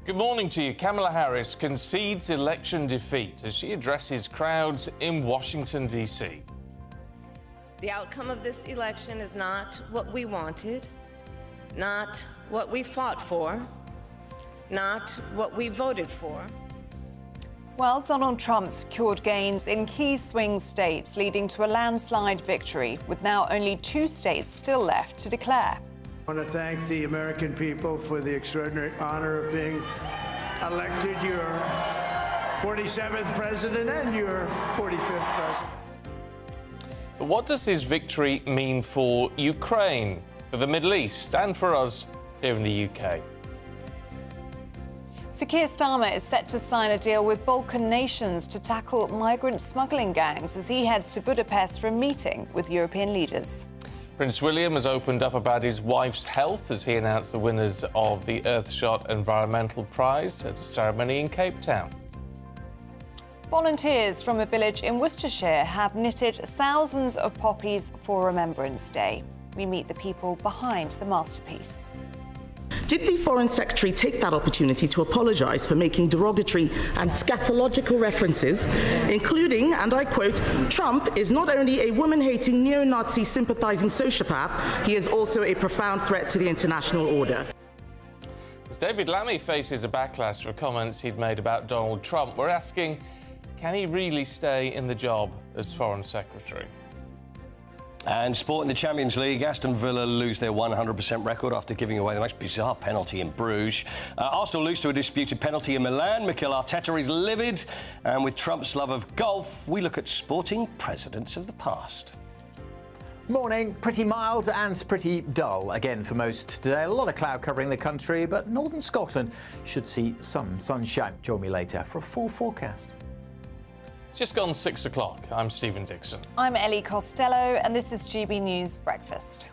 Good morning to you. Kamala Harris concedes election defeat as she addresses crowds in Washington, D.C. The outcome of this election is not what we wanted, not what we fought for, not what we voted for. Well, Donald Trump secured gains in key swing states, leading to a landslide victory, with now only 2 states still left to declare. I want to thank the American people for the extraordinary honor of being elected your 47th president and your 45th president. But what does his victory mean for Ukraine, for the Middle East, and for us here in the UK? Sir Keir Starmer is set to sign a deal with Balkan nations to tackle migrant smuggling gangs as he heads to Budapest for a meeting with European leaders. Prince William has opened up about his wife's health as he announced the winners of the Earthshot Environmental Prize at a ceremony in Cape Town. Volunteers from a village in Worcestershire have knitted thousands of poppies for Remembrance Day. We meet the people behind the masterpiece. Did the Foreign Secretary take that opportunity to apologise for making derogatory and scatological references, including, and I quote, Trump is not only a woman-hating, neo-Nazi sympathising sociopath, he is also a profound threat to the international order. As David Lamy faces a backlash for comments he'd made about Donald Trump, we're asking, can he really stay in the job as Foreign Secretary? And sport in the Champions League, Aston Villa lose their 100% record after giving away the most bizarre penalty in Bruges. Arsenal lose to a disputed penalty in Milan. Mikel Arteta is livid. And with Trump's love of golf, we look at sporting presidents of the past. Morning. Pretty mild and pretty dull again for most today. A lot of cloud covering the country, but northern Scotland should see some sunshine. Join me later for a full forecast. It's just gone 6 o'clock. I'm Stephen Dixon. I'm Ellie Costello, and this is GB News Breakfast.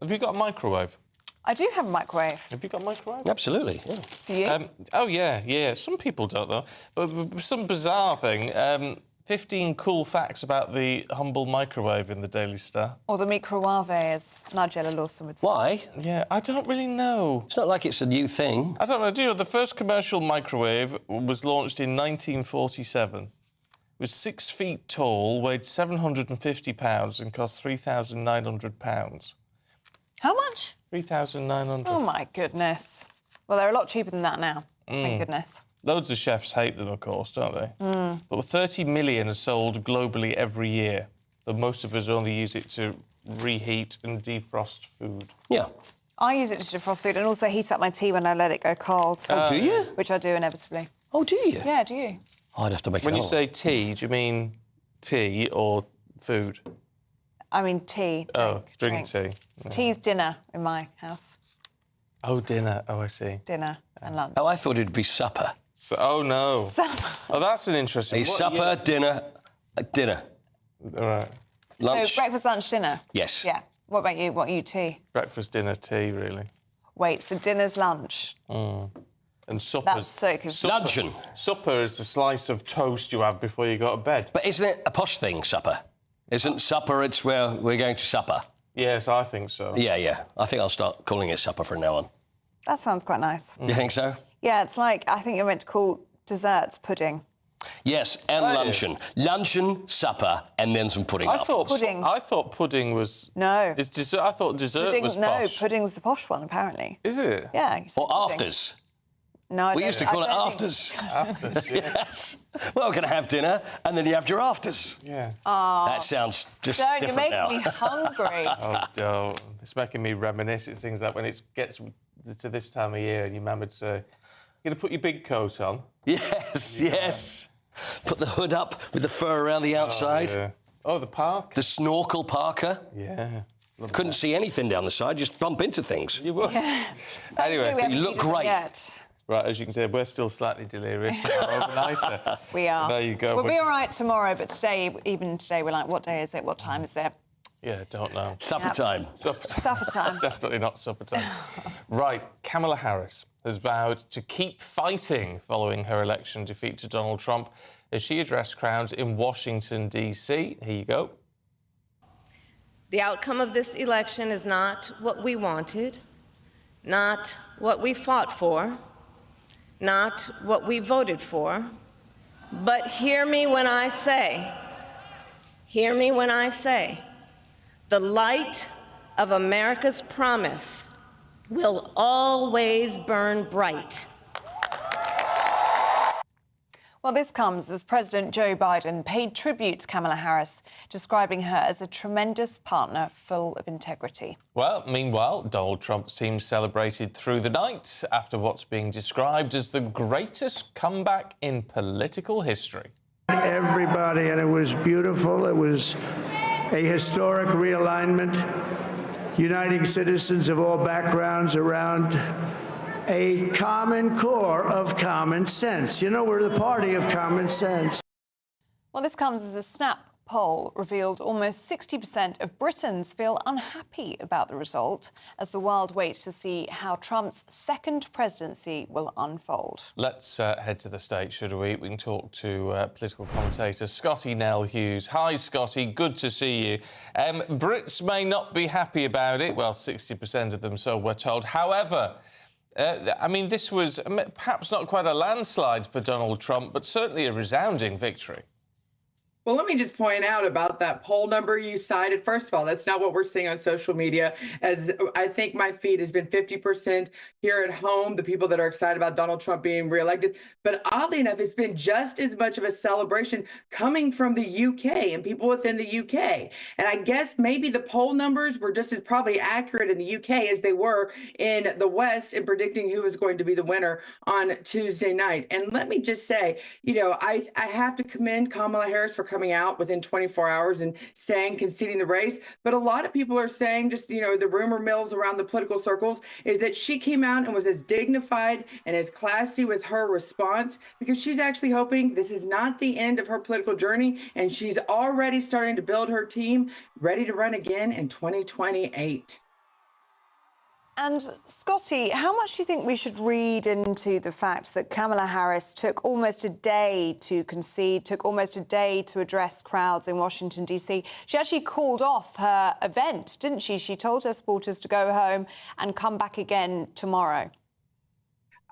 Have you got a microwave? I do have a microwave. Have you got a microwave? Absolutely, yeah. Do you? Oh, yeah. Some people don't, though. But some bizarre thing. 15 cool facts about the humble microwave in the Daily Star. Or the microwave, as Nigella Lawson would say. Why? Yeah, I don't really know. It's not like it's a new thing. I don't know. Do you know, the first commercial microwave was launched in 1947. It was 6 feet tall, weighed 750 pounds and cost £3,900. How much? 3,900. Oh, my goodness. Well, they're a lot cheaper than that now. Thank goodness. Loads of chefs hate them, of course, don't they? But 30 million are sold globally every year. But most of us only use it to reheat and defrost food. Yeah. I use it to defrost food and also heat up my tea when I let it go cold. Oh, do you? Which I do inevitably. Oh, do you? Yeah, do you? I'd have to make When you another say tea, do you mean tea or food? I mean tea. Drink tea. Yeah. Tea's dinner in my house. Oh, dinner. Oh, I see. Dinner and lunch. Oh, I thought it'd be supper. So, oh, no. Supper. Oh, that's an interesting... A supper, dinner, dinner. All right. Lunch. So breakfast, lunch, dinner? Yes. Yeah. What about you? What are you, tea? Breakfast, dinner, tea, really. Wait, so dinner's lunch? And supper's... That's so confusing. Luncheon. Supper is the slice of toast you have before you go to bed. But isn't it a posh thing, supper? Isn't supper, it's where we're going to supper? Yes, I think so. Yeah. I think I'll start calling it supper from now on. That sounds quite nice. You think so? Yeah, it's like, I think you're meant to call desserts pudding. Yes, and luncheon. Luncheon, supper, and then some pudding I thought Pudding. I thought pudding was... No. Is dessert, I thought dessert Pudding, was no, posh. pudding's the posh one, apparently. Is it? Yeah. you said Or pudding. afters. No, We used to call it afters. Afters, yeah. Yes. Well, we're going to have dinner, and then you have your afters. Yeah. That sounds just Don't, you're different making now. me hungry. Oh, don't. It's making me reminisce. It's things like when it gets to this time of year and your mum would say, you're going to put your big coat on. Yes. Put the hood up with the fur around the outside. Yeah. Oh, the park? The snorkel parka. Yeah. Couldn't see anything down the side, just bump into things. You would. Anyway, We haven't you look eaten great. Yet. right, as you can see, we're still slightly delirious. Overnighter. We are. There you go. We'll be all right tomorrow, but today, even today, we're like, what day is it? What time is it? Yeah, don't know. Supper time. Supper Supper time. It's definitely not supper time. Right, Kamala Harris has vowed to keep fighting following her election defeat to Donald Trump as she addressed crowds in Washington, D.C. Here you go. The outcome of this election is not what we wanted, not what we fought for, not what we voted for, but hear me when I say, the light of America's promise will always burn bright. Well, this comes as President Joe Biden paid tribute to Kamala Harris, describing her as a tremendous partner full of integrity. Well, meanwhile, Donald Trump's team celebrated through the night after what's being described as the greatest comeback in political history. Everybody, and it was beautiful. It was a historic realignment, uniting citizens of all backgrounds around a common core of common sense. You know, we're the party of common sense. Well, this comes as a Snap poll revealed almost 60% of Britons feel unhappy about the result as the world waits to see how Trump's second presidency will unfold. Let's head to the States, should we? We can talk to political commentator Scotty Nell Hughes. Hi, Scotty. Good to see you. Brits may not be happy about it. Well, 60% of them, so we're told. However, I mean, this was perhaps not quite a landslide for Donald Trump, but certainly a resounding victory. Well, let me just point out about that poll number you cited. First of all, that's not what we're seeing on social media, as I think my feed has been 50% here at home, the people that are excited about Donald Trump being reelected. But oddly enough, it's been just as much of a celebration coming from the UK and people within the UK. And I guess maybe the poll numbers were just as probably accurate in the UK as they were in the West in predicting who was going to be the winner on Tuesday night. And let me just say, you know, I have to commend Kamala Harris for coming out within 24 hours and conceding the race. But a lot of people are saying, just, you know, the rumor mills around the political circles is that she came out and was as dignified and as classy with her response because she's actually hoping this is not the end of her political journey. And she's already starting to build her team ready to run again in 2028. And, Scotty, how much do you think we should read into the fact that Kamala Harris took almost a day to concede, took almost a day to address crowds in Washington, D.C.? She actually called off her event, didn't she? She told her supporters to go home and come back again tomorrow.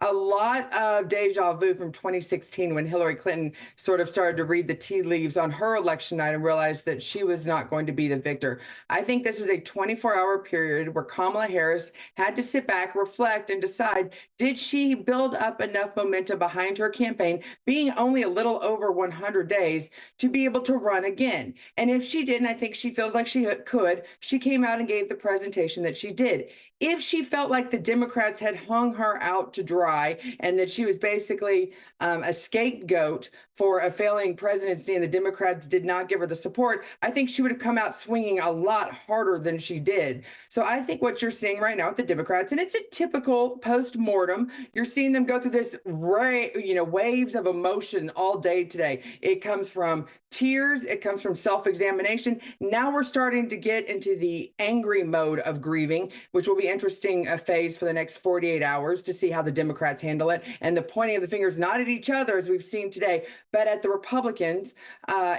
A lot of deja vu from 2016 when Hillary Clinton sort of started to read the tea leaves on her election night and realized that she was not going to be the victor. I think this was a 24-hour period where Kamala Harris had to sit back, reflect, and decide, did she build up enough momentum behind her campaign, being only a little over 100 days, to be able to run again? And if she didn't, I think she feels like she could. She came out and gave the presentation that she did. If she felt like the Democrats had hung her out to dry and that she was basically a scapegoat for a failing presidency and the Democrats did not give her the support, I think she would have come out swinging a lot harder than she did. So I think what you're seeing right now with the Democrats, and it's a typical post-mortem, you're seeing them go through this waves of emotion all day today. It comes from tears, it comes from self-examination. Now we're starting to get into the angry mode of grieving, which will be interesting phase for the next 48 hours to see how the Democrats handle it. And the pointing of the fingers, not at each other, as we've seen today, but at the Republicans.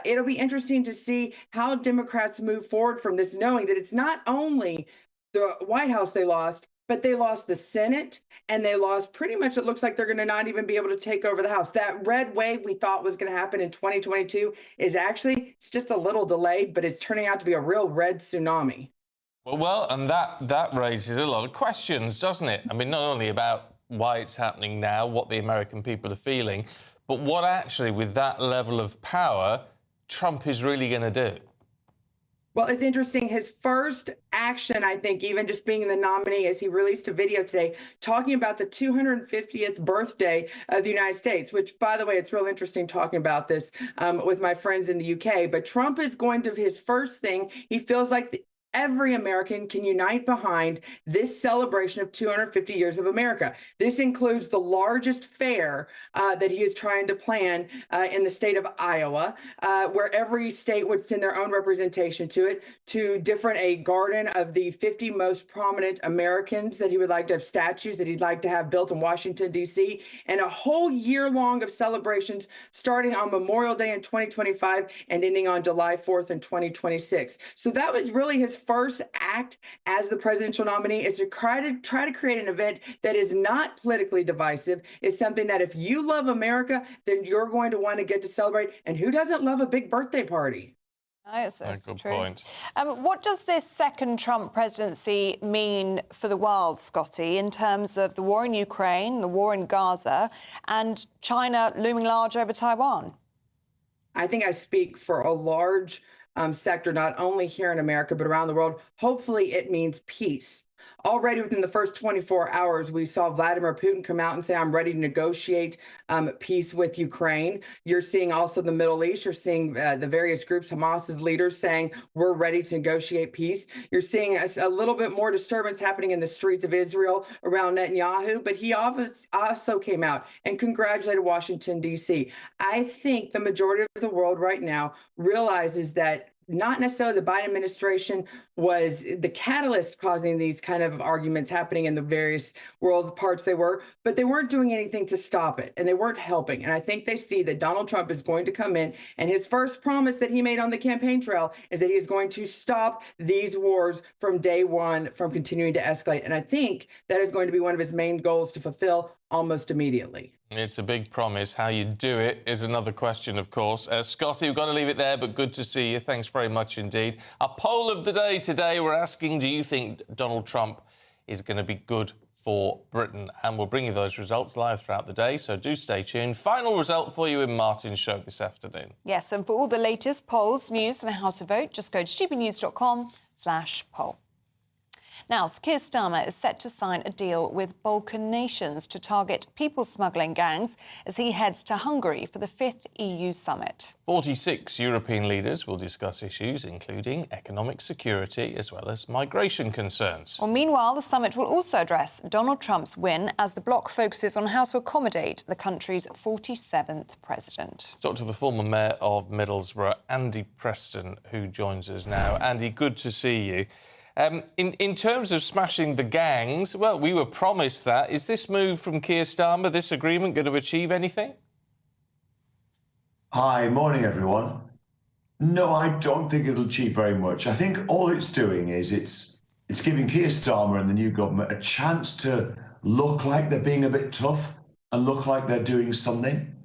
It'll be interesting to see how Democrats move forward from this, knowing that it's not only the White House they lost, but they lost the Senate, and they lost pretty much, it looks like they're going to not even be able to take over the House. That red wave we thought was going to happen in 2022 is actually, it's just a little delayed, but it's turning out to be a real red tsunami. Well, and that raises a lot of questions, doesn't it? I mean, not only about why it's happening now, what the American people are feeling, but what actually, with that level of power, Trump is really going to do. Well, it's interesting. His first action, I think, even just being the nominee, as he released a video today talking about the 250th birthday of the United States, which, by the way, it's real interesting talking about this with my friends in the UK. But Trump is going to, his first thing, he feels like every American can unite behind this celebration of 250 years of America. This includes the largest fair that he is trying to plan in the state of Iowa, where every state would send their own representation to it, to different a garden of the 50 most prominent Americans that he would like to have statues that he'd like to have built in Washington, D.C., and a whole year long of celebrations starting on Memorial Day in 2025 and ending on July 4th in 2026. So that was really his first act as the presidential nominee, is to try to create an event that is not politically divisive, is something that if you love America, then you're going to want to get to celebrate. And who doesn't love a big birthday party? It's Good true. point. What does this second Trump presidency mean for the world, Scotty, in terms of the war in Ukraine, the war in Gaza, and China looming large over Taiwan? I think I speak for a large sector, not only here in America, but around the world. Hopefully it means peace. Already within the first 24 hours, we saw Vladimir Putin come out and say, I'm ready to negotiate peace with Ukraine. You're seeing also the Middle East. You're seeing the various groups, Hamas's leaders saying, we're ready to negotiate peace. You're seeing a little bit more disturbance happening in the streets of Israel around Netanyahu, but he also came out and congratulated Washington, D.C. I think the majority of the world right now realizes that not necessarily the Biden administration was the catalyst causing these kind of arguments happening in the various world parts they were, but they weren't doing anything to stop it, and they weren't helping. And I think they see that Donald Trump is going to come in, and his first promise that he made on the campaign trail is that he is going to stop these wars from day one from continuing to escalate. And I think that is going to be one of his main goals to fulfill almost immediately. It's a big promise. How you do it is another question, of course. Scotty, we've got to leave it there, but good to see you. Thanks very much indeed. Our poll of the day today, we're asking, do you think Donald Trump is going to be good for Britain? And we'll bring you those results live throughout the day, so do stay tuned. Final result for you in Martin's show this afternoon. Yes, and for all the latest polls, news and how to vote, just go to gbnews.com/poll. Now, Keir Starmer is set to sign a deal with Balkan nations to target people smuggling gangs as he heads to Hungary for the 5th EU summit. 46 European leaders will discuss issues including economic security as well as migration concerns. Well, meanwhile, the summit will also address Donald Trump's win as the bloc focuses on how to accommodate the country's 47th president. Let's talk to the former mayor of Middlesbrough, Andy Preston, who joins us now. Andy, good to see you. In terms of smashing the gangs, well, we were promised that. Is this move from Keir Starmer, this agreement, going to achieve anything? Hi, morning, everyone. No, I don't think it'll achieve very much. I think all it's doing is it's giving Keir Starmer and the new government a chance to look like they're being a bit tough and look like they're doing something.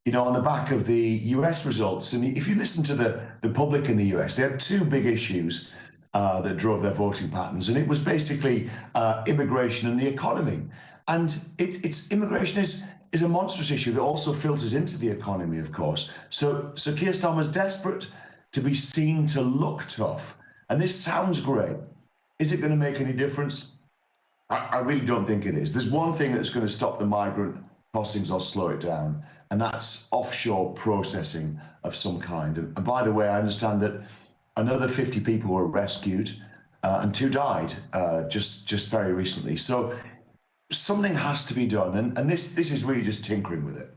You know, on the back of the US results, and if you listen to the public in the US, they had two big issues that drove their voting patterns, and it was basically immigration and the economy. And immigration is a monstrous issue that also filters into the economy, of course. So Keir Starmer's desperate to be seen to look tough, and this sounds great. Is it going to make any difference? I really don't think it is. There's one thing that's going to stop the migrant crossings or slow it down, and that's offshore processing of some kind. And by the way, I understand that another 50 people were rescued and 2 died just very recently. So something has to be done. And this is really just tinkering with it.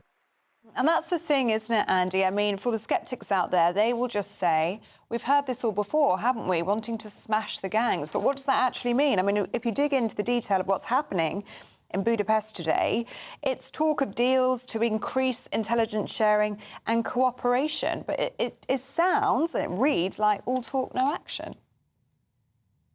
And that's the thing, isn't it, Andy? I mean, for the sceptics out there, they will just say, we've heard this all before, haven't we, wanting to smash the gangs. But what does that actually mean? I mean, if you dig into the detail of what's happening in Budapest today, it's talk of deals to increase intelligence sharing and cooperation. But it sounds and it reads like all talk, no action.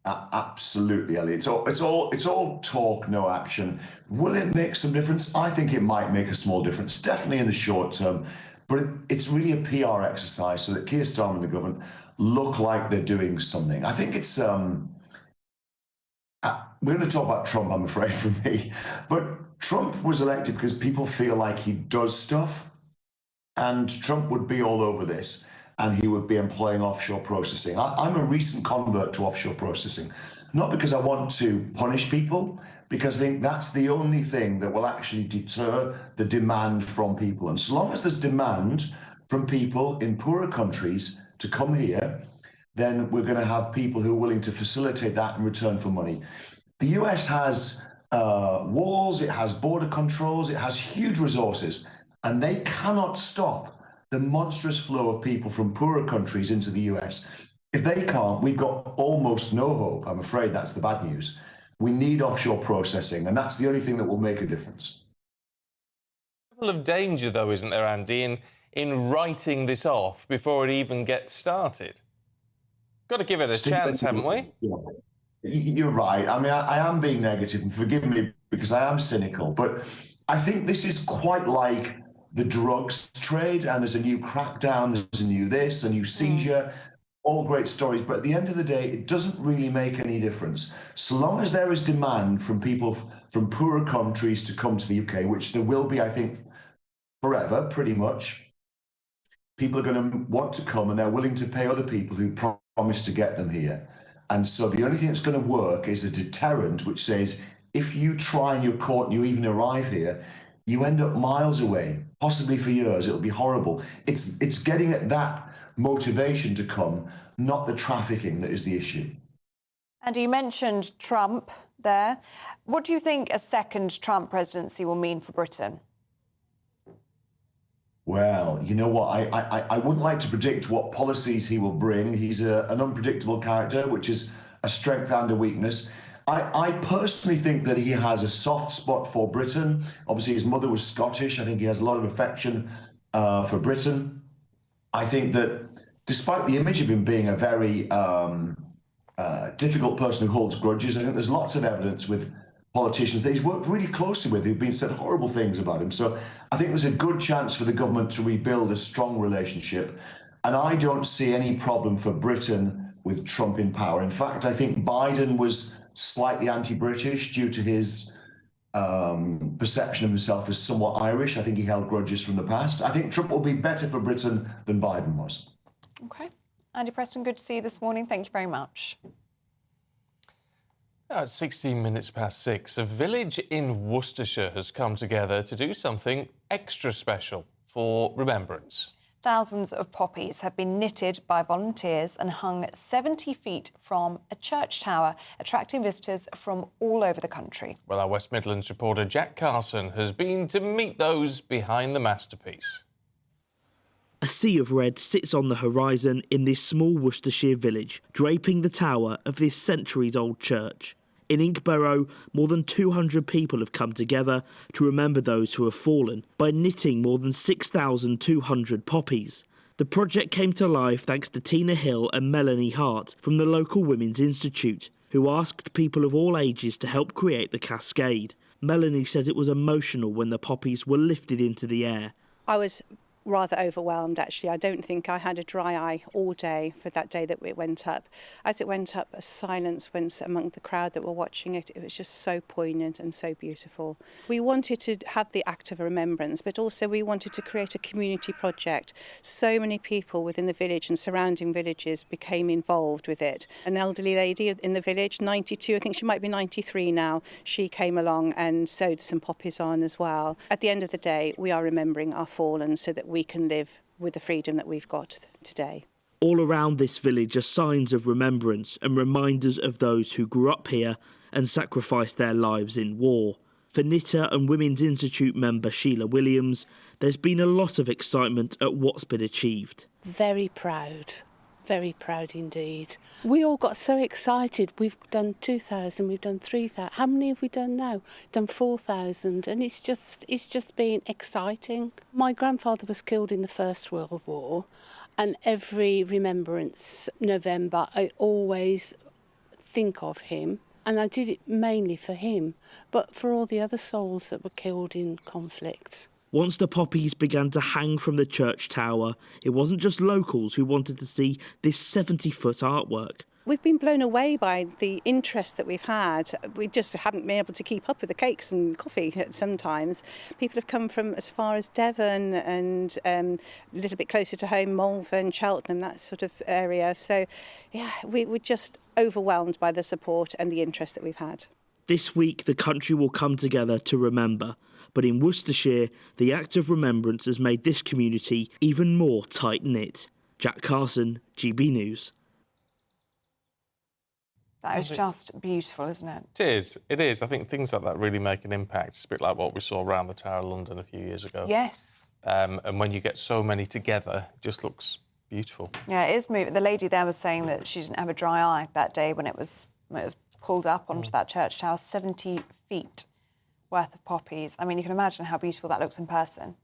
Absolutely, Ellie. It's all talk, no action. Will it make some difference? I think it might make a small difference, definitely in the short term. But it's really a PR exercise so that Keir Starmer and the government look like they're doing something. I think it's we're going to talk about Trump, I'm afraid, for me. But Trump was elected because people feel like he does stuff, and Trump would be all over this, and he would be employing offshore processing. I'm a recent convert to offshore processing, not because I want to punish people, because I think that's the only thing that will actually deter the demand from people. And so long as there's demand from people in poorer countries to come here, then we're going to have people who are willing to facilitate that in return for money. The US has walls, it has border controls, it has huge resources, and they cannot stop the monstrous flow of people from poorer countries into the US. If they can't, we've got almost no hope. I'm afraid that's the bad news. We need offshore processing, and that's the only thing that will make a difference. Level of danger, though, isn't there, Andy, in writing this off before it even gets started? Got to give it a chance, haven't we? Yeah. You're right. I mean, I am being negative, and forgive me because I am cynical, but I think this is quite like the drugs trade, and there's a new crackdown, there's a new this, a new seizure, all great stories, but at the end of the day, it doesn't really make any difference. So long as there is demand from people from poorer countries to come to the UK, which there will be, I think, forever, pretty much, people are going to want to come, and they're willing to pay other people who promise to get them here. And so the only thing that's going to work is a deterrent, which says, if you try and you're caught and you even arrive here, you end up miles away, possibly for years. It'll be horrible. It's getting at that motivation to come, not the trafficking, that is the issue. And you mentioned Trump there. What do you think a second Trump presidency will mean for Britain? Well, you know what? I wouldn't like to predict what policies he will bring. He's an unpredictable character, which is a strength and a weakness. I personally think that he has a soft spot for Britain. Obviously, his mother was Scottish. I think he has a lot of affection for Britain. I think that despite the image of him being a very difficult person who holds grudges, I think there's lots of evidence with politicians that he's worked really closely with who've been said horrible things about him. So I think there's a good chance for the government to rebuild a strong relationship. And I don't see any problem for Britain with Trump in power. In fact, I think Biden was slightly anti-British due to his perception of himself as somewhat Irish. I think he held grudges from the past. I think Trump will be better for Britain than Biden was. OK. Andy Preston, good to see you this morning. Thank you very much. Now, at 16 minutes past 6, a village in Worcestershire has come together to do something extra special for Remembrance. Thousands of poppies have been knitted by volunteers and hung 70 feet from a church tower, attracting visitors from all over the country. Well, our West Midlands reporter Jack Carson has been to meet those behind the masterpiece. A sea of red sits on the horizon in this small Worcestershire village, draping the tower of this centuries-old church. In Inkborough, more than 200 people have come together to remember those who have fallen by knitting more than 6,200 poppies. The project came to life thanks to Tina Hill and Melanie Hart from the local Women's Institute, who asked people of all ages to help create the cascade. Melanie says it was emotional when the poppies were lifted into the air. I was rather overwhelmed, actually. I don't think I had a dry eye all day for that day that it went up. As it went up, a silence went among the crowd that were watching it. It was just so poignant and so beautiful. We wanted to have the act of remembrance, but also we wanted to create a community project. So many people within the village and surrounding villages became involved with it. An elderly lady in the village, 92, I think she might be 93 now, she came along and sewed some poppies on as well. At the end of the day, we are remembering our fallen so that we can live with the freedom that we've got today. All around this village are signs of remembrance and reminders of those who grew up here and sacrificed their lives in war. For knitter and Women's Institute member Sheila Williams, there's been a lot of excitement at what's been achieved. Very proud indeed. We all got so excited. We've done 2,000, we've done 3,000. How many have we done now? Done 4,000, and it's just been exciting. My grandfather was killed in the First World War, and every Remembrance November I always think of him, and I did it mainly for him, but for all the other souls that were killed in conflict. Once the poppies began to hang from the church tower, it wasn't just locals who wanted to see this 70-foot artwork. We've been blown away by the interest that we've had. We just haven't been able to keep up with the cakes and coffee sometimes. People have come from as far as Devon and a little bit closer to home, Malvern, Cheltenham, that sort of area. So, yeah, we're just overwhelmed by the support and the interest that we've had. This week, the country will come together to remember. But in Worcestershire, the act of remembrance has made this community even more tight-knit. Jack Carson, GB News. That is just beautiful, isn't it? It is. It is. I think things like that really make an impact. It's a bit like what we saw around the Tower of London a few years ago. Yes. And when you get so many together, it just looks beautiful. Yeah, it is moving. The lady there was saying that she didn't have a dry eye that day when it was pulled up onto that church tower. 70 feet worth of poppies. I mean, you can imagine how beautiful that looks in person.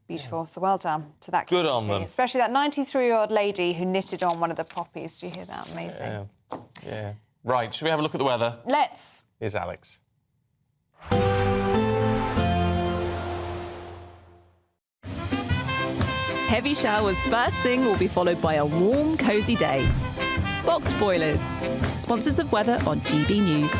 Beautiful. Yeah. So well done to that community. Good on them. Especially that 93-year-old lady who knitted on one of the poppies. Do you hear that? Amazing. Yeah. Right, should we have a look at the weather? Let's. Here's Alex. Heavy showers first thing will be followed by a warm, cosy day. Boxed boilers. Sponsors of weather on GB News.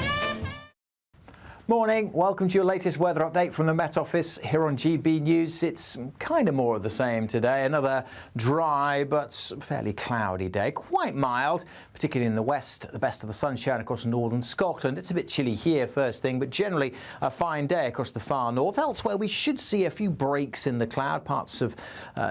Morning, welcome to your latest weather update from the Met Office here on GB News. It's kind of more of the same today. Another dry but fairly cloudy day. Quite mild, particularly in the west. The best of the sunshine across northern Scotland. It's a bit chilly here first thing, but generally a fine day across the far north. Elsewhere, we should see a few breaks in the cloud. Parts of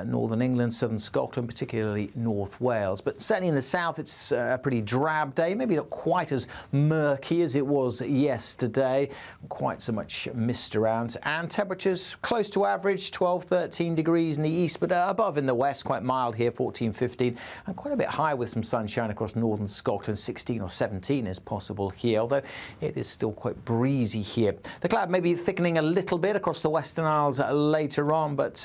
northern England, southern Scotland, particularly North Wales. But certainly in the south, it's a pretty drab day. Maybe not quite as murky as it was yesterday. Quite so much mist around, and temperatures close to average, 12-13 degrees in the east, but above in the west, quite mild here, 14-15, and quite a bit high with some sunshine across northern Scotland. 16 or 17 is possible here, although it is still quite breezy here. The cloud may be thickening a little bit across the Western Isles later on, but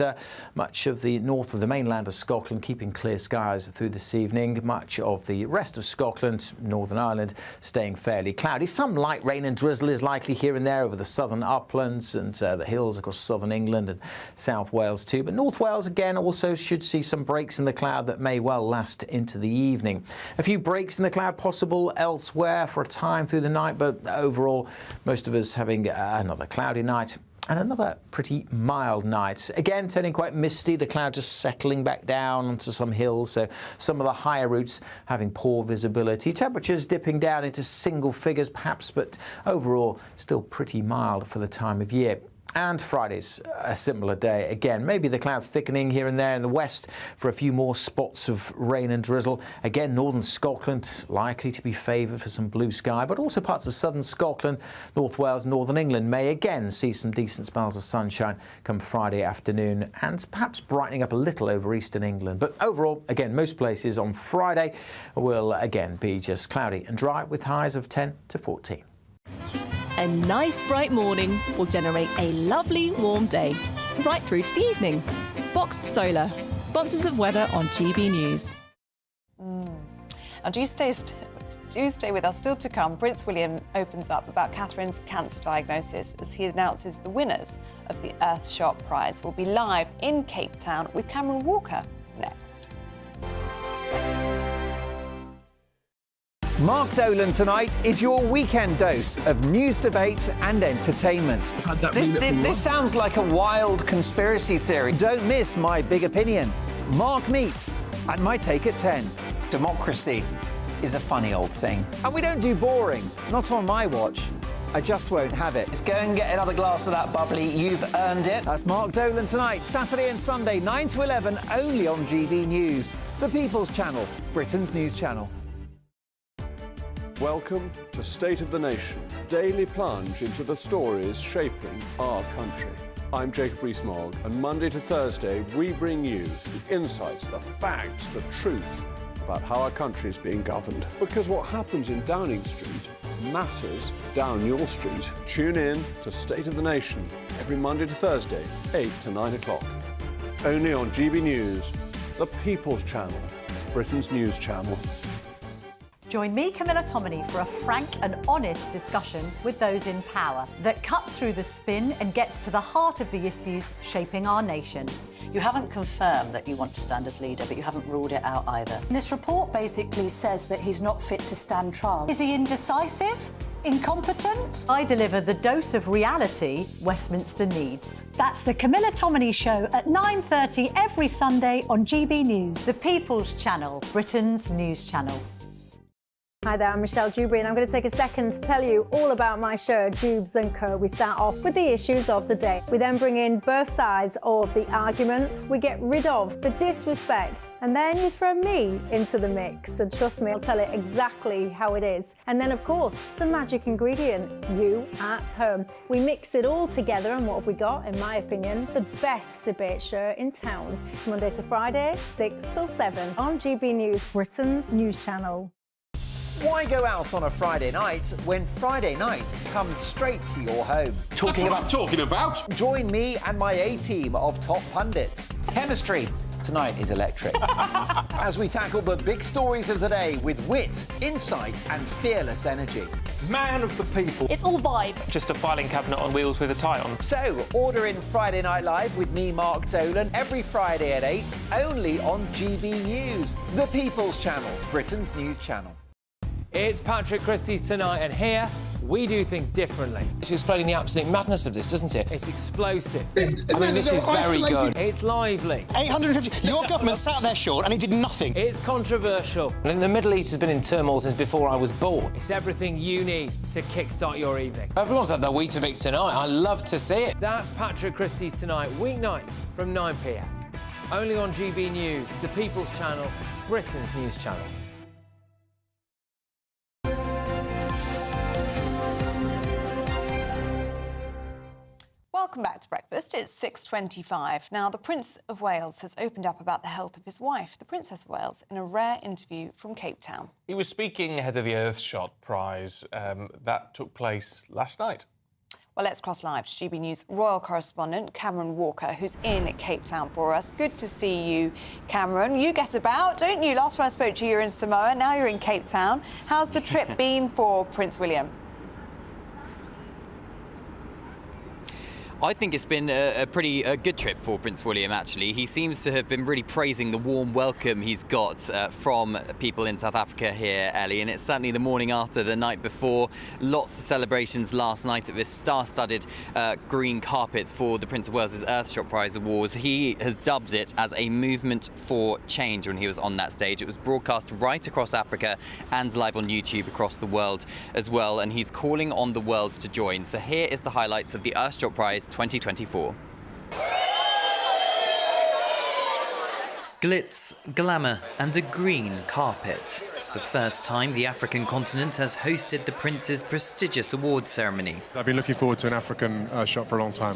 much of the north of the mainland of Scotland keeping clear skies through this evening. Much of the rest of Scotland, Northern Ireland, staying fairly cloudy. Some light rain and drizzle is likely here and there over the southern uplands and the hills across southern England and South Wales too. But North Wales again also should see some breaks in the cloud that may well last into the evening. A few breaks in the cloud possible elsewhere for a time through the night, but overall most of us having another cloudy night and another pretty mild night. Again, turning quite misty, the cloud just settling back down onto some hills, so some of the higher routes having poor visibility. Temperatures dipping down into single figures perhaps, but overall still pretty mild for the time of year. And Friday's a similar day again. Maybe the cloud thickening here and there in the west for a few more spots of rain and drizzle. Again, northern Scotland likely to be favoured for some blue sky, but also parts of southern Scotland, North Wales, northern England may again see some decent spells of sunshine come Friday afternoon, and perhaps brightening up a little over eastern England. But overall, again, most places on Friday will again be just cloudy and dry with highs of 10 to 14. A nice bright morning will generate a lovely warm day, right through to the evening. Boxed Solar, sponsors of weather on GB News. Now, do stay with us. Still to come, Prince William opens up about Catherine's cancer diagnosis as he announces the winners of the Earthshot Prize. Will be live in Cape Town with Cameron Walker next. Mark Dolan tonight is your weekend dose of news, debate and entertainment. This sounds like a wild conspiracy theory. Don't miss My Big Opinion. Mark meets at My Take at 10. Democracy is a funny old thing. And we don't do boring. Not on my watch. I just won't have it. Let's go and get another glass of that bubbly. You've earned it. That's Mark Dolan tonight, Saturday and Sunday, 9 to 11, only on GB News. The People's Channel, Britain's news channel. Welcome to State of the Nation, daily plunge into the stories shaping our country. I'm Jacob Rees-Mogg, and Monday to Thursday we bring you the insights, the facts, the truth about how our country is being governed. Because what happens in Downing Street matters down your street. Tune in to State of the Nation every Monday to Thursday, 8 to 9 o'clock. Only on GB News, the People's Channel, Britain's news channel. Join me, Camilla Tominey, for a frank and honest discussion with those in power that cuts through the spin and gets to the heart of the issues shaping our nation. You haven't confirmed that you want to stand as leader, but you haven't ruled it out either. This report basically says that he's not fit to stand trial. Is he indecisive? Incompetent? I deliver the dose of reality Westminster needs. That's the Camilla Tominey Show at 9:30 every Sunday on GB News, the People's Channel, Britain's news channel. Hi there, I'm Michelle Dewberry, and I'm going to take a second to tell you all about my show, Dubes & Co. We start off with the issues of the day. We then bring in both sides of the argument. We get rid of the disrespect. And then you throw me into the mix. And trust me, I'll tell it exactly how it is. And then, of course, the magic ingredient, you at home. We mix it all together, and what have we got? In my opinion, the best debate show in town. Monday to Friday, 6 till 7 on GB News, Britain's news channel. Why go out on a Friday night when Friday night comes straight to your home? Talking about? Join me and my A-team of top pundits. Chemistry tonight is electric. As we tackle the big stories of the day with wit, insight and fearless energy. Man of the people. It's all vibe. Just a filing cabinet on wheels with a tie on. So, order in Friday Night Live with me, Mark Dolan, every Friday at 8, only on GB News, the People's Channel, Britain's news channel. It's Patrick Christie's Tonight, and here we do things differently. It's explaining the absolute madness of this, doesn't it? It's explosive. I mean, this is very good. It's lively. 850. Your government sat there, Sean, and it did nothing. It's controversial. And the Middle East has been in turmoil since before I was born. It's everything you need to kickstart your evening. Everyone's had their Weetabix tonight. I love to see it. That's Patrick Christie's Tonight, weeknights from 9 p.m. Only on GB News, the People's Channel, Britain's news channel. Welcome back to Breakfast. It's 6:25. Now, the Prince of Wales has opened up about the health of his wife, the Princess of Wales, in a rare interview from Cape Town. He was speaking ahead of the Earthshot Prize. That took place last night. Well, let's cross live to GB News royal correspondent Cameron Walker, who's in Cape Town for us. Good to see you, Cameron. You get about, don't you? Last time I spoke to you, you were in Samoa. Now you're in Cape Town. How's the trip been for Prince William? I think it's been a pretty good trip for Prince William, actually. He seems to have been really praising the warm welcome he's got from people in South Africa here, Ellie, and it's certainly the morning after the night before. Lots of celebrations last night at this star-studded green carpets for the Prince of Wales' Earthshot Prize Awards. He has dubbed it as a movement for change when he was on that stage. It was broadcast right across Africa and live on YouTube across the world as well, and he's calling on the world to join. So here is the highlights of the Earthshot Prize 2024. Glitz, glamour and a green carpet. The first time the African continent has hosted the Prince's prestigious awards ceremony. I've been looking forward to an African shot for a long time.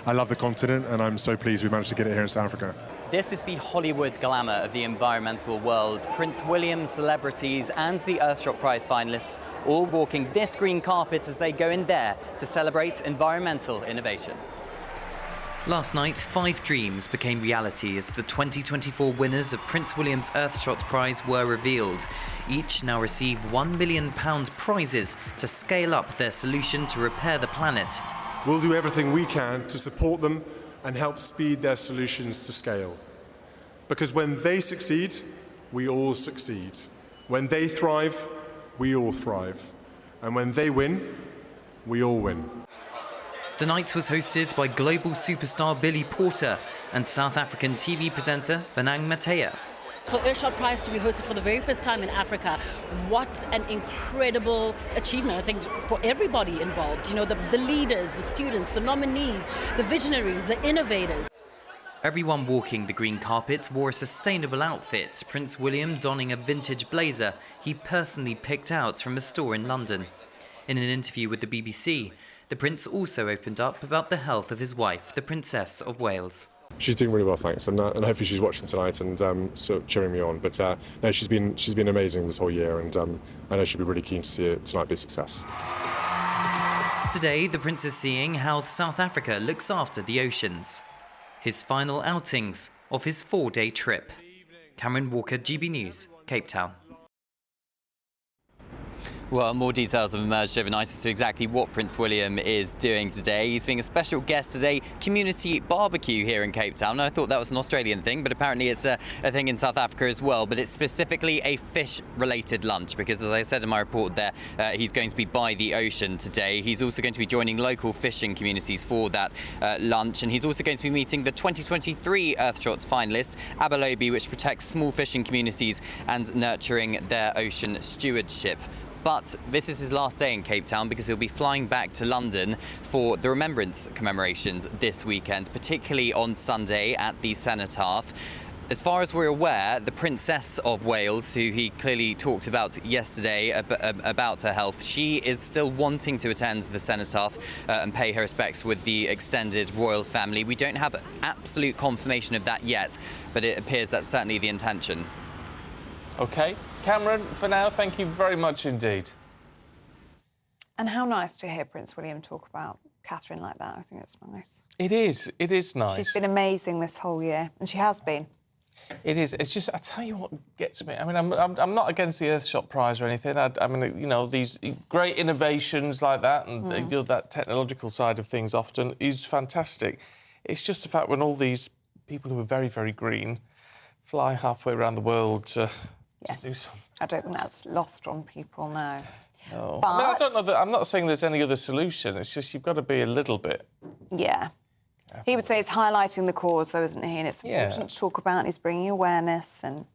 I love the continent and I'm so pleased we managed to get it here in South Africa. This is the Hollywood glamour of the environmental world. Prince William, celebrities and the Earthshot Prize finalists all walking this green carpet as they go in there to celebrate environmental innovation. Last night, 5 dreams became reality as the 2024 winners of Prince William's Earthshot Prize were revealed. Each now receive £1 million prizes to scale up their solution to repair the planet. We'll do everything we can to support them and help speed their solutions to scale. Because when they succeed, we all succeed. When they thrive, we all thrive. And when they win, we all win. The night was hosted by global superstar Billy Porter and South African TV presenter Benang Matea. For Earthshot Prize to be hosted for the very first time in Africa, what an incredible achievement, I think, for everybody involved. You know, the leaders, the students, the nominees, the visionaries, the innovators. Everyone walking the green carpet wore a sustainable outfit, Prince William donning a vintage blazer he personally picked out from a store in London. In an interview with the BBC, the Prince also opened up about the health of his wife, the Princess of Wales. She's doing really well, thanks, and hopefully she's watching tonight and sort of cheering me on. But no, she's been amazing this whole year, and I know she'll be really keen to see it tonight be a success. Today, the Prince is seeing how South Africa looks after the oceans. His final outings of his 4-day trip. Cameron Walker, GB News, Cape Town. Well, more details have emerged overnight as to exactly what Prince William is doing today. He's being a special guest at a community barbecue here in Cape Town. I thought that was an Australian thing, but apparently it's a thing in South Africa as well. But it's specifically a fish-related lunch because, as I said in my report there, he's going to be by the ocean today. He's also going to be joining local fishing communities for that lunch, and he's also going to be meeting the 2023 Earthshots finalist, Abelobi, which protects small fishing communities and nurturing their ocean stewardship. But this is his last day in Cape Town because he'll be flying back to London for the Remembrance commemorations this weekend, particularly on Sunday at the Cenotaph. As far as we're aware, the Princess of Wales, who he clearly talked about yesterday about her health, she is still wanting to attend the Cenotaph and pay her respects with the extended royal family. We don't have absolute confirmation of that yet, but it appears that's certainly the intention. OK. Cameron, for now, thank you very much indeed. And how nice to hear Prince William talk about Catherine like that. I think it's nice. It is nice. She's been amazing this whole year, and she has been. It is. It's just, I tell you what gets me. I mean, I'm not against the Earthshot Prize or anything. I mean, you know, these great innovations like that and you know, that technological side of things often is fantastic. It's just the fact when all these people who are very, very green fly halfway around the world to do something. I don't think that's lost on people now. No. But... I mean, I don't know that. I'm not saying there's any other solution. It's just you've got to be a little bit. Yeah. He would say it's highlighting the cause, though, isn't he? And it's important to talk about. And he's bringing awareness and...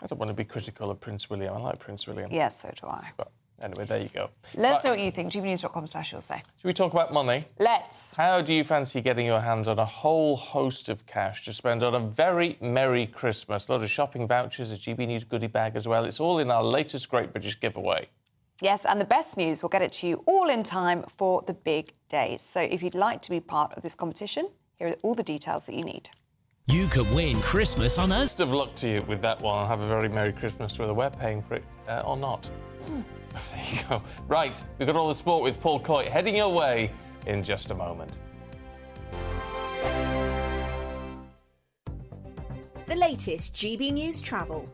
I don't want to be critical of Prince William. I like Prince William. Yeah, so do I. But anyway, there you go. Let us know what you think. gbnews.com/you'll say. Should we talk about money? Let's. How do you fancy getting your hands on a whole host of cash to spend on a very merry Christmas? A lot of shopping vouchers, a GB News goodie bag as well. It's all in our latest Great British giveaway. Yes, and the best news, we'll get it to you all in time for the big days. So if you'd like to be part of this competition, here are all the details that you need. You could win Christmas on us. Best of luck to you with that one. Have a very merry Christmas, whether we're paying for it or not. There you go. Right, we've got all the sport with Paul Coyte heading your way in just a moment. The latest GB News travel.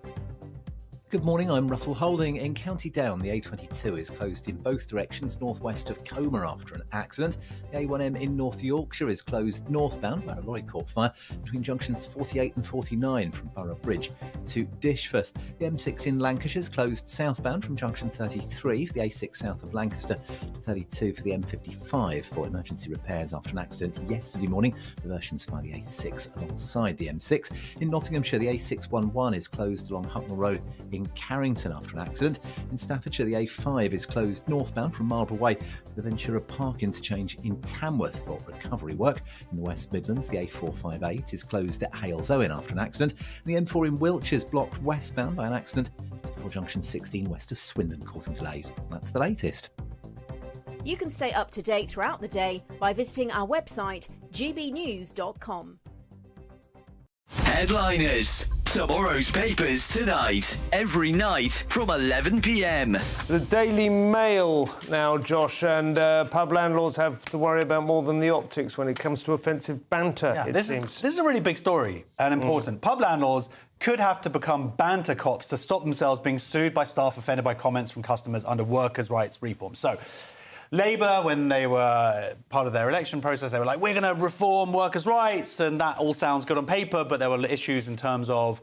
Good morning, I'm Russell Holding. In County Down, the A22 is closed in both directions northwest of Comer after an accident. The A1M in North Yorkshire is closed northbound where a lorry caught fire between junctions 48 and 49 from Borough Bridge to Dishforth. The M6 in Lancashire is closed southbound from junction 33 for the A6 south of Lancaster to 32 for the M55 for emergency repairs after an accident yesterday morning. Reversions via the A6 alongside the M6. In Nottinghamshire, the A611 is closed along Hucknall Road in Carrington after an accident. In Staffordshire, the A5 is closed northbound from Marlborough Way to the Ventura Park interchange in Tamworth for recovery work. In the West Midlands, the A458 is closed at Halesowen after an accident. And the M4 in Wiltshire is blocked westbound by an accident before junction 16 west of Swindon, causing delays. That's the latest. You can stay up to date throughout the day by visiting our website, gbnews.com. Headliners. Tomorrow's papers tonight, every night from 11 p.m. The Daily Mail now, Josh, and pub landlords have to worry about more than the optics when it comes to offensive banter, this is a really big story and important. Pub landlords could have to become banter cops to stop themselves being sued by staff offended by comments from customers under workers' rights reform. So, Labour, when they were part of their election process, they were like, we're going to reform workers' rights, and that all sounds good on paper, but there were issues in terms of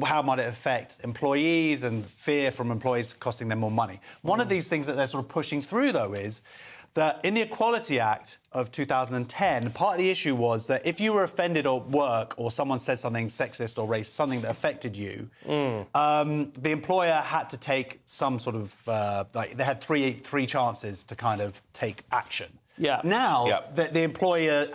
how might it affect employees and fear from employees costing them more money. One of these things that they're sort of pushing through, though, is that in the Equality Act of 2010, part of the issue was that if you were offended at work or someone said something sexist or racist, something that affected you, the employer had to take some sort of, they had three chances to kind of take action. Now, the employer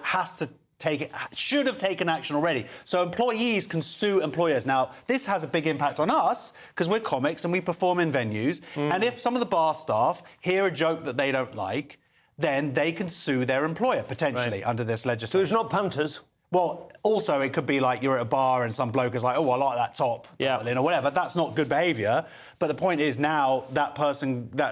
should have taken action already. So employees can sue employers. Now, this has a big impact on us because we're comics and we perform in venues. And if some of the bar staff hear a joke that they don't like, then they can sue their employer, potentially, under this legislation. So it's not punters? Well, also, it could be like you're at a bar and some bloke is like, oh, I like that top, or whatever. That's not good behaviour. But the point is now that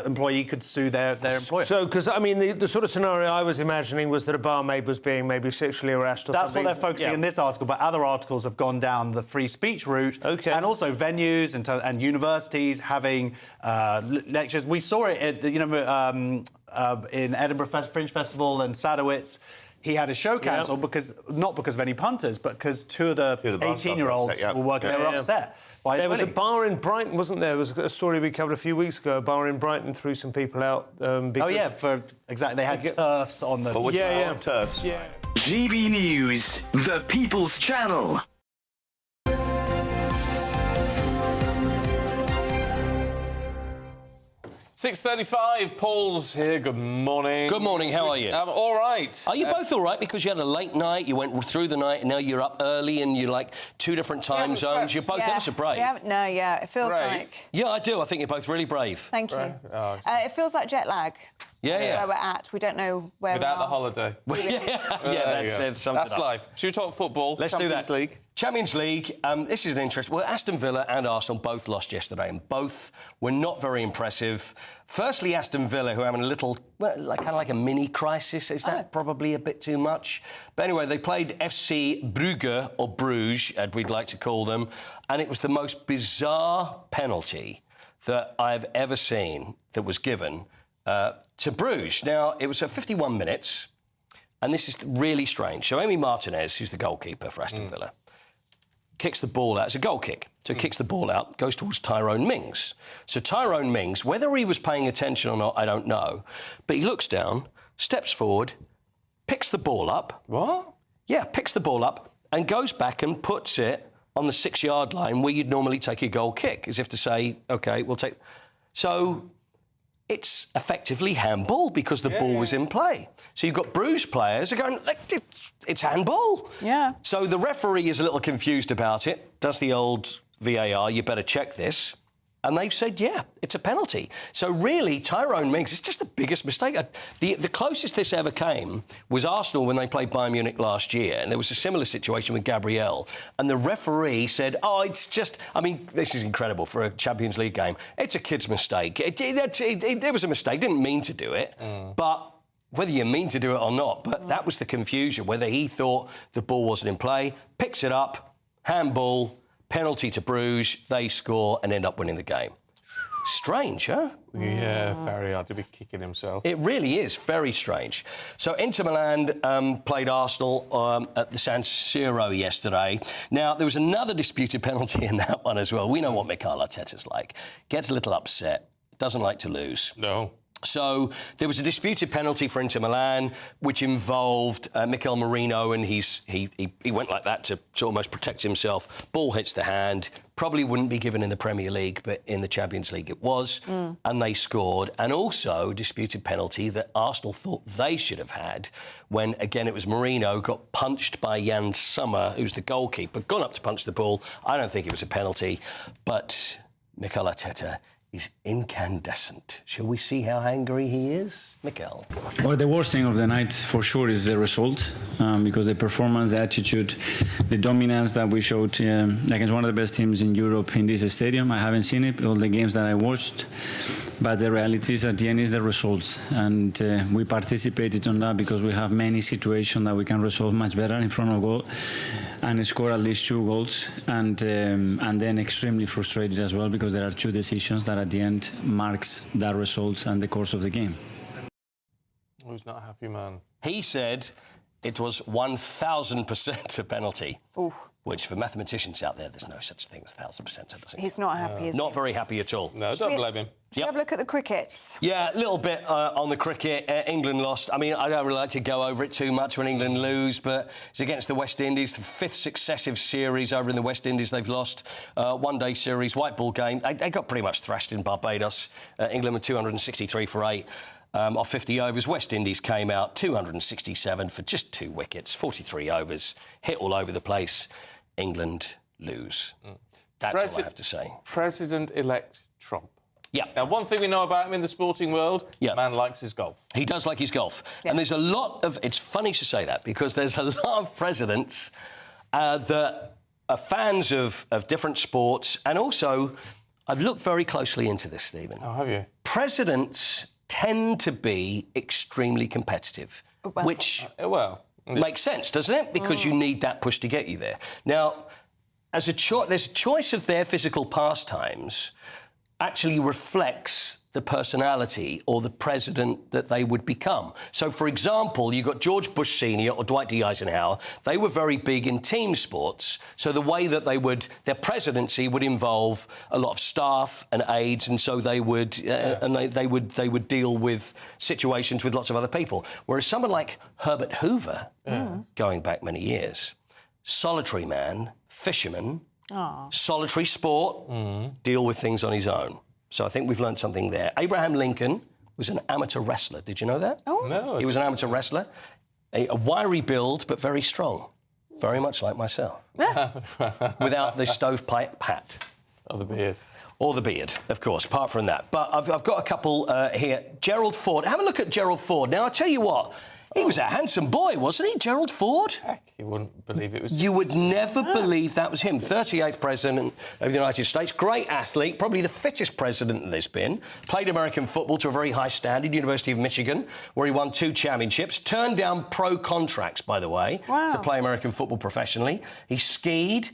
employee could sue their employer. So, because, I mean, the sort of scenario I was imagining was that a barmaid was being maybe sexually harassed or That's something. what they're focusing in this article, but other articles have gone down the free speech route. OK. And also venues and universities having lectures. We saw it at, in Edinburgh Fringe Festival and Sadowitz. He had his show cancelled not because of any punters, but because two of the 18-year-olds were working. They were upset. There was a bar in Brighton, wasn't there? There was a story we covered a few weeks ago. A bar in Brighton threw some people out. Because They had turfs on the. Turfs. Yeah. GB News, the People's Channel. 6:35, Paul's here. Good morning. Good morning, how are you? All right. Are you both all right? Because you had a late night, you went through the night, and now you're up early and you're like 2 different time zones. You're both ever so brave. It feels like... Yeah, I do. I think you're both really brave. Thank you. It feels like jet lag. That's where we're at. We don't know where Without we are. the holiday. That's it. That's life. Should we talk football? Let's do that. Champions League. Champions League. This is an interesting... Well, Aston Villa and Arsenal both lost yesterday, and both were not very impressive. Firstly, Aston Villa, who are having a little, kind of like a mini crisis. Is that probably a bit too much? But anyway, they played FC Brugge, or Bruges, as we'd like to call them, and it was the most bizarre penalty that I've ever seen that was given to Bruges. Now, it was at 51 minutes, and this is really strange. So Amy Martinez, who's the goalkeeper for Aston Villa, kicks the ball out. It's a goal kick. So he kicks the ball out, goes towards Tyrone Mings. So Tyrone Mings, whether he was paying attention or not, I don't know, but he looks down, steps forward, picks the ball up. What? Yeah, picks the ball up and goes back and puts it on the 6-yard line where you'd normally take a goal kick, as if to say, OK, we'll take... So it's effectively handball because the ball was in play. So you've got Bruges players who are going, it's handball. Yeah. So the referee is a little confused about it, does the old VAR, you better check this. And they've said, yeah, it's a penalty. So really, Tyrone Mings, it's just the biggest mistake. The closest this ever came was Arsenal when they played Bayern Munich last year, and there was a similar situation with Gabriel. And the referee said, oh, it's just... I mean, this is incredible for a Champions League game. It's a kid's mistake. It was a mistake. Didn't mean to do it. But whether you mean to do it or not, but that was the confusion, whether he thought the ball wasn't in play, picks it up, handball... Penalty to Bruges, they score and end up winning the game. Strange, huh? Yeah, very hard to be kicking himself. It really is very strange. So Inter Milan played Arsenal at the San Siro yesterday. Now, there was another disputed penalty in that one as well. We know what Mikel Arteta's like. Gets a little upset, doesn't like to lose. No. So there was a disputed penalty for Inter Milan, which involved Mikel Merino, and he went like that to almost protect himself. Ball hits the hand. Probably wouldn't be given in the Premier League, but in the Champions League it was. And they scored. And also disputed penalty that Arsenal thought they should have had when, again, it was Merino, got punched by Jan Sommer, who's the goalkeeper, gone up to punch the ball. I don't think it was a penalty, but Mikel Arteta is incandescent. Shall we see how angry he is? Mikel. Well, the worst thing of the night, for sure, is the result, because the performance, the attitude, the dominance that we showed against one of the best teams in Europe in this stadium. I haven't seen it, all the games that I watched, but the reality is at the end is the results, and we participated on that because we have many situations that we can resolve much better in front of goal and score at least 2 goals, and then extremely frustrated as well because there are 2 decisions that at the end marks that results and the course of the game. Who's not a happy man? He said it was 1,000% a penalty. Ooh. Which, for mathematicians out there, there's no such thing as 1,000%. He's not happy, is he? Not very happy at all. No, don't blame him. Should we have a look at the cricket? Yeah, a little bit on the cricket. England lost. I mean, I don't really like to go over it too much when England lose, but it's against the West Indies, the 5th successive series over in the West Indies they've lost. One-day series, white ball game. They got pretty much thrashed in Barbados. England were 263 for 8. Off 50 overs, West Indies came out 267 for just 2 wickets, 43 overs, hit all over the place. England lose. That's all I have to say. President-elect Trump. Yeah. Now, one thing we know about him in the sporting world, the man likes his golf. He does like his golf. Yeah. And there's a lot of... It's funny to say that, because there's a lot of presidents that are fans of different sports, and also, I've looked very closely into this, Stephen. Oh, have you? Presidents tend to be extremely competitive, which makes sense, doesn't it? Because you need that push to get you there. Now, there's a choice of their physical pastimes actually reflects the personality or the president that they would become. So, for example, you've got George Bush Sr. or Dwight D. Eisenhower. They were very big in team sports. So the way that their presidency would involve a lot of staff and aides, and so they would they would deal with situations with lots of other people. Whereas someone like Herbert Hoover, going back many years, solitary man, fisherman, solitary sport, deal with things on his own. So I think we've learned something there. Abraham Lincoln was an amateur wrestler. Did you know that? Oh. No. He was an amateur wrestler. A wiry build, but very strong. Very much like myself. Without the stovepipe hat. Or the beard. Or the beard, of course, apart from that. But I've got a couple here. Gerald Ford. Have a look at Gerald Ford. Now, I'll tell you what. He was a handsome boy, wasn't he, Gerald Ford? Heck, you wouldn't believe it was... You would never believe that was him. 38th President of the United States. Great athlete, probably the fittest president there's been. Played American football to a very high standard, University of Michigan, where he won 2 championships. Turned down pro contracts, by the way, to play American football professionally. He skied.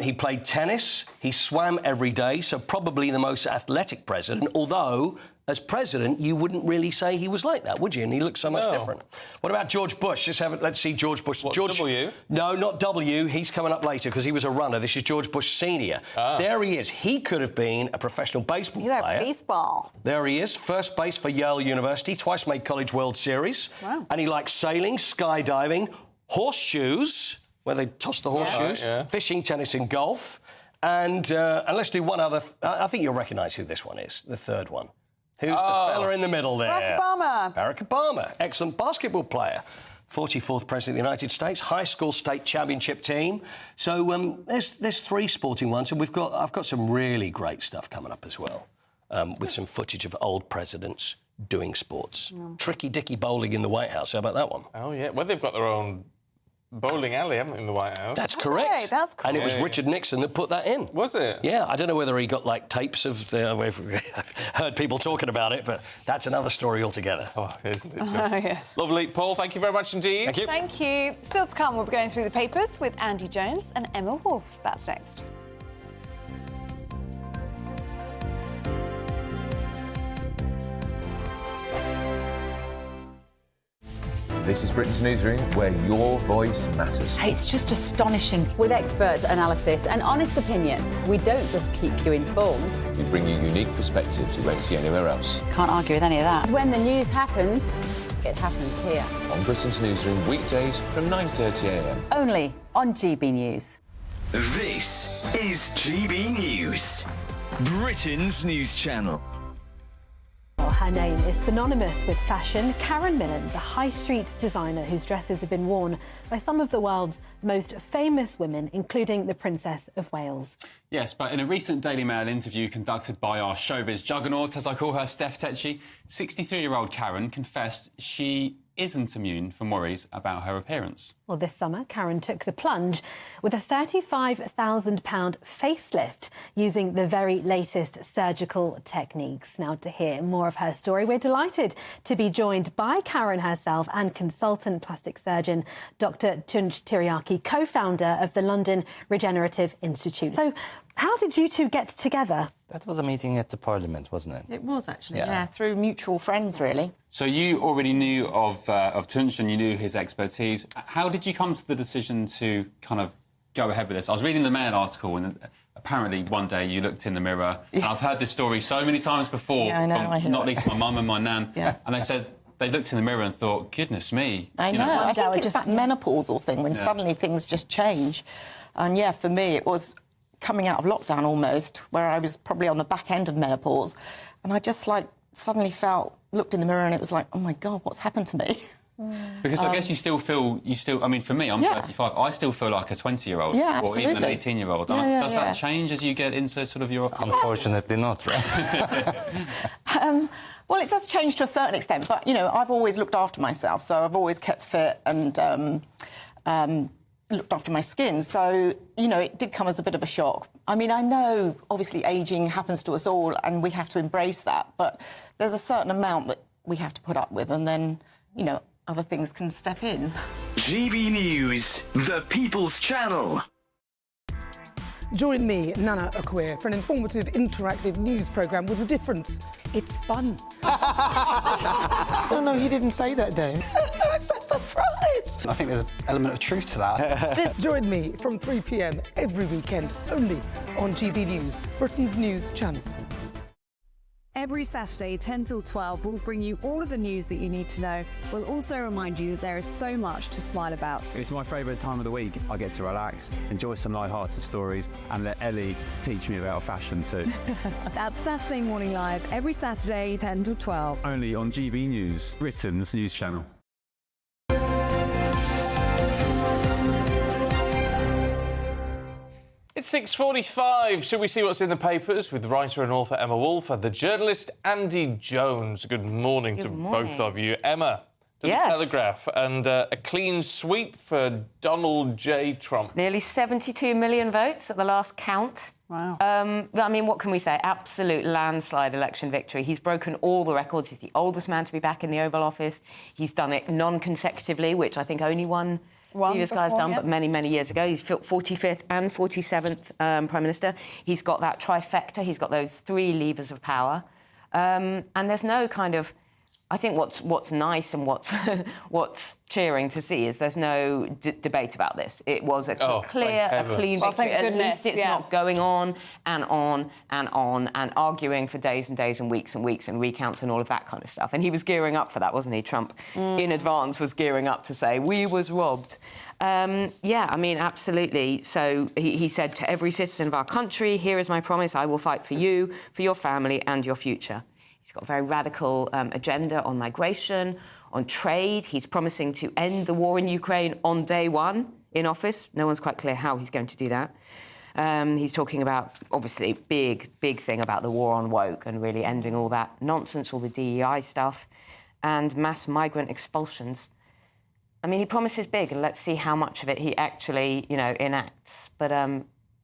He played tennis. He swam every day, so probably the most athletic president, although... As president, you wouldn't really say he was like that, would you? And he looked so much different. What about George Bush? Let's see George Bush. What, George W? No, not W. He's coming up later because he was a runner. This is George Bush Sr. There he is. He could have been a professional baseball player. Baseball. There he is. First base for Yale University. Twice made College World Series. Wow. And he likes sailing, skydiving, horseshoes, where they toss the horseshoes, fishing, tennis and golf. And let's do one other... I think you'll recognise who this one is, the third one. Who's the fella in the middle there? Barack Obama. Barack Obama. Excellent basketball player. 44th President of the United States. High school state championship team. So there's 3 sporting ones, and I've got some really great stuff coming up as well, with some footage of old presidents doing sports. Tricky Dicky bowling in the White House. How about that one? Oh, yeah. Well, they've got their own bowling alley, haven't they, in the White House? That's correct. Okay, that's cool. And it was Richard Nixon that put that in. Was it? Yeah, I don't know whether he got, like, tapes of the... I've heard people talking about it, but that's another story altogether. Oh, isn't it just... Yes. Lovely. Paul, thank you very much indeed. Thank you. Thank you. Still to come, we'll be going through the papers with Andy Jones and Emma Wolfe. That's next. This is Britain's Newsroom, where your voice matters. It's just astonishing. With expert analysis and honest opinion, we don't just keep you informed. We bring you unique perspectives you won't see anywhere else. Can't argue with any of that. When the news happens, it happens here. On Britain's Newsroom, weekdays from 9:30am. Only on GB News. This is GB News, Britain's news channel. Her name is synonymous with fashion. Karen Millen, the high street designer whose dresses have been worn by some of the world's most famous women, including the Princess of Wales. Yes, but in a recent Daily Mail interview conducted by our showbiz juggernaut, as I call her, Steph Tetchy, 63-year-old Karen confessed she isn't immune from worries about her appearance. Well, this summer, Karen took the plunge with a £35,000 facelift using the very latest surgical techniques. Now, to hear more of her story, we're delighted to be joined by Karen herself and consultant plastic surgeon Dr. Tunj Tiryaki, co-founder of the London Regenerative Institute. So, how did you two get together? That was a meeting at the Parliament, wasn't it? It was, actually, yeah, through mutual friends, really. So you already knew of Tunj and you knew his expertise. How did you come to the decision to kind of go ahead with this? I was reading the Mail article and apparently one day you looked in the mirror, and I've heard this story so many times before, yeah, I know, from not least my mum and my nan, yeah. And they said they looked in the mirror and thought, goodness me. I know. I think it's that menopausal thing when suddenly things just change. And, yeah, for me, it was coming out of lockdown almost, where I was probably on the back end of menopause, and I just, like, suddenly looked in the mirror and it was like, oh, my God, what's happened to me? Because I guess you still, I mean, for me, I'm 35, I still feel like a 20-year-old or even an 18-year-old. Does that change as you get into sort of your... Unfortunately not, right? Well, it does change to a certain extent, but, you know, I've always looked after myself, so I've always kept fit and looked after my skin. So, you know, it did come as a bit of a shock. I mean, I know, obviously, ageing happens to us all and we have to embrace that, but there's a certain amount that we have to put up with and then, you know, other things can step in. GB News, the People's Channel. Join me, Nana Akwe, for an informative, interactive news programme with a difference. It's fun. No, he didn't say that, Dave. I'm so surprised. I think there's an element of truth to that. Join me from 3 p.m. every weekend, only on GB News, Britain's news channel. Every Saturday, 10 till 12, we'll bring you all of the news that you need to know. We'll also remind you that there is so much to smile about. It's my favourite time of the week. I get to relax, enjoy some light-hearted stories, and let Ellie teach me about fashion too. That's Saturday Morning Live, every Saturday, 10 till 12. Only on GB News, Britain's news channel. It's 6:45. Should we see what's in the papers with writer and author Emma Wolfe and the journalist Andy Jones? Good morning to both of you. Emma, to the Telegraph, and a clean sweep for Donald J. Trump. Nearly 72 million votes at the last count. Wow. I mean, what can we say? Absolute landslide election victory. He's broken all the records. He's the oldest man to be back in the Oval Office. He's done it non-consecutively, which I think only one previous guy's done, but many, many years ago. He's 45th and 47th Prime Minister. He's got that trifecta. He's got those three levers of power. And there's no kind of... I think what's nice and what's cheering to see is there's no debate about this. It was a clear, a clean victory. At least it's not going on and on and on and arguing for days and days and weeks and recounts and all of that kind of stuff. And he was gearing up for that, wasn't he? Trump, in advance, was gearing up to say, we was robbed. Yeah, I mean, absolutely. So he said to every citizen of our country, here is my promise, I will fight for you, for your family and your future. He's got a very radical agenda on migration, on trade. He's promising to end the war in Ukraine on day one in office. No one's quite clear how he's going to do that. He's talking about, obviously, big thing about the war on woke and really ending all that nonsense, all the DEI stuff, and mass migrant expulsions. I mean, he promises big, and let's see how much of it he actually, enacts. But,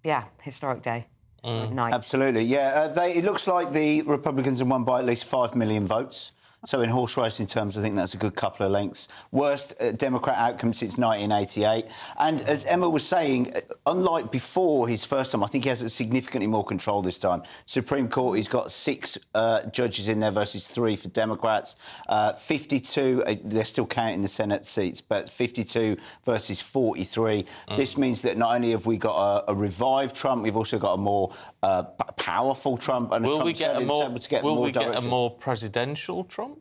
yeah, historic day. Absolutely, yeah. It looks like the Republicans have won by at least 5 million votes. So in horse racing terms, I think that's a good couple of lengths. Worst Democrat outcome since 1988. And as Emma was saying, unlike before his first time, I think he has significantly more control this time. Supreme Court, he's got 6 judges in there versus 3 for Democrats. 52, they're still counting the Senate seats, but 52 versus 43. This means that not only have we got a revived Trump, we've also got a more powerful Trump. And will we get a more presidential Trump?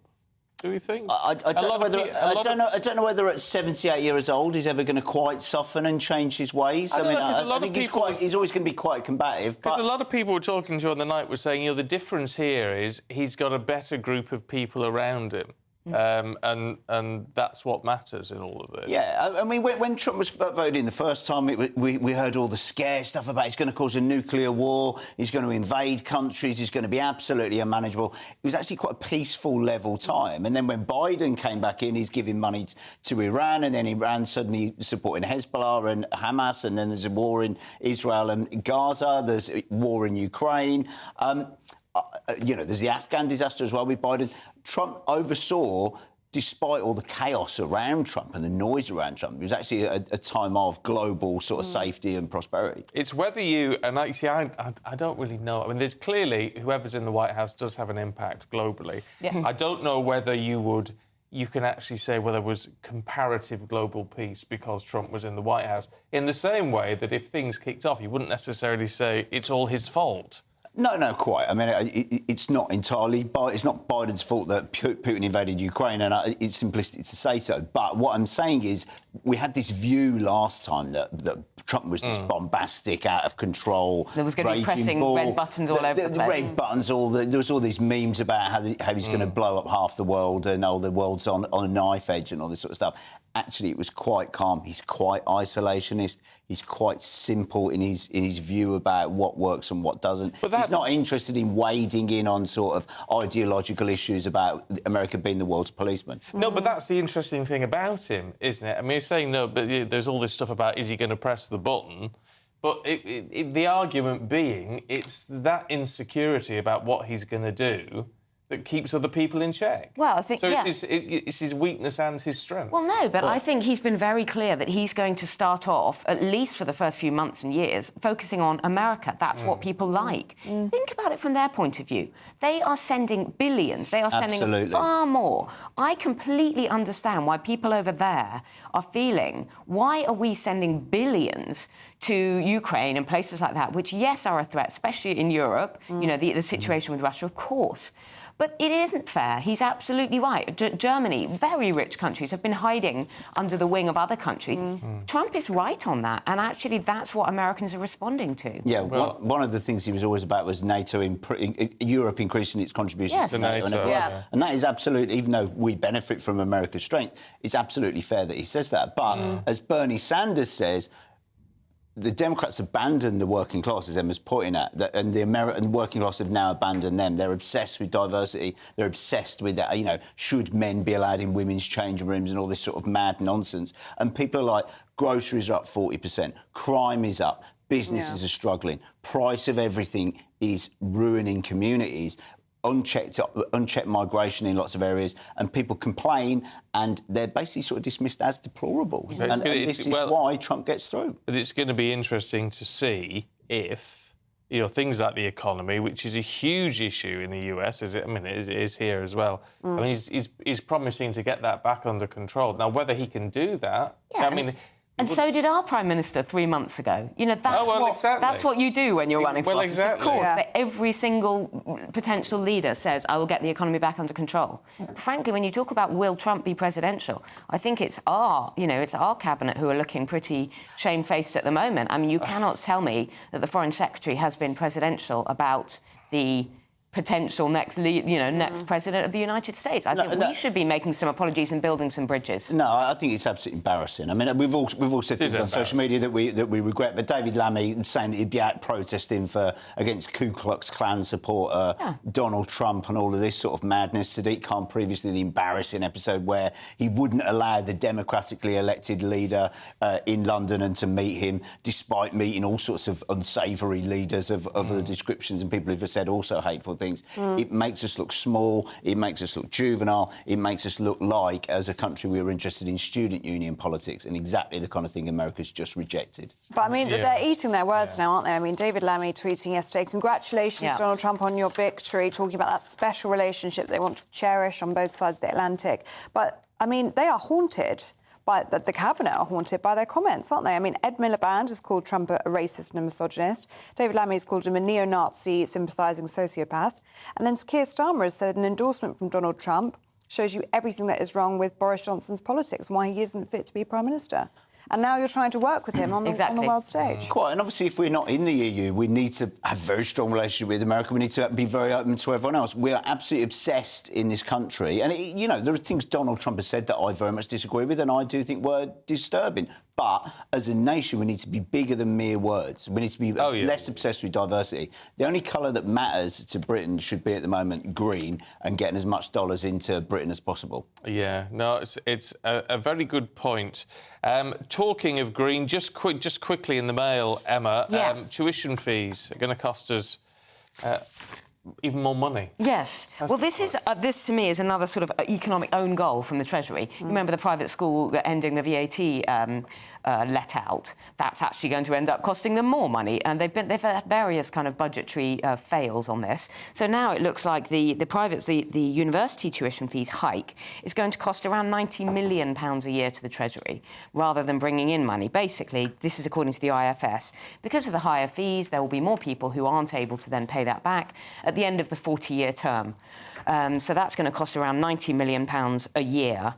Do we think? I don't know whether at 78 years old he's ever going to quite soften and change his ways. I think he's always going to be quite combative. Because a lot of people we're talking to on the night were saying, the difference here is he's got a better group of people around him. And that's what matters in all of this. Yeah, I mean, when Trump was voted in the first time, we heard all the scare stuff about he's going to cause a nuclear war, he's going to invade countries, he's going to be absolutely unmanageable. It was actually quite a peaceful level time. And then when Biden came back in, he's giving money to Iran, and then Iran suddenly supporting Hezbollah and Hamas, and then there's a war in Israel and Gaza, there's a war in Ukraine. There's the Afghan disaster as well with Biden. Trump oversaw, despite all the chaos around Trump and the noise around Trump, it was actually a time of global sort of safety and prosperity. It's whether you... And actually, I don't really know. I mean, there's clearly... Whoever's in the White House does have an impact globally. Yeah. I don't know whether you can actually say, well, there was comparative global peace because Trump was in the White House. In the same way that if things kicked off, you wouldn't necessarily say it's all his fault. No, quite. I mean, it's not entirely... It's not Biden's fault that Putin invaded Ukraine, and it's simplistic to say so. But what I'm saying is we had this view last time that Trump was this bombastic, out of control. There was going to be pressing red buttons all over the place. Red buttons, there was all these memes about how he's going to blow up half the world and the world's on a knife edge and all this sort of stuff. Actually, it was quite calm. He's quite isolationist. He's quite simple in his view about what works and what doesn't. He's not interested in wading in on sort of ideological issues about America being the world's policeman. No, but that's the interesting thing about him, isn't it? I mean, you're saying, no, but there's all this stuff about is he going to press the button? But the argument being it's that insecurity about what he's going to do that keeps other people in check. Well, I think, so it's his weakness and his strength. Well, no, but I think he's been very clear that he's going to start off, at least for the first few months and years, focusing on America. That's what people like. Think about it from their point of view. They are sending billions. They are sending far more. I completely understand why people over there are feeling, why are we sending billions to Ukraine and places like that, which, yes, are a threat, especially in Europe, you know, the situation with Russia, of course. But it isn't fair. He's absolutely right. Germany, very rich countries, have been hiding under the wing of other countries. Trump is right on that, and actually that's what Americans are responding to. Yeah, one of the things he was always about was NATO, Europe increasing its contributions to NATO. And that is absolutely, even though we benefit from America's strength, it's absolutely fair that he says that. But as Bernie Sanders says, the Democrats abandoned the working class, as Emma's pointing at, and the American working class have now abandoned them. They're obsessed with diversity. They're obsessed with that, you know, should men be allowed in women's changing rooms and all this sort of mad nonsense. And people are like, groceries are up 40%, crime is up, businesses are struggling, price of everything is ruining communities. Unchecked migration in lots of areas, and people complain, and they're basically sort of dismissed as deplorable. And this is why Trump gets through. But it's going to be interesting to see if, you know, things like the economy, which is a huge issue in the US, it is here as well. I mean, he's promising to get that back under control. Now, whether he can do that, And so did our Prime Minister 3 months ago. You know, that's what you do when you're running for office. Of course, that every single potential leader says, I will get the economy back under control. Frankly, when you talk about will Trump be presidential, I think it's our cabinet who are looking pretty shamefaced at the moment. I mean, you cannot tell me that the Foreign Secretary has been presidential about the potential next president of the United States. I think we should be making some apologies and building some bridges. No, I think it's absolutely embarrassing. I mean, we've all said things on social media that we regret, but David Lamy saying that he'd be out protesting against Ku Klux Klan supporter Donald Trump and all of this sort of madness. Sadiq Khan previously, the embarrassing episode where he wouldn't allow the democratically elected leader in London and to meet him, despite meeting all sorts of unsavoury leaders of other descriptions and people who've said also hateful things. It makes us look small, it makes us look juvenile, it makes us look like, as a country, we were interested in student union politics, and exactly the kind of thing America's just rejected. But, I mean, they're eating their words now, aren't they? I mean, David Lamy tweeting yesterday, congratulations, Donald Trump, on your victory, talking about that special relationship they want to cherish on both sides of the Atlantic. But, I mean, they are haunted by the cabinet are haunted by their comments, aren't they? I mean, Ed Miliband has called Trump a racist and a misogynist. David Lamy has called him a neo-Nazi sympathising sociopath. And then Keir Starmer has said an endorsement from Donald Trump shows you everything that is wrong with Boris Johnson's politics and why he isn't fit to be Prime Minister. And now you're trying to work with him on the world stage. Quite, and obviously if we're not in the EU, we need to have a very strong relationship with America. We need to be very open to everyone else. We are absolutely obsessed in this country. And, you know, there are things Donald Trump has said that I very much disagree with and I do think were disturbing. But as a nation, we need to be bigger than mere words. We need to be less obsessed with diversity. The only colour that matters to Britain should be, at the moment, green and getting as much dollars into Britain as possible. Yeah, no, it's a very good point. Talking of green, just quickly in the mail, Emma, tuition fees are going to cost us even more money. Yes. Well, this to me is another sort of economic own goal from the Treasury. Remember the private school ending the VAT let out? That's actually going to end up costing them more money, and they've had various kind of budgetary fails on this. So now it looks like the university tuition fees hike is going to cost around £90 million a year to the Treasury, rather than bringing in money. Basically, this is according to the IFS. Because of the higher fees, there will be more people who aren't able to then pay that back. At at the end of the 40-year term. So that's going to cost around £90 million a year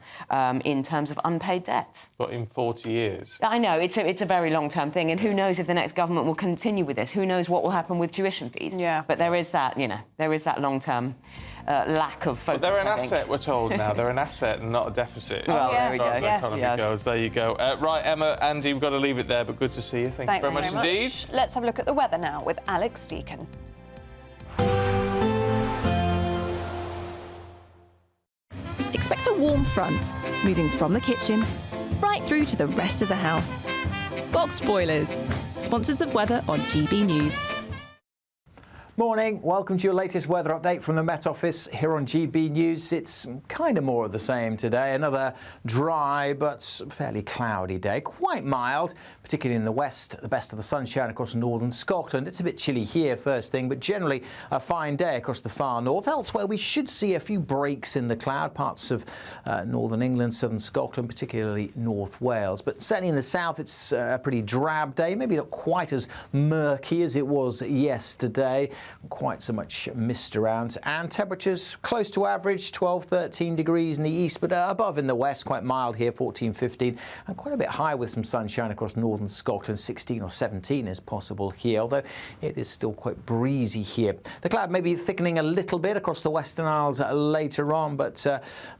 in terms of unpaid debts. But in 40 years? I know, it's a very long-term thing, and who knows if the next government will continue with this? Who knows what will happen with tuition fees? Yeah. But there is that, there is that long-term lack of focus. But they're an asset, we're told now. They're an asset and not a deficit. Well, there we go. As far as the economy goes. There you go. Right, Emma, Andy, we've got to leave it there, but good to see you. Thank you very much indeed. Let's have a look at the weather now with Alex Deacon. Expect a warm front, moving from the kitchen right through to the rest of the house. Boxed Boilers, sponsors of weather on GB News. Morning, welcome to your latest weather update from the Met Office here on GB News. It's kind of more of the same today. Another dry but fairly cloudy day, quite mild, particularly in the west, the best of the sunshine across northern Scotland. It's a bit chilly here first thing, but generally a fine day across the far north. Elsewhere, we should see a few breaks in the cloud, parts of northern England, southern Scotland, particularly North Wales. But certainly in the south, it's a pretty drab day, maybe not quite as murky as it was yesterday. Quite so much mist around, and temperatures close to average, 12-13 degrees in the east, but above in the west, quite mild here, 14-15, and quite a bit high with some sunshine across northern Scotland. 16 or 17 is possible here, although it is still quite breezy here. The cloud may be thickening a little bit across the Western Isles later on, but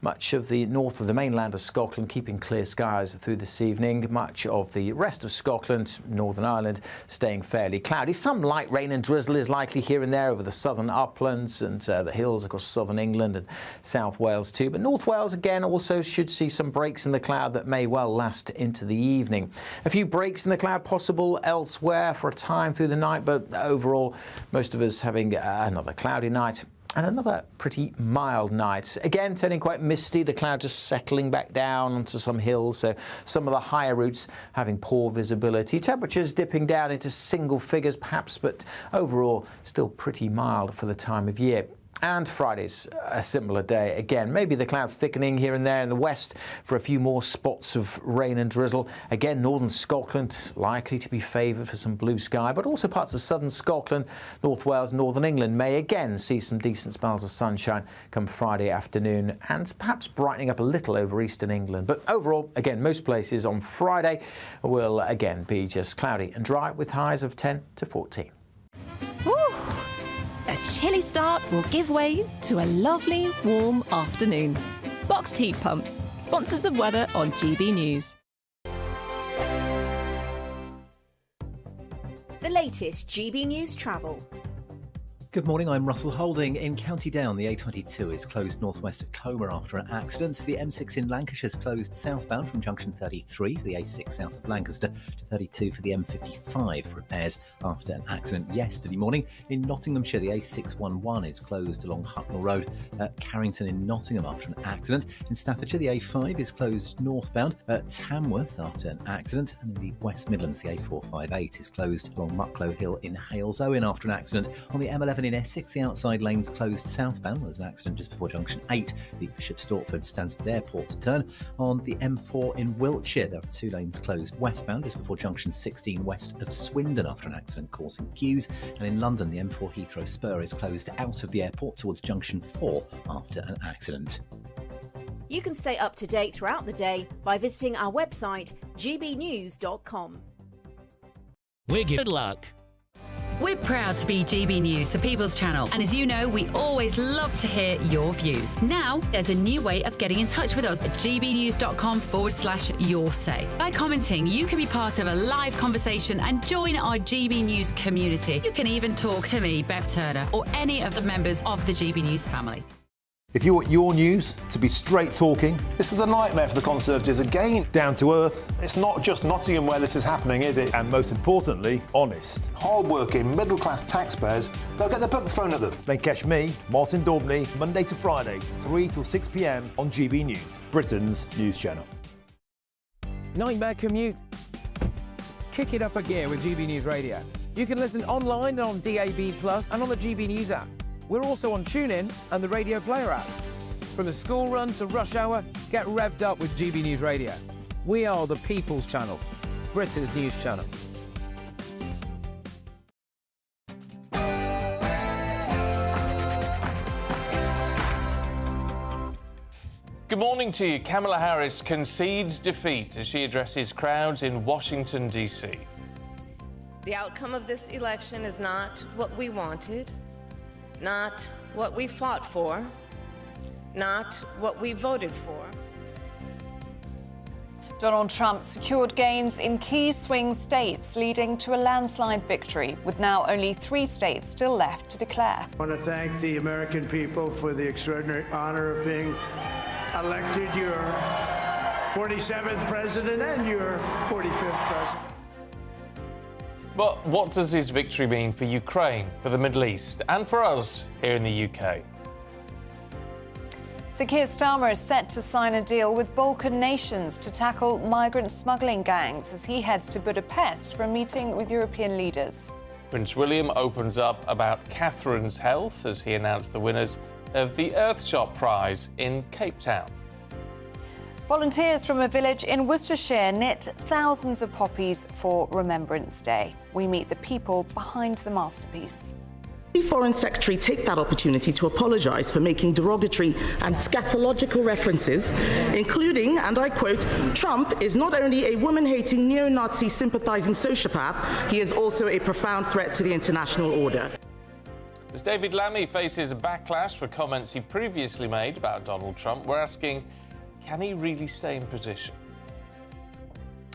much of the north of the mainland of Scotland keeping clear skies through this evening. Much of the rest of Scotland, Northern Ireland, staying fairly cloudy. Some light rain and drizzle is likely here and there over the southern uplands and the hills across southern England and South Wales too. But North Wales again also should see some breaks in the cloud that may well last into the evening. A few breaks in the cloud possible elsewhere for a time through the night, but overall most of us having another cloudy night and another pretty mild night. Again, turning quite misty, the cloud just settling back down onto some hills, so some of the higher routes having poor visibility. Temperatures dipping down into single figures perhaps, but overall still pretty mild for the time of year. And Friday's a similar day again. Maybe the cloud thickening here and there in the west for a few more spots of rain and drizzle. Again, northern Scotland likely to be favoured for some blue sky, but also parts of southern Scotland, North Wales, northern England may again see some decent spells of sunshine come Friday afternoon, and perhaps brightening up a little over eastern England. But overall, again, most places on Friday will again be just cloudy and dry with highs of 10 to 14. A chilly start will give way to a lovely, warm afternoon. Boxed Heat Pumps, sponsors of weather on GB News. The latest GB News travel. Good morning, I'm Russell Holding. In County Down, the A22 is closed northwest of Comer after an accident. The M6 in Lancashire is closed southbound from junction 33 for the A6 south of Lancaster to 32 for the M55 repairs after an accident yesterday morning. In Nottinghamshire, the A611 is closed along Hucknall Road at Carrington in Nottingham after an accident. In Staffordshire, the A5 is closed northbound at Tamworth after an accident. And in the West Midlands, the A458 is closed along Mucklow Hill in Hales Owen after an accident. On the M11 in Essex, the outside lanes closed southbound. There was an accident just before junction 8, the Bishop Stortford Stansted Airport turn. On the M4 in Wiltshire, there are 2 lanes closed westbound just before junction 16 west of Swindon after an accident causing queues. And in London, the M4 Heathrow Spur is closed out of the airport towards junction 4 after an accident. You can stay up to date throughout the day by visiting our website gbnews.com. Good luck. We're proud to be GB News, the People's Channel, and as you know, we always love to hear your views. Now, there's a new way of getting in touch with us at gbnews.com/yoursay. By commenting, you can be part of a live conversation and join our GB News community. You can even talk to me, Bev Turner, or any of the members of the GB News family. If you want your news to be straight talking... This is the nightmare for the Conservatives again. Down to earth. It's not just Nottingham where this is happening, is it? And most importantly, honest. Hard-working, middle-class taxpayers, they'll get their book thrown at them. Then catch me, Martin Daubney, Monday to Friday, 3 till 6 p.m. on GB News, Britain's news channel. Nightmare commute? Kick it up a gear with GB News Radio. You can listen online and on DAB+ and on the GB News app. We're also on TuneIn and the Radio Player app. From the school run to rush hour, get revved up with GB News Radio. We are the People's Channel, Britain's news channel. Good morning to you. Kamala Harris concedes defeat as she addresses crowds in Washington, D.C. The outcome of this election is not what we wanted, not what we fought for, not what we voted for. Donald Trump secured gains in key swing states, leading to a landslide victory, with now only 3 states still left to declare. I want to thank the American people for the extraordinary honor of being elected your 47th president and your 45th president. But what does his victory mean for Ukraine, for the Middle East, and for us here in the UK? Sir Keir Starmer is set to sign a deal with Balkan nations to tackle migrant smuggling gangs as he heads to Budapest for a meeting with European leaders. Prince William opens up about Catherine's health as he announced the winners of the Earthshot Prize in Cape Town. Volunteers from a village in Worcestershire knit thousands of poppies for Remembrance Day. We meet the people behind the masterpiece. The Foreign Secretary take that opportunity to apologise for making derogatory and scatological references, including, and I quote, Trump is not only a woman-hating, neo-Nazi sympathising sociopath, he is also a profound threat to the international order. As David Lamy faces a backlash for comments he previously made about Donald Trump, we're asking, can he really stay in position?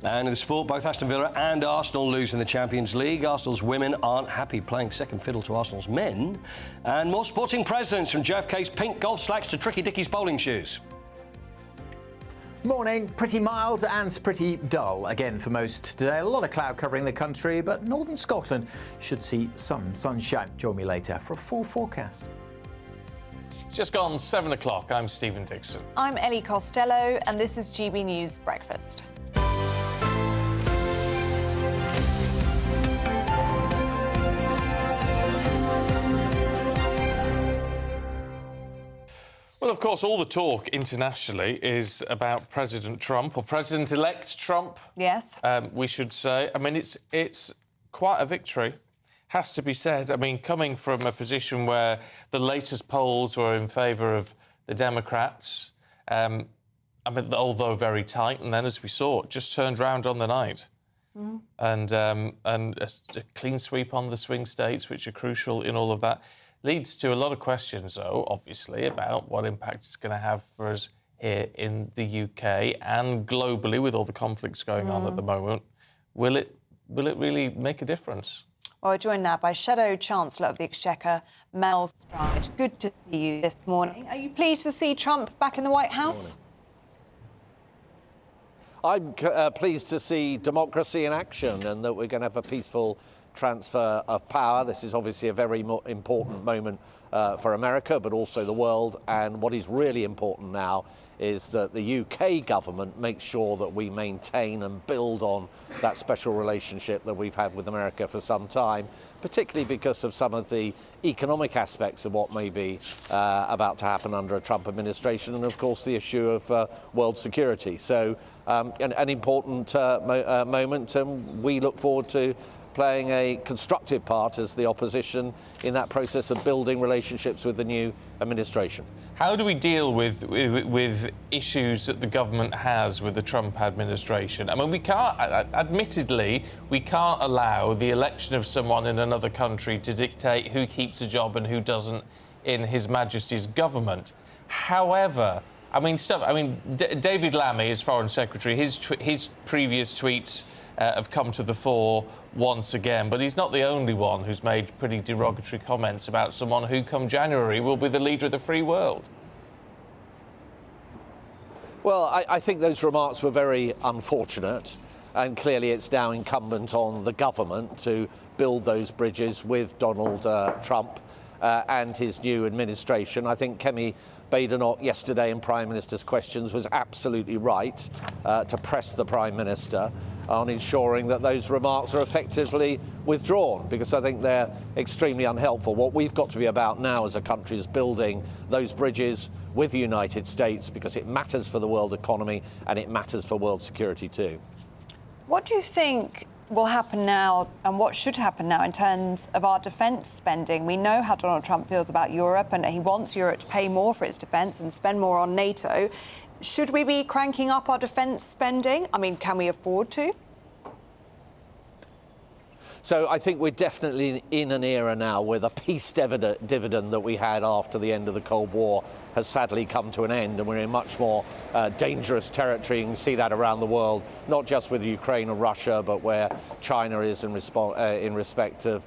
And in the sport, both Aston Villa and Arsenal lose in the Champions League. Arsenal's women aren't happy playing second fiddle to Arsenal's men. And more sporting presidents, from JFK's pink golf slacks to Tricky Dickie's bowling shoes. Morning. Pretty mild and pretty dull again for most today. A lot of cloud covering the country, but northern Scotland should see some sunshine. Join me later for a full forecast. It's just gone 7 o'clock. I'm Stephen Dixon. I'm Ellie Costello, and this is GB News Breakfast. Well, of course, all the talk internationally is about President Trump, or President-elect Trump. Yes. We should say. I mean, it's quite a victory, has to be said. I mean, coming from a position where the latest polls were in favour of the Democrats, I mean, although very tight, and then, as we saw, it just turned round on the night. Mm. And a clean sweep on the swing states, which are crucial in all of that. Leads to a lot of questions, though, obviously, about what impact it's going to have for us here in the UK and globally with all the conflicts going on at the moment. Will it really make a difference? Well, we're joined now by Shadow Chancellor of the Exchequer, Mel Stride. Good to see you this morning. Are you pleased to see Trump back in the White House? I'm pleased to see democracy in action and that we're going to have a peaceful transfer of power. This is obviously a very important moment for America, but also the world. And what is really important now is that the UK government makes sure that we maintain and build on that special relationship that we've had with America for some time, particularly because of some of the economic aspects of what may be about to happen under a Trump administration, and of course the issue of world security. So an important moment, and we look forward to playing a constructive part as the opposition in that process of building relationships with the new administration. How do we deal with issues that the government has with the Trump administration? I mean, we can't, admittedly, we can't allow the election of someone in another country to dictate who keeps a job and who doesn't in His Majesty's government. However, David Lamy, as Foreign Secretary, his previous tweets have come to the fore once again, but he's not the only one who's made pretty derogatory comments about someone who, come January, will be the leader of the free world. Well, I think those remarks were very unfortunate, and clearly it's now incumbent on the government to build those bridges with Donald Trump and his new administration. I think Kemi Badenoch yesterday in Prime Minister's questions was absolutely right to press the Prime Minister on ensuring that those remarks are effectively withdrawn, because I think they're extremely unhelpful. What we've got to be about now as a country is building those bridges with the United States, because it matters for the world economy and it matters for world security too. What do you think will happen now and what should happen now in terms of our defence spending? We know how Donald Trump feels about Europe and he wants Europe to pay more for its defence and spend more on NATO. Should we be cranking up our defence spending? I mean, can we afford to? So I think we're definitely in an era now where the peace dividend that we had after the end of the Cold War has sadly come to an end, and we're in much more dangerous territory. You can see that around the world, not just with Ukraine or Russia, but where China is in respect of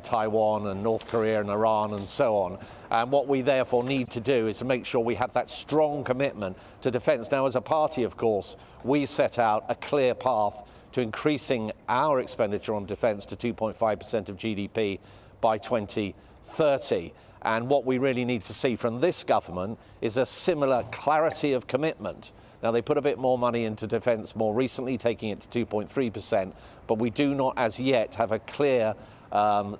Taiwan and North Korea and Iran and so on. And what we therefore need to do is to make sure we have that strong commitment to defence. Now, as a party, of course, we set out a clear path to increasing our expenditure on defence to 2.5% of GDP by 2030. And what we really need to see from this government is a similar clarity of commitment. Now, they put a bit more money into defence more recently, taking it to 2.3%, but we do not as yet have a clear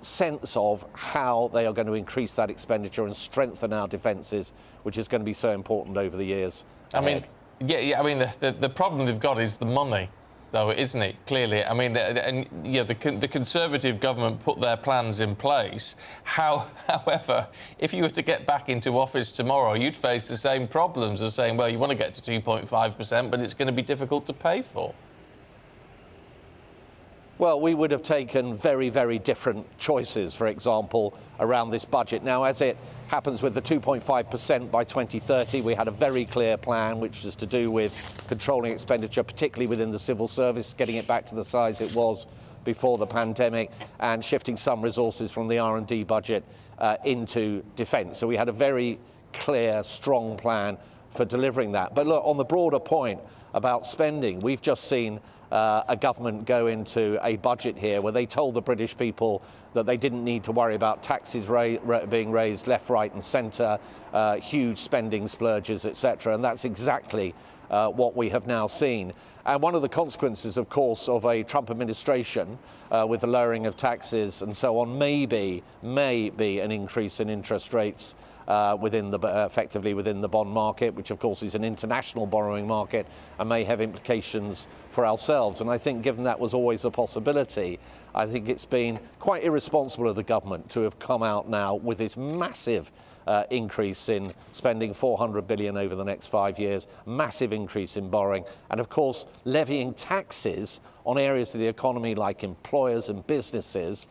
sense of how they are going to increase that expenditure and strengthen our defences, which is going to be so important over the years ahead. I mean, the problem they've got is the money, though, isn't it? Clearly, I mean, and yeah, the Conservative government put their plans in place. However, if you were to get back into office tomorrow, you'd face the same problems as saying, well, you want to get to 2.5%, but it's going to be difficult to pay for. Well, we would have taken very, very different choices, for example, around this budget. Now, as it happens with the 2.5% by 2030, we had a very clear plan, which was to do with controlling expenditure, particularly within the civil service, getting it back to the size it was before the pandemic, and shifting some resources from the R&D budget into defence. So we had a very clear, strong plan for delivering that. But look, on the broader point about spending, we've just seen a government go into a budget here where they told the British people that they didn't need to worry about taxes being raised left, right and centre, huge spending splurges, etc. And that's exactly what we have now seen. And one of the consequences, of course, of a Trump administration with the lowering of taxes and so on may be an increase in interest rates effectively within the bond market, which of course is an international borrowing market and may have implications for ourselves. And I think given that was always a possibility, I think it's been quite irresponsible of the government to have come out now with this massive increase in spending, 400 billion over the next 5 years, massive increase in borrowing, and of course levying taxes on areas of the economy like employers and businesses,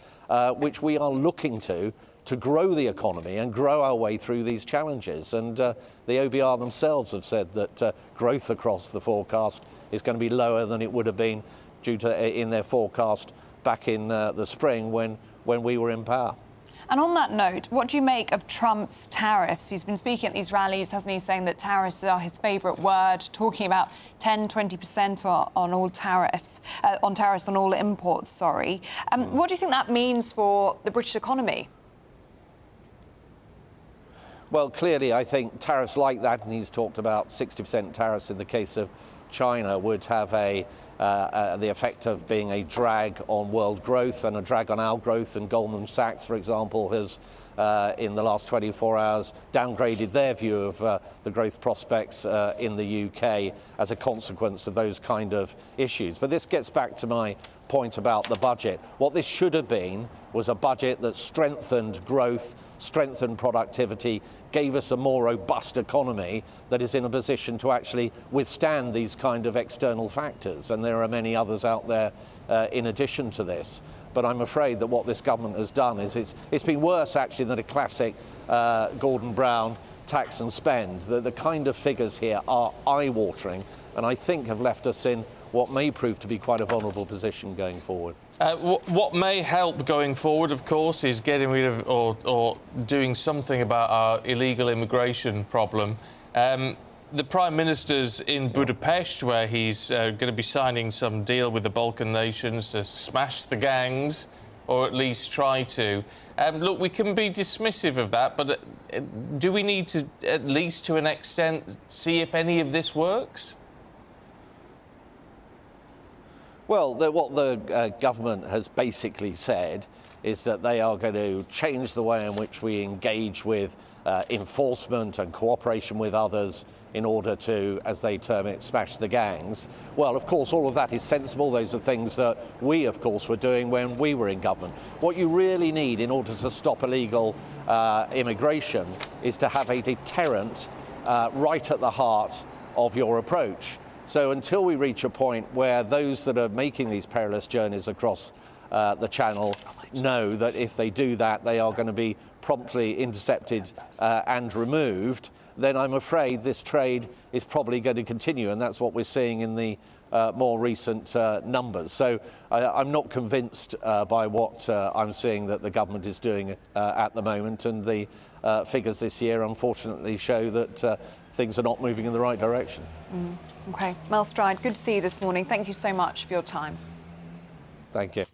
which we are looking to grow the economy and grow our way through these challenges. And the OBR themselves have said that growth across the forecast is going to be lower than it would have been due to in their forecast back in the spring when we were in power. And on that note, what do you make of Trump's tariffs? He's been speaking at these rallies, hasn't he, saying that tariffs are his favourite word, talking about 10-20% on all tariffs, on all imports, sorry. What do you think that means for the British economy? Well, clearly, I think tariffs like that, and he's talked about 60% tariffs in the case of China, would have the effect of being a drag on world growth and a drag on our growth. And Goldman Sachs, for example, has in the last 24 hours downgraded their view of the growth prospects in the UK as a consequence of those kind of issues. But this gets back to my point about the budget. What this should have been was a budget that strengthened growth, strengthened productivity, gave us a more robust economy that is in a position to actually withstand these kind of external factors. And there are many others out there in addition to this. But I'm afraid that what this government has done is it's been worse actually than a classic Gordon Brown tax and spend. The kind of figures here are eye-watering and I think have left us in what may prove to be quite a vulnerable position going forward. What may help going forward, of course, is getting rid of or doing something about our illegal immigration problem. The Prime Minister's in Budapest, where he's going to be signing some deal with the Balkan nations to smash the gangs, or at least try to. Look, we can be dismissive of that, but do we need to, at least to an extent, see if any of this works? Well, what the government has basically said is that they are going to change the way in which we engage with enforcement and cooperation with others in order to, as they term it, smash the gangs. Well, of course, all of that is sensible. Those are things that we, of course, were doing when we were in government. What you really need in order to stop illegal immigration is to have a deterrent right at the heart of your approach. So until we reach a point where those that are making these perilous journeys across the Channel know that if they do that, they are going to be promptly intercepted and removed, then I'm afraid this trade is probably going to continue, and that's what we're seeing in the more recent numbers. So I'm not convinced by what I'm seeing that the government is doing at the moment, and the figures this year unfortunately show that things are not moving in the right direction. OK. Mel Stride, good to see you this morning. Thank you so much for your time. Thank you.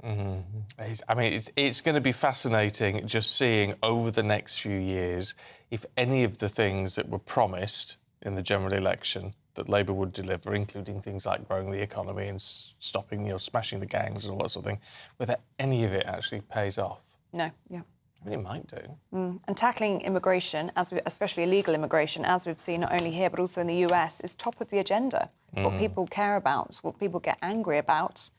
I mean, it's going to be fascinating just seeing over the next few years if any of the things that were promised in the general election that Labour would deliver, including things like growing the economy and stopping, smashing the gangs and all that sort of thing, whether any of it actually pays off. No, yeah. I mean, it might do. And tackling immigration, especially illegal immigration, as we've seen not only here but also in the US, is top of the agenda. What people care about, what people get angry about,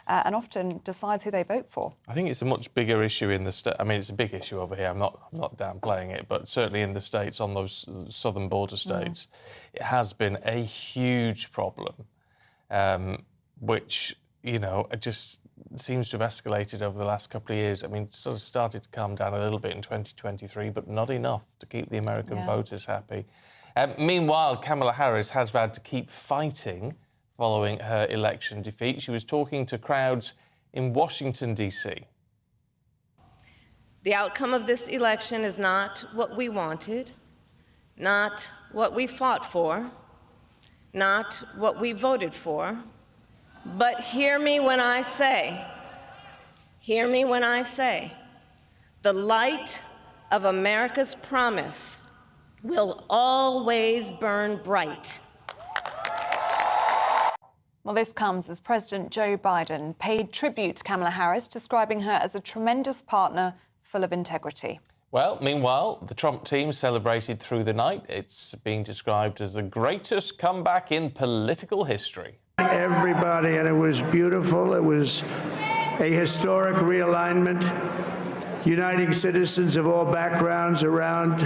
and often decides who they vote for. I think it's a much bigger issue in the States. I mean, it's a big issue over here. I'm not downplaying it, but certainly in the States, on those southern border states, it has been a huge problem, which, it just seems to have escalated over the last couple of years. I mean, sort of started to calm down a little bit in 2023, but not enough to keep the American voters happy. Meanwhile, Kamala Harris has had to keep fighting following her election defeat. She was talking to crowds in Washington, D.C. The outcome of this election is not what we wanted, not what we fought for, not what we voted for, but hear me when I say, the light of America's promise will always burn bright. Well, this comes as President Joe Biden paid tribute to Kamala Harris, describing her as a tremendous partner full of integrity. Well, meanwhile, the Trump team celebrated through the night. It's being described as the greatest comeback in political history. Everybody, and it was beautiful. It was a historic realignment, uniting citizens of all backgrounds around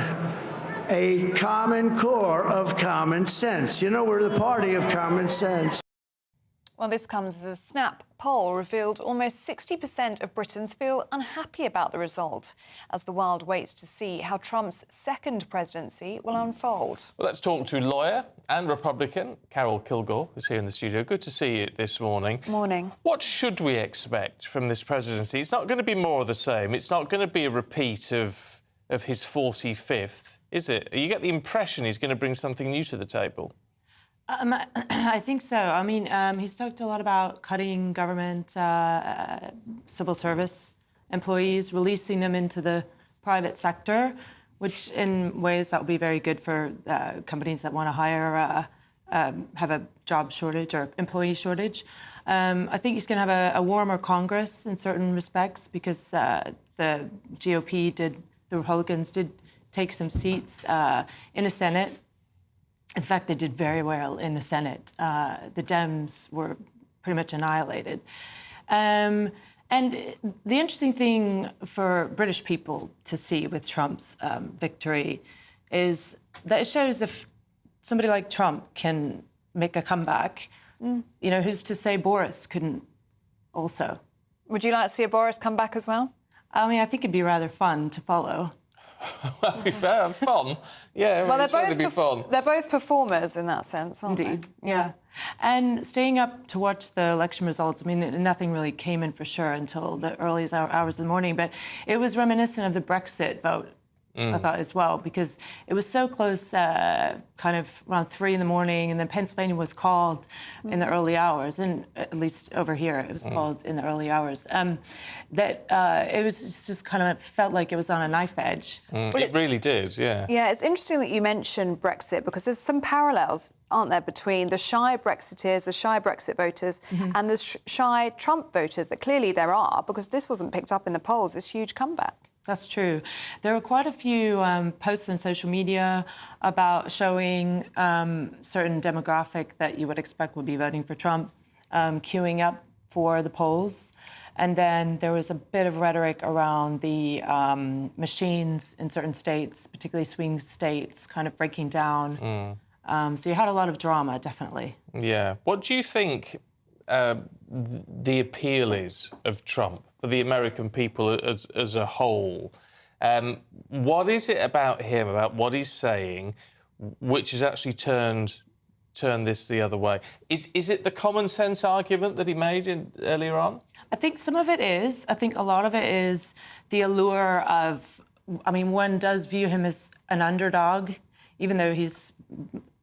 a common core of common sense. We're the party of common sense. Well, this comes as a Snap poll revealed almost 60% of Britons feel unhappy about the result, as the world waits to see how Trump's second presidency will unfold. Well, let's talk to lawyer and Republican Carol Kilgore, who's here in the studio. Good to see you this morning. Morning. What should we expect from this presidency? It's not going to be more of the same. It's not going to be a repeat of his 45th, is it? You get the impression he's going to bring something new to the table. I think so. I mean, he's talked a lot about cutting government civil service employees, releasing them into the private sector, which in ways that will be very good for companies that want to hire, have a job shortage or employee shortage. I think he's going to have a warmer Congress in certain respects because the GOP the Republicans did take some seats in the Senate. In fact, they did very well in the Senate. The Dems were pretty much annihilated. And the interesting thing for British people to see with Trump's victory is that it shows if somebody like Trump can make a comeback, who's to say Boris couldn't also? Would you like to see a Boris come back as well? I mean, I think it'd be rather fun to follow. Well, to be fair, fun. Yeah, well, it'd be fun. They're both performers in that sense, aren't they? Yeah. And staying up to watch the election results, I mean, nothing really came in for sure until the earliest hours of the morning, but it was reminiscent of the Brexit vote I thought, as well, because it was so close, kind of around 3 in the morning, and then Pennsylvania was called in the early hours, and at least over here it was called in the early hours, that it was just kind of felt like it was on a knife edge. It really did, yeah. Yeah, it's interesting that you mentioned Brexit, because there's some parallels, aren't there, between the shy Brexiteers, the shy Brexit voters, and the shy Trump voters, that clearly there are, because this wasn't picked up in the polls, this huge comeback. That's true. There were quite a few posts on social media about showing certain demographic that you would expect would be voting for Trump, queuing up for the polls. And then there was a bit of rhetoric around the machines in certain states, particularly swing states, kind of breaking down. So you had a lot of drama, definitely. Yeah. What do you think the appeal is of Trump for the American people as a whole? What is it about him, about what he's saying, which has actually turned this the other way? Is it the common sense argument that he made earlier on? I think some of it is. I think a lot of it is the allure of, I mean, one does view him as an underdog, even though he's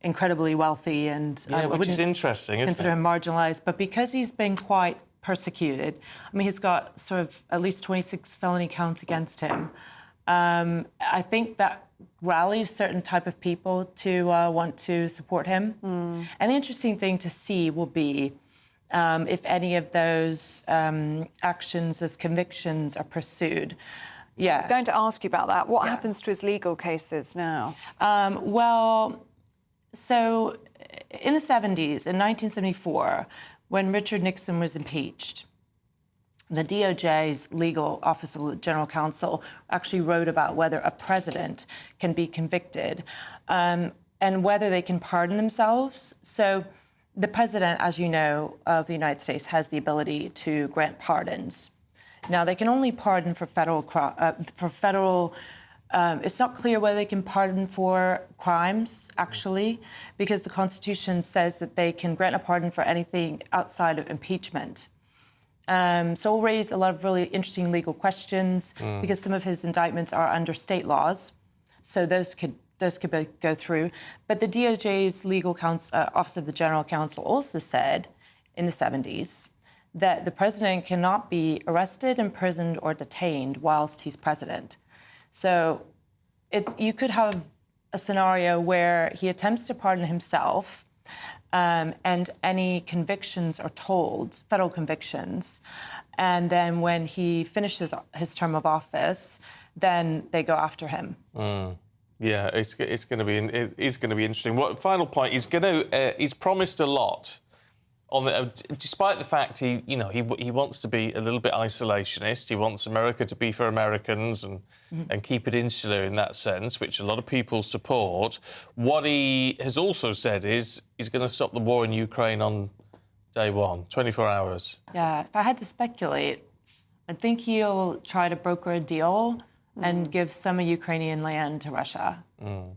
incredibly wealthy, and yeah, which is interesting, isn't it? Consider him marginalised, but because he's been quite persecuted, I mean, he's got sort of at least 26 felony counts against him. I think that rallies certain type of people to want to support him. And the interesting thing to see will be if any of those actions as convictions are pursued. Yeah. I was going to ask you about that. What happens to his legal cases now? Well, so in the 70s, in 1974, when Richard Nixon was impeached, the DOJ's legal office of the general counsel actually wrote about whether a president can be convicted and whether they can pardon themselves. So the president, as you know, of the United States has the ability to grant pardons. Now, they can only pardon for federal it's not clear whether they can pardon for crimes, actually, because the Constitution says that they can grant a pardon for anything outside of impeachment. So it'll raise a lot of really interesting legal questions because some of his indictments are under state laws, so those could go through. But the DOJ's legal office of the general counsel also said in the 70s that the president cannot be arrested, imprisoned, or detained whilst he's president. So you could have a scenario where he attempts to pardon himself and any convictions are told, federal convictions, and then when he finishes his term of office, then they go after him. Yeah, it's going to be interesting. What final point? He's promised a lot. Despite the fact he wants to be a little bit isolationist, he wants America to be for Americans and keep it insular in that sense, which a lot of people support. What he has also said is he's going to stop the war in Ukraine on day one, 24 hours. Yeah, if I had to speculate, I think he'll try to broker a deal and give some of Ukrainian land to Russia. And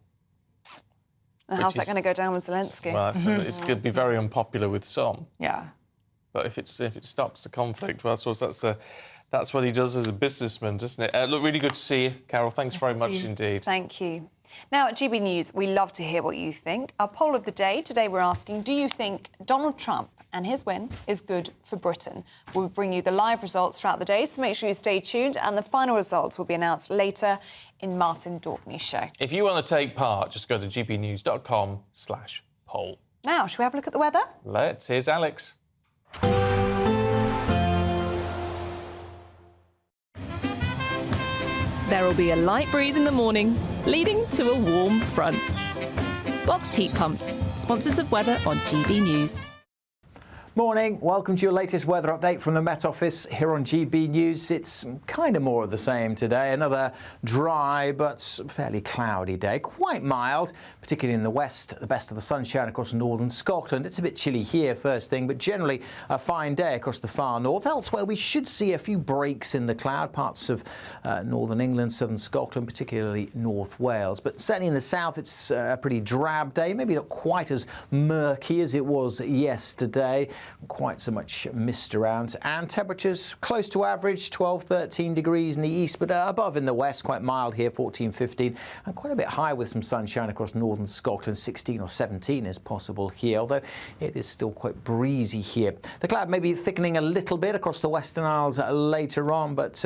how's that going to go down with Zelensky? Well, it's going to be very unpopular with some. Yeah. But if it stops the conflict, well, I suppose that's what he does as a businessman, doesn't it? Look, really good to see you, Carol. Thanks very much indeed. Thank you. Now, at GB News, we love to hear what you think. Our poll of the day, today we're asking, do you think Donald Trump and his win is good for Britain? We'll bring you the live results throughout the day, so make sure you stay tuned, and the final results will be announced later in Martin Dorkney's show. If you want to take part, just go to gbnews.com/poll. Now, shall we have a look at the weather? Let's. Here's Alex. There will be a light breeze in the morning, leading to a warm front. Boxed heat pumps, sponsors of weather on GB News. Morning, welcome to your latest weather update from the Met Office here on GB News. It's kind of more of the same today. Another dry but fairly cloudy day, quite mild. particularly in the west. The best of the sunshine across northern Scotland. It's a bit chilly here first thing, but generally a fine day across the far north. Elsewhere, we should see a few breaks in the cloud, parts of northern England, southern Scotland, particularly North Wales. But certainly in the south, it's a pretty drab day, maybe not quite as murky as it was yesterday. Quite so much mist around, and temperatures close to average, 12-13 degrees in the east, but above in the west, quite mild here, 14-15, and quite a bit high with some sunshine across northern Scotland. 16 or 17 is possible here, although it is still quite breezy here. The cloud may be thickening a little bit across the Western Isles later on, but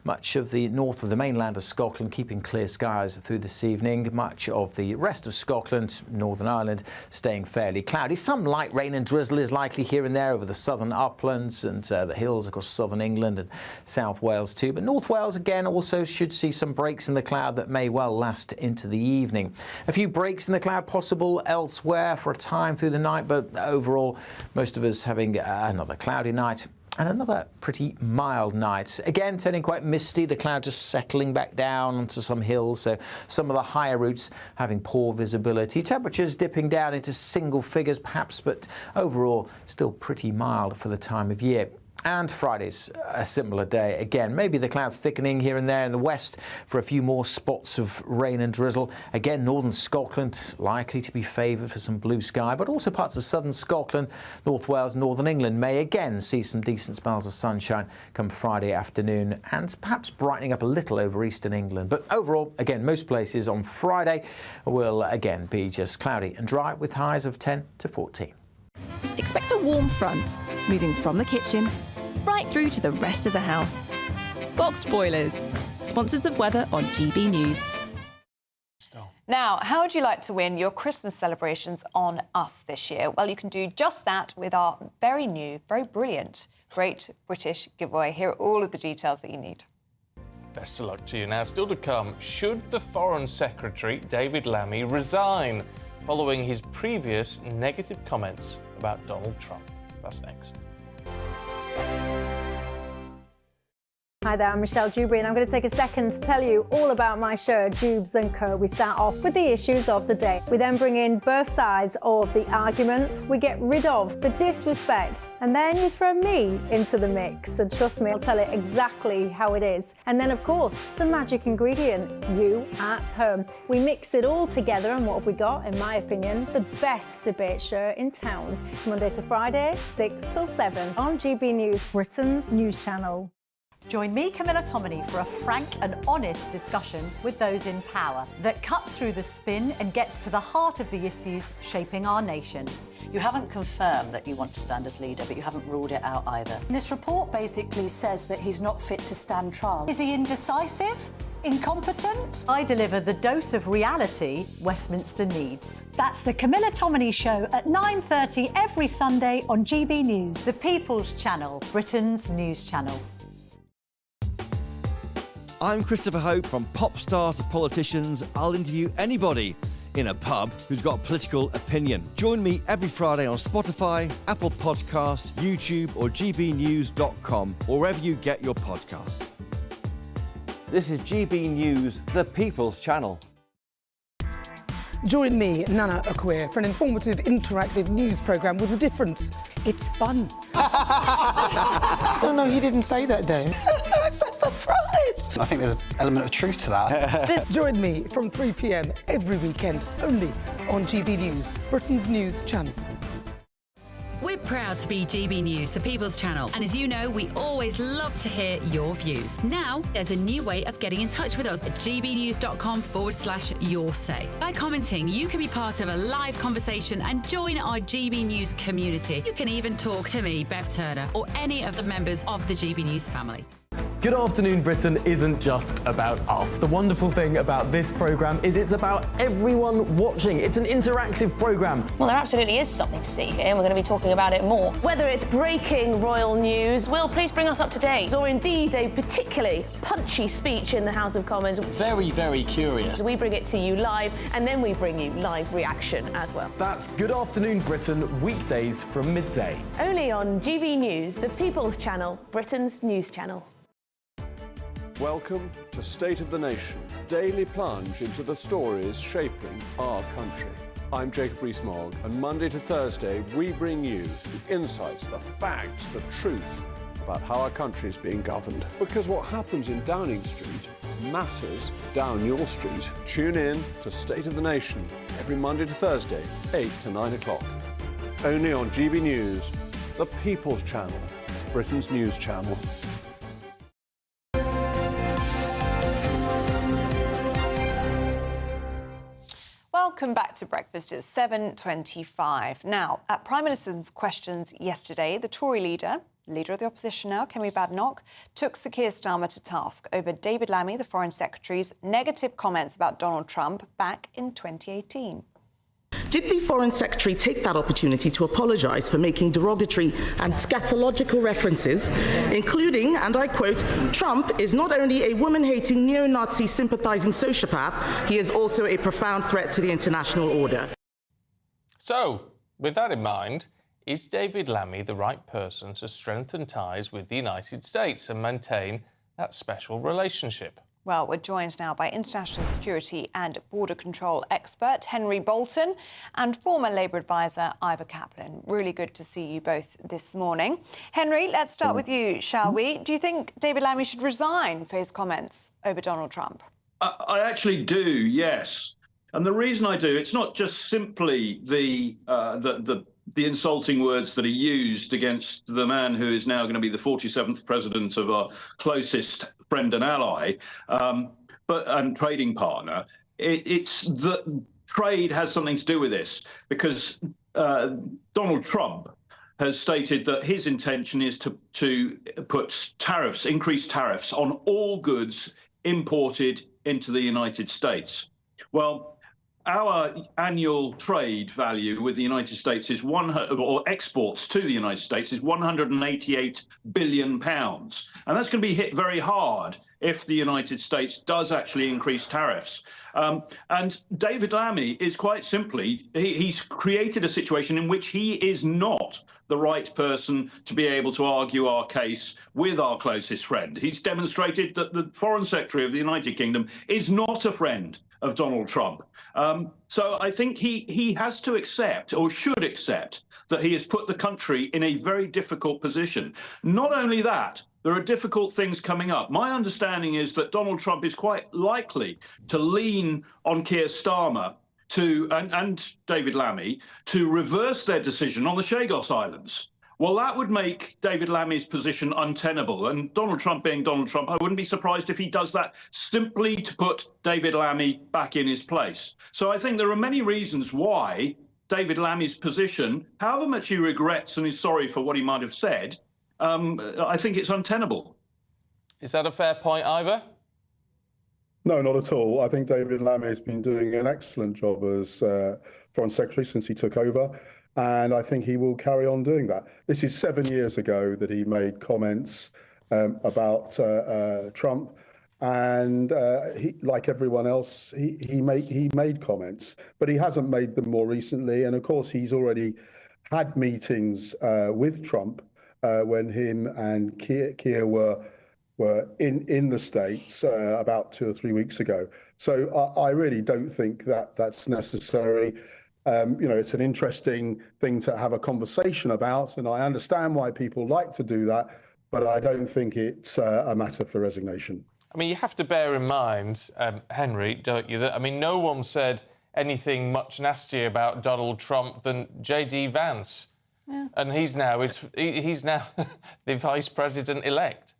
much of the north of the mainland of Scotland keeping clear skies through this evening. Much of the rest of Scotland, Northern Ireland, staying fairly cloudy. Some light rain and drizzle is likely here and there over the southern uplands and the hills across southern England and South Wales too. But North Wales again also should see some breaks in the cloud that may well last into the evening. A few breaks in the cloud possible elsewhere for a time through the night, but overall most of us having another cloudy night and another pretty mild night. Again, turning quite misty, the cloud just settling back down onto some hills, so some of the higher routes having poor visibility. Temperatures dipping down into single figures perhaps, but overall still pretty mild for the time of year. And Friday's a similar day again. Maybe the cloud thickening here and there in the west for a few more spots of rain and drizzle. Again, northern Scotland likely to be favoured for some blue sky, but also parts of southern Scotland, North Wales, northern England may again see some decent spells of sunshine come Friday afternoon, and perhaps brightening up a little over eastern England. But overall, again, most places on Friday will again be just cloudy and dry with highs of 10 to 14. Expect a warm front moving from the kitchen right through to the rest of the house. Boxed Boilers, sponsors of weather on GB News. Now, how would you like to win your Christmas celebrations on us this year? Well, you can do just that with our very new, very brilliant Great British Giveaway. Here are all of the details that you need. Best of luck to you. Now, still to come, should the Foreign Secretary, David Lamy, resign following his previous negative comments about Donald Trump? That's next. Hi there, I'm Michelle Dewberry, and I'm going to take a second to tell you all about my show, Dubes & Co. We start off with the issues of the day. We then bring in both sides of the argument. We get rid of the disrespect, and then you throw me into the mix. And trust me, I'll tell it exactly how it is. And then, of course, the magic ingredient, you at home. We mix it all together, and what have we got? In my opinion, the best debate show in town. Monday to Friday, 6 till 7 on GB News, Britain's news channel. Join me, Camilla Tominey, for a frank and honest discussion with those in power that cuts through the spin and gets to the heart of the issues shaping our nation. You haven't confirmed that you want to stand as leader, but you haven't ruled it out either. This report basically says that he's not fit to stand trial. Is he indecisive? Incompetent? I deliver the dose of reality Westminster needs. That's the Camilla Tominey Show at 9:30 every Sunday on GB News. The People's Channel, Britain's news channel. I'm Christopher Hope. From pop stars to politicians, I'll interview anybody in a pub who's got a political opinion. Join me every Friday on Spotify, Apple Podcasts, YouTube or gbnews.com, or wherever you get your podcasts. This is GB News, the People's Channel. Join me, Nana Akwe, for an informative, interactive news programme with a difference. It's fun. No, he didn't say that, though. I'm so surprised. I think there's an element of truth to that. Join me from 3 p.m. every weekend, only on GB News, Britain's news channel. We're proud to be GB News, the People's Channel. And as you know, we always love to hear your views. Now, there's a new way of getting in touch with us at gbnews.com/yoursay. By commenting, you can be part of a live conversation and join our GB News community. You can even talk to me, Bev Turner, or any of the members of the GB News family. Good Afternoon Britain isn't just about us. The wonderful thing about this programme is it's about everyone watching. It's an interactive programme. Well, there absolutely is something to see here, and we're going to be talking about it more. Whether it's breaking royal news, Will, please bring us up to date. Or indeed a particularly punchy speech in the House of Commons. Very, very curious. We bring it to you live, and then we bring you live reaction as well. That's Good Afternoon Britain, weekdays from midday. Only on GB News, the People's Channel, Britain's news channel. Welcome to State of the Nation. daily plunge into the stories shaping our country. I'm Jacob Rees-Mogg, and Monday to Thursday, we bring you the insights, the facts, the truth about how our country is being governed. Because what happens in Downing Street matters down your street. Tune in to State of the Nation every Monday to Thursday, 8 to 9 o'clock. Only on GB News, the People's Channel, Britain's news channel. Welcome back to Breakfast. It's 7:25. Now, at Prime Minister's questions yesterday, the Tory leader of the opposition now, Kemi Badenoch, took Sir Keir Starmer to task over David Lammy, the Foreign Secretary's negative comments about Donald Trump back in 2018. Did the Foreign Secretary take that opportunity to apologise for making derogatory and scatological references, including, and I quote, Trump is not only a woman-hating, neo-Nazi sympathising sociopath, he is also a profound threat to the international order? So, with that in mind, is David Lammy the right person to strengthen ties with the United States and maintain that special relationship? Well, we're joined now by international security and border control expert Henry Bolton and former Labour advisor Ivor Kaplan. Really good to see you both this morning. Henry, let's start with you, shall we? Do you think David Lammy should resign for his comments over Donald Trump? I actually do, yes. And the reason I do, it's not just simply the insulting words that are used against the man who is now going to be the 47th president of our closest friend and ally, and trading partner. It's that trade has something to do with this, because Donald Trump has stated that his intention is to put tariffs, increased tariffs on all goods imported into the United States. Well, our annual trade value with the United States is or exports to the United States is £188 billion. And that's going to be hit very hard if the United States does actually increase tariffs. And David Lammy is quite simply, he's created a situation in which he is not the right person to be able to argue our case with our closest friend. He's demonstrated that the Foreign Secretary of the United Kingdom is not a friend of Donald Trump. So I think he has to accept, or should accept, that he has put the country in a very difficult position. Not only that, there are difficult things coming up. My understanding is that Donald Trump is quite likely to lean on Keir Starmer and David Lammy to reverse their decision on the Chagos Islands. Well, that would make David Lammy's position untenable. And Donald Trump being Donald Trump, I wouldn't be surprised if he does that simply to put David Lammy back in his place. So I think there are many reasons why David Lammy's position, however much he regrets and is sorry for what he might have said, I think it's untenable. Is that a fair point, Ivor? No, not at all. I think David Lammy has been doing an excellent job as Foreign Secretary since he took over. And I think he will carry on doing that. This is 7 years ago that he made comments about Trump, and he, like everyone else, he made comments, but he hasn't made them more recently. And of course, he's already had meetings with Trump when him and Keir were in the States about 2 or 3 weeks ago. So I really don't think that that's necessary. It's an interesting thing to have a conversation about, and I understand why people like to do that, but I don't think it's a matter for resignation. I mean, you have to bear in mind, Henry, don't you, that, no one said anything much nastier about Donald Trump than J.D. Vance. Yeah. And he's now the Vice President-elect.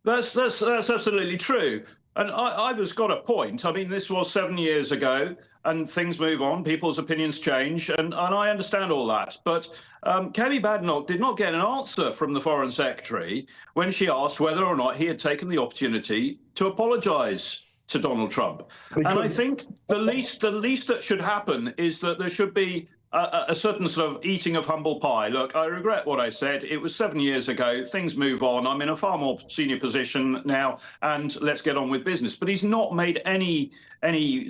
That's absolutely true. And Ivor's got a point. This was 7 years ago, and things move on, people's opinions change, and I understand all that. But Kemi Badenoch did not get an answer from the Foreign Secretary when she asked whether or not he had taken the opportunity to apologise to Donald Trump. And I think the least that should happen is that there should be a certain sort of eating of humble pie. Look, I regret what I said. It was 7 years ago. Things move on. I'm in a far more senior position now, and let's get on with business. But he's not made any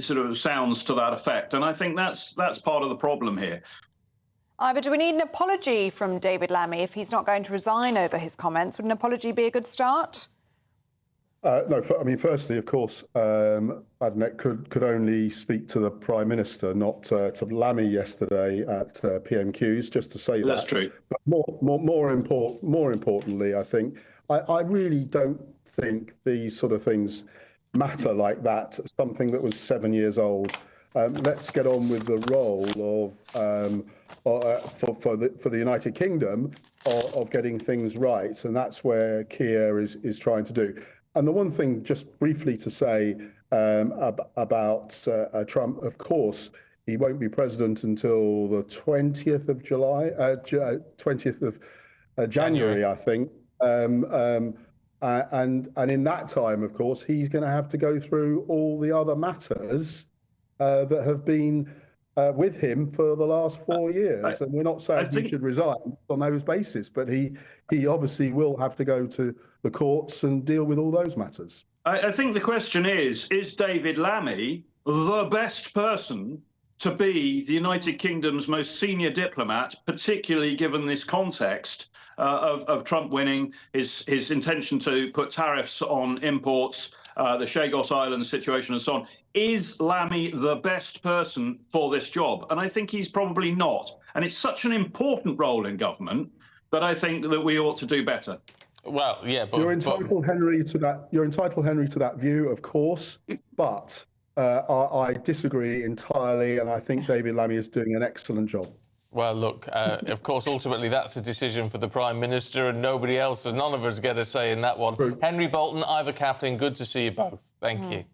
sort of sounds to that effect, and I think that's part of the problem here. But do we need an apology from David Lammy if he's not going to resign over his comments? Would an apology be a good start? No, firstly, of course, Adnet could only speak to the Prime Minister, not to Lamy yesterday at PMQs, just to say that. That's true. But more importantly, I think, I really don't think these sort of things matter like that, something that was 7 years old. Let's get on with the role for the United Kingdom of getting things right, and that's where Keir is trying to do. And the one thing, just briefly to say about Trump, of course, he won't be president until the 20th of July, 20th of January, I think. And in that time, of course, he's going to have to go through all the other matters that have been with him for the last 4 years. And we're not saying he should resign on those bases, but he obviously will have to go to the courts and deal with all those matters. I think the question is David Lamy the best person to be the United Kingdom's most senior diplomat, particularly given this context of Trump winning, his intention to put tariffs on imports, the Chagos Islands situation and so on? Is Lamy the best person for this job? And I think he's probably not. And it's such an important role in government that I think that we ought to do better. Well, yeah, but... You're entitled, Henry, to that view, of course, but I disagree entirely, and I think David Lamy is doing an excellent job. Well, look, of course, ultimately that's a decision for the Prime Minister and nobody else, so none of us get a say in that one. True. Henry Bolton, Ivor Captain, good to see you both. Thank you.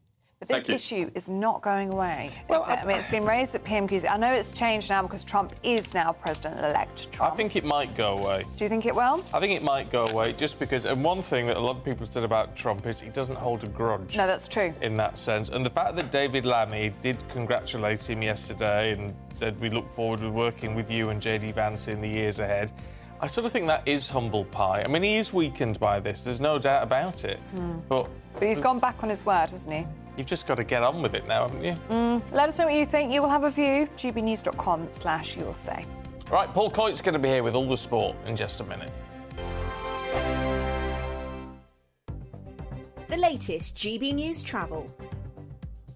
But this issue is not going away. Well, I mean, it's been raised at PMQs. I know it's changed now because Trump is now President-elect Trump. I think it might go away. Do you think it will? I think it might go away just because, and one thing that a lot of people said about Trump is he doesn't hold a grudge. No, that's true. In that sense. And the fact that David Lamy did congratulate him yesterday and said we look forward to working with you and JD Vance in the years ahead, I sort of think that is humble pie. I mean, he is weakened by this, there's no doubt about it. But he's gone back on his word, hasn't he? You've just got to get on with it now, haven't you? Let us know what you think. You will have a view. gbnews.com/you'll say. Right, Paul Coyte's going to be here with all the sport in just a minute. The latest GB News travel.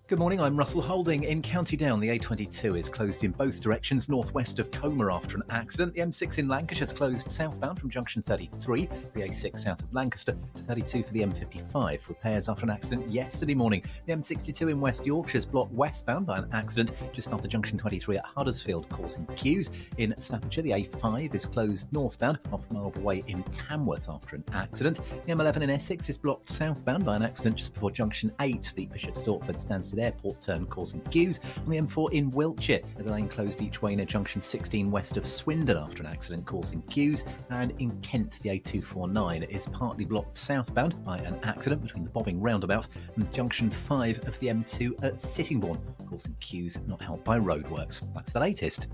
Good morning, I'm Russell Holding. In County Down, the A22 is closed in both directions northwest of Comer after an accident. The M6 in Lancashire is closed southbound from junction 33, the A6 south of Lancaster to 32 for the M55. Repairs after an accident yesterday morning. The M62 in West Yorkshire is blocked westbound by an accident just after junction 23 at Huddersfield, causing queues. In Staffordshire, the A5 is closed northbound off Marlborough Way in Tamworth after an accident. The M11 in Essex is blocked southbound by an accident just before junction 8. The Bishop Stortford Stansted Airport turn causing queues. On the M4 in Wiltshire, there's a lane closed each way near junction 16 west of Swindon after an accident causing queues. And in Kent, the A249 is partly blocked southbound by an accident between the Bobbing roundabout and junction 5 of the M2 at Sittingbourne, causing queues not helped by roadworks. That's the latest.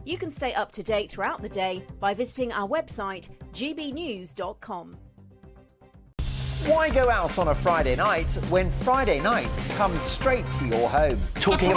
You can stay up to date throughout the day by visiting our website, gbnews.com. Why go out on a Friday night when Friday night comes straight to your home? Talking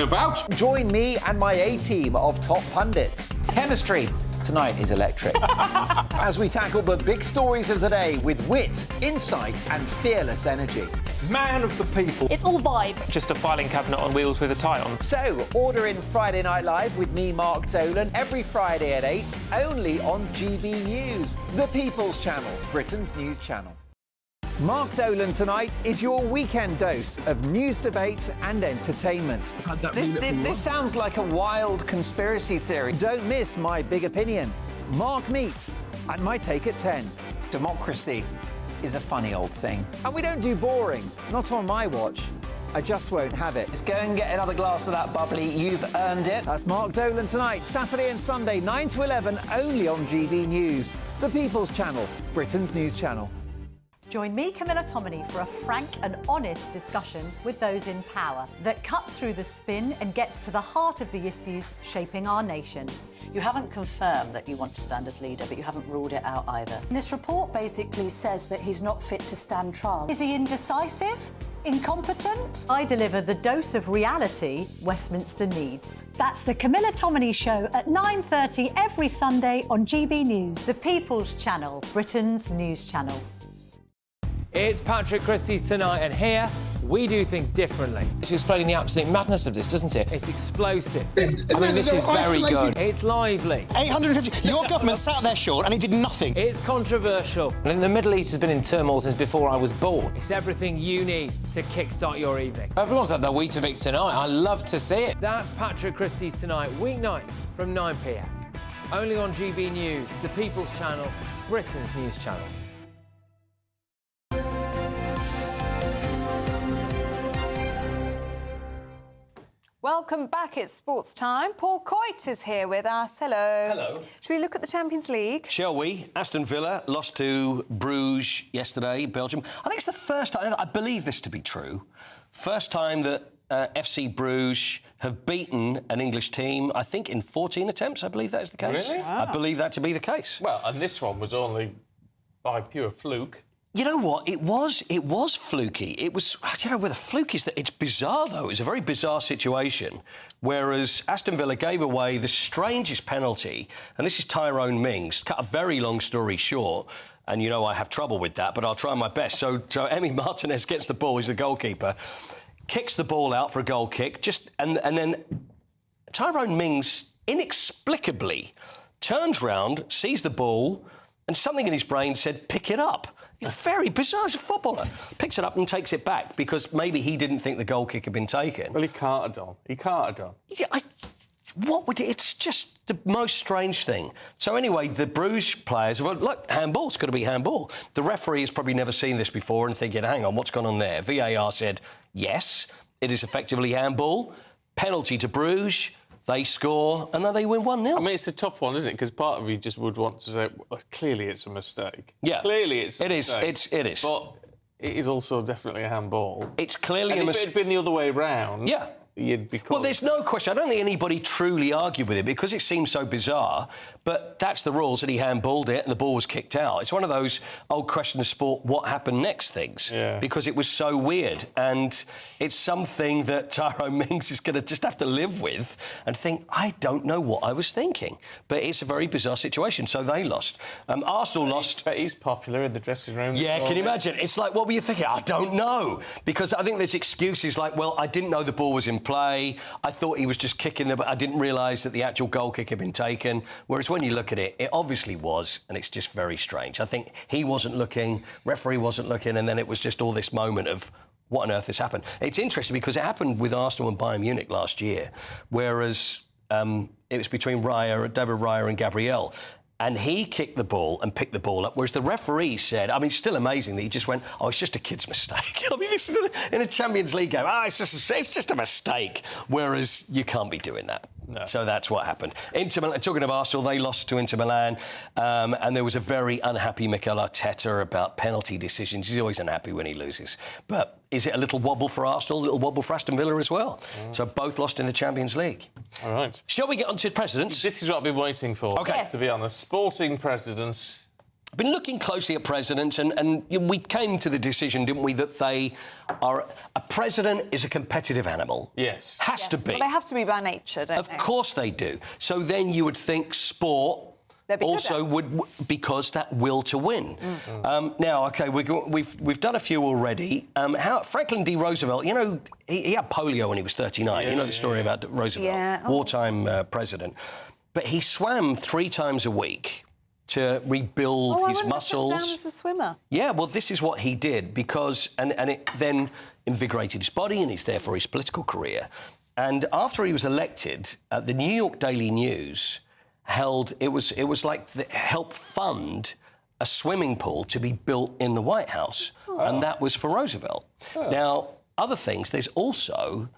about? Join me and my A-team of top pundits. Chemistry tonight is electric. As we tackle the big stories of the day with wit, insight and fearless energy. Man of the people. It's all vibe. Just a filing cabinet on wheels with a tie on. So, order in Friday Night Live with me, Mark Dolan, every Friday at 8, only on GB News, the People's Channel, Britain's news channel. Mark Dolan tonight is your weekend dose of news, debate and entertainment. This sounds like a wild conspiracy theory. Don't miss my big opinion. Mark Meets and my take at 10. Democracy is a funny old thing. And we don't do boring, not on my watch. I just won't have it. Let's go and get another glass of that bubbly. You've earned it. That's Mark Dolan tonight, Saturday and Sunday, 9 to 11, only on GB News, the People's Channel, Britain's news channel. Join me, Camilla Tominey, for a frank and honest discussion with those in power that cuts through the spin and gets to the heart of the issues shaping our nation. You haven't confirmed that you want to stand as leader, but you haven't ruled it out either. This report basically says that he's not fit to stand trial. Is he indecisive? Incompetent? I deliver the dose of reality Westminster needs. That's the Camilla Tominey Show at 9:30 every Sunday on GB News, the People's Channel, Britain's news channel. It's Patrick Christie's Tonight, and here we do things differently. It's explaining the absolute madness of this, doesn't it? It's explosive. I mean, this is very good. It's lively. 850. Your government sat there, Sean, and it did nothing. It's controversial. And the Middle East has been in turmoil since before I was born. It's everything you need to kickstart your evening. Everyone's had their Weetabix tonight. I love to see it. That's Patrick Christie's Tonight, weeknights from 9 p.m. Only on GB News, the People's Channel, Britain's news channel. Welcome back. It's sports time. Paul Coit is here with us. Hello. Hello. Should we look at the Champions League? Shall we? Aston Villa lost to Bruges yesterday, Belgium. I think it's the first time, I believe this to be true, first time that FC Bruges have beaten an English team, I think, in 14 attempts. I believe that is the case. Really? I believe that to be the case. Well, and this one was only by pure fluke. You know what? It was fluky. It was, you know, where the fluke is that it's bizarre, though. It's a very bizarre situation. Whereas Aston Villa gave away the strangest penalty, and this is Tyrone Mings. Cut a very long story short, and you know I have trouble with that, but I'll try my best. So Emi Martinez gets the ball, he's the goalkeeper, kicks the ball out for a goal kick, and then Tyrone Mings inexplicably turns round, sees the ball, and something in his brain said, pick it up. It's very bizarre. He's a footballer. Picks it up and takes it back because maybe he didn't think the goal kick had been taken. Well, he can't have done. He can't have done. Yeah, what would it... It's just the most strange thing. So anyway, the Bruges players have look, handball, it's got to be handball. The referee has probably never seen this before and thinking, hang on, what's gone on there? VAR said, yes, it is effectively handball. Penalty to Bruges. They score, and then they win 1-0. I mean, it's a tough one, isn't it? Because part of you just would want to say, well, clearly it's a mistake. Yeah. Clearly it's a mistake. It is. But it is also definitely a handball. It's clearly and a mistake. If it had been the other way round... Yeah. You'd be well, there's no question. I don't think anybody truly argued with it because it seems so bizarre, but that's the rules, and he handballed it and the ball was kicked out. It's one of those old question of sport, what happened next things, because it was so weird, and it's something that Tyrone Mings is going to just have to live with and think, I don't know what I was thinking. But it's a very bizarre situation, so they lost. Arsenal lost. But he's popular in the dressing room. Yeah, can you imagine? It's like, what were you thinking? I don't know. Because I think there's excuses like, well, I didn't know the ball was in play. I thought he was just kicking but I didn't realise that the actual goal kick had been taken. Whereas when you look at it, it obviously was, and it's just very strange. I think he wasn't looking, referee wasn't looking, and then it was just all this moment of what on earth has happened. It's interesting because it happened with Arsenal and Bayern Munich last year, whereas it was between David Raya and Gabriel. And he kicked the ball and picked the ball up, whereas the referee said, I mean, it's still amazing that he just went, oh, it's just a kid's mistake. I mean, this is in a Champions League game. It's just a mistake, whereas you can't be doing that. No. So that's what happened. Inter Milan, talking of Arsenal, they lost to Inter Milan, and there was a very unhappy Mikel Arteta about penalty decisions. He's always unhappy when he loses. But is it a little wobble for Arsenal, a little wobble for Aston Villa as well? So both lost in the Champions League. All right. Shall we get on to presidents? This is what I've been waiting for, to be honest. Sporting presidents. I've been looking closely at presidents, and we came to the decision, didn't we, that they are... A president is a competitive animal. Yes. Has to be. Well, they have to be by nature, don't they? Of course they do. So then you would think sport also would, because that will to win. Now, OK, we've done a few already. Franklin D. Roosevelt, you know, he had polio when he was 39. You know the story about Roosevelt, wartime president. But he swam 3 times a week to rebuild his muscles. Down as a swimmer. Yeah, well, this is what he did because, and it then invigorated his body, and he's there for his political career. And after he was elected, the New York Daily News held it was like help fund a swimming pool to be built in the White House, and that was for Roosevelt. Now, other things. There's also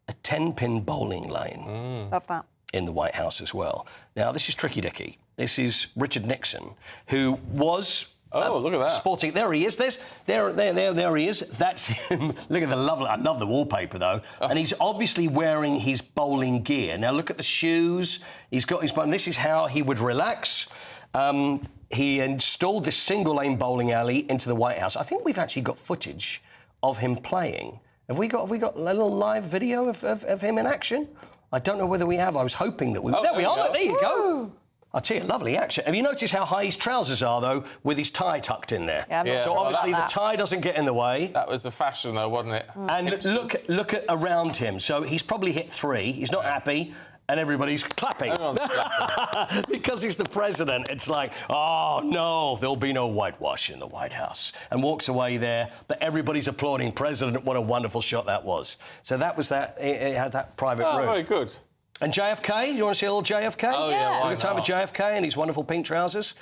a 10-pin bowling lane. Love that. In the White House as well. Now, this is tricky dicky. This is Richard Nixon, who was... look at that. Sporting... There he is. There he is. That's him. Look at the lovely... I love the wallpaper, though. And he's obviously wearing his bowling gear. Now, look at the shoes. He's got his... And this is how he would relax. He installed this single-lane bowling alley into the White House. I think we've actually got footage of him playing. Have we got a little live video of him in action? I don't know whether we have. I was hoping that we... there we are. There you go. I'll tell you, lovely action. Have you noticed how high his trousers are, though, with his tie tucked in there? Yeah, I'm not So sure obviously about the that. tie doesn't get in the way. That was the fashion, though, wasn't it? And look at around him. So he's probably hit 3. He's not happy. And everybody's clapping. Everyone's clapping. Because he's the president. It's like, oh, no, there'll be no whitewash in the White House. And walks away there, but everybody's applauding President. What a wonderful shot that was. So that was that. It had that private room. Very good. And JFK, you want to see a little JFK? Oh, yeah, why Look at time with JFK and his wonderful pink trousers.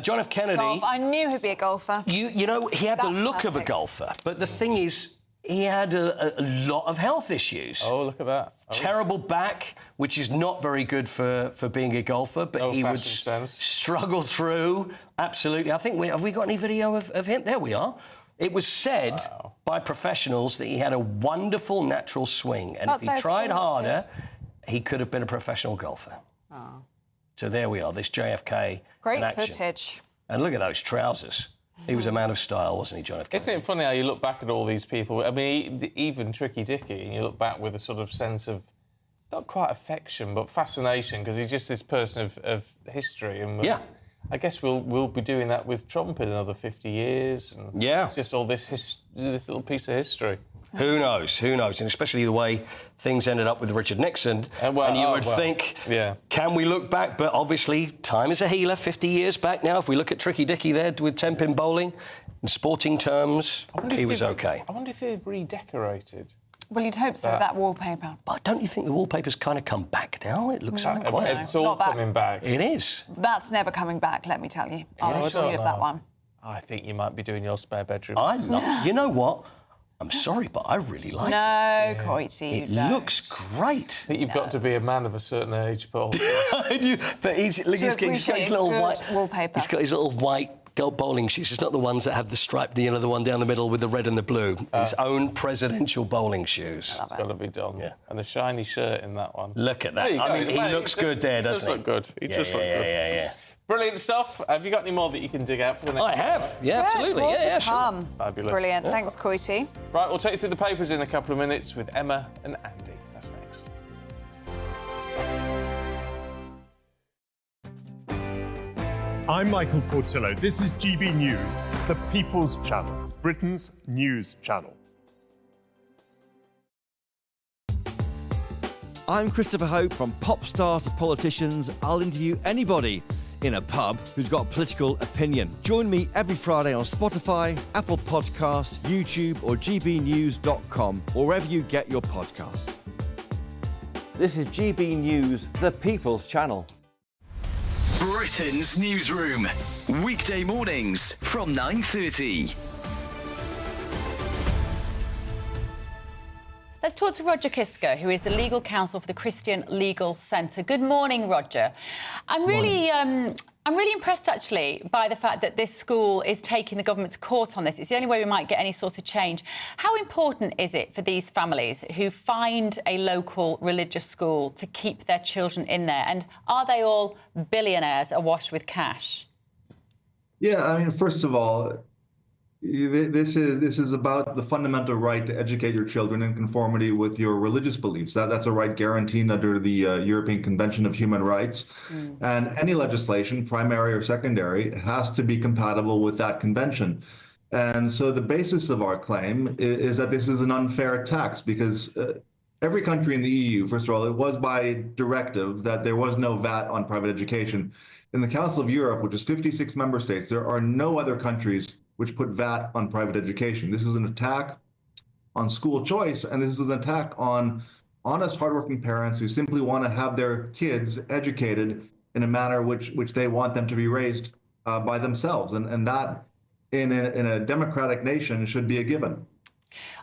John F. Kennedy... Golf. I knew he'd be a golfer. You know, he had the look of a classic. golfer, but the thing is, he had a lot of health issues. Oh, look at that. Oh. Terrible back, which is not very good for being a golfer, but he would struggle through. Absolutely. I think have we got any video of him? There we are. It was said by professionals that he had a wonderful natural swing, and if he tried harder, he could have been a professional golfer. Oh. So there we are, this JFK Great in action. footage. And look at those trousers. He was a man of style, wasn't he, John F. Kennedy? Isn't it funny how you look back at all these people? I mean, even Tricky Dicky, and you look back with a sort of sense of, not quite affection, but fascination, because he's just this person of history. And yeah. I guess we'll be doing that with Trump in another 50 years. And yeah. It's just all this little piece of history. Who knows? Who knows? And especially the way things ended up with Richard Nixon. And you would think, can we look back? But obviously, time is a healer. 50 years back now, if we look at Tricky Dicky there with 10-pin bowling, in sporting terms, he was OK. I wonder if they've redecorated. Well, you'd hope so, that wallpaper. But don't you think the wallpaper's kind of come back now? It looks like it's all coming back. It is. That's never coming back, let me tell you. I'll assure you of that one. I think you might be doing your spare bedroom. I love... You know what? I'm sorry, but I really like it. No, Coity, you It don't. looks great. I think you've got to be a man of a certain age, Paul. But he's got his little white wallpaper. He's got his little white gold bowling shoes. It's not the ones that have the stripe, the one down the middle with the red and the blue. His own presidential bowling shoes. It's got to be done. Yeah. And a shiny shirt in that one. Look at that. I mean, he looks good there, doesn't he? He does look good. He does look good. Yeah. Brilliant stuff. Have you got any more that you can dig out for the next I have. hour? Yeah, absolutely. More to Yeah, come. sure. Fabulous. Brilliant. Thanks, Coity. Right, we'll take you through the papers in a couple of minutes with Emma and Andy. That's next. I'm Michael Portillo. This is GB News, the People's Channel, Britain's news channel. I'm Christopher Hope. From pop stars to politicians, I'll interview anybody in a pub who's got a political opinion. Join me every Friday on Spotify, Apple Podcasts, YouTube or gbnews.com, or wherever you get your podcasts. This is GB News, the People's Channel. Britain's newsroom, weekday mornings from 9:30. Let's talk to Roger Kiska, who is the legal counsel for the Christian Legal Centre. Good morning, Roger. I'm really impressed, actually, by the fact that this school is taking the government to court on this. It's the only way we might get any sort of change. How important is it for these families who find a local religious school to keep their children in there? And are they all billionaires awash with cash? Yeah, I mean, first of all, this is about the fundamental right to educate your children in conformity with your religious beliefs. That's a right guaranteed under the European Convention of Human Rights. And any legislation, primary or secondary, has to be compatible with that convention. And so the basis of our claim is that this is an unfair tax because every country in the EU, first of all, it was by directive that there was no VAT on private education. In the Council of Europe, which is 56 member states, there are no other countries which put VAT on private education. This is an attack on school choice, and this is an attack on honest, hardworking parents who simply want to have their kids educated in a manner which they want them to be raised by themselves. And that, in a democratic nation, should be a given.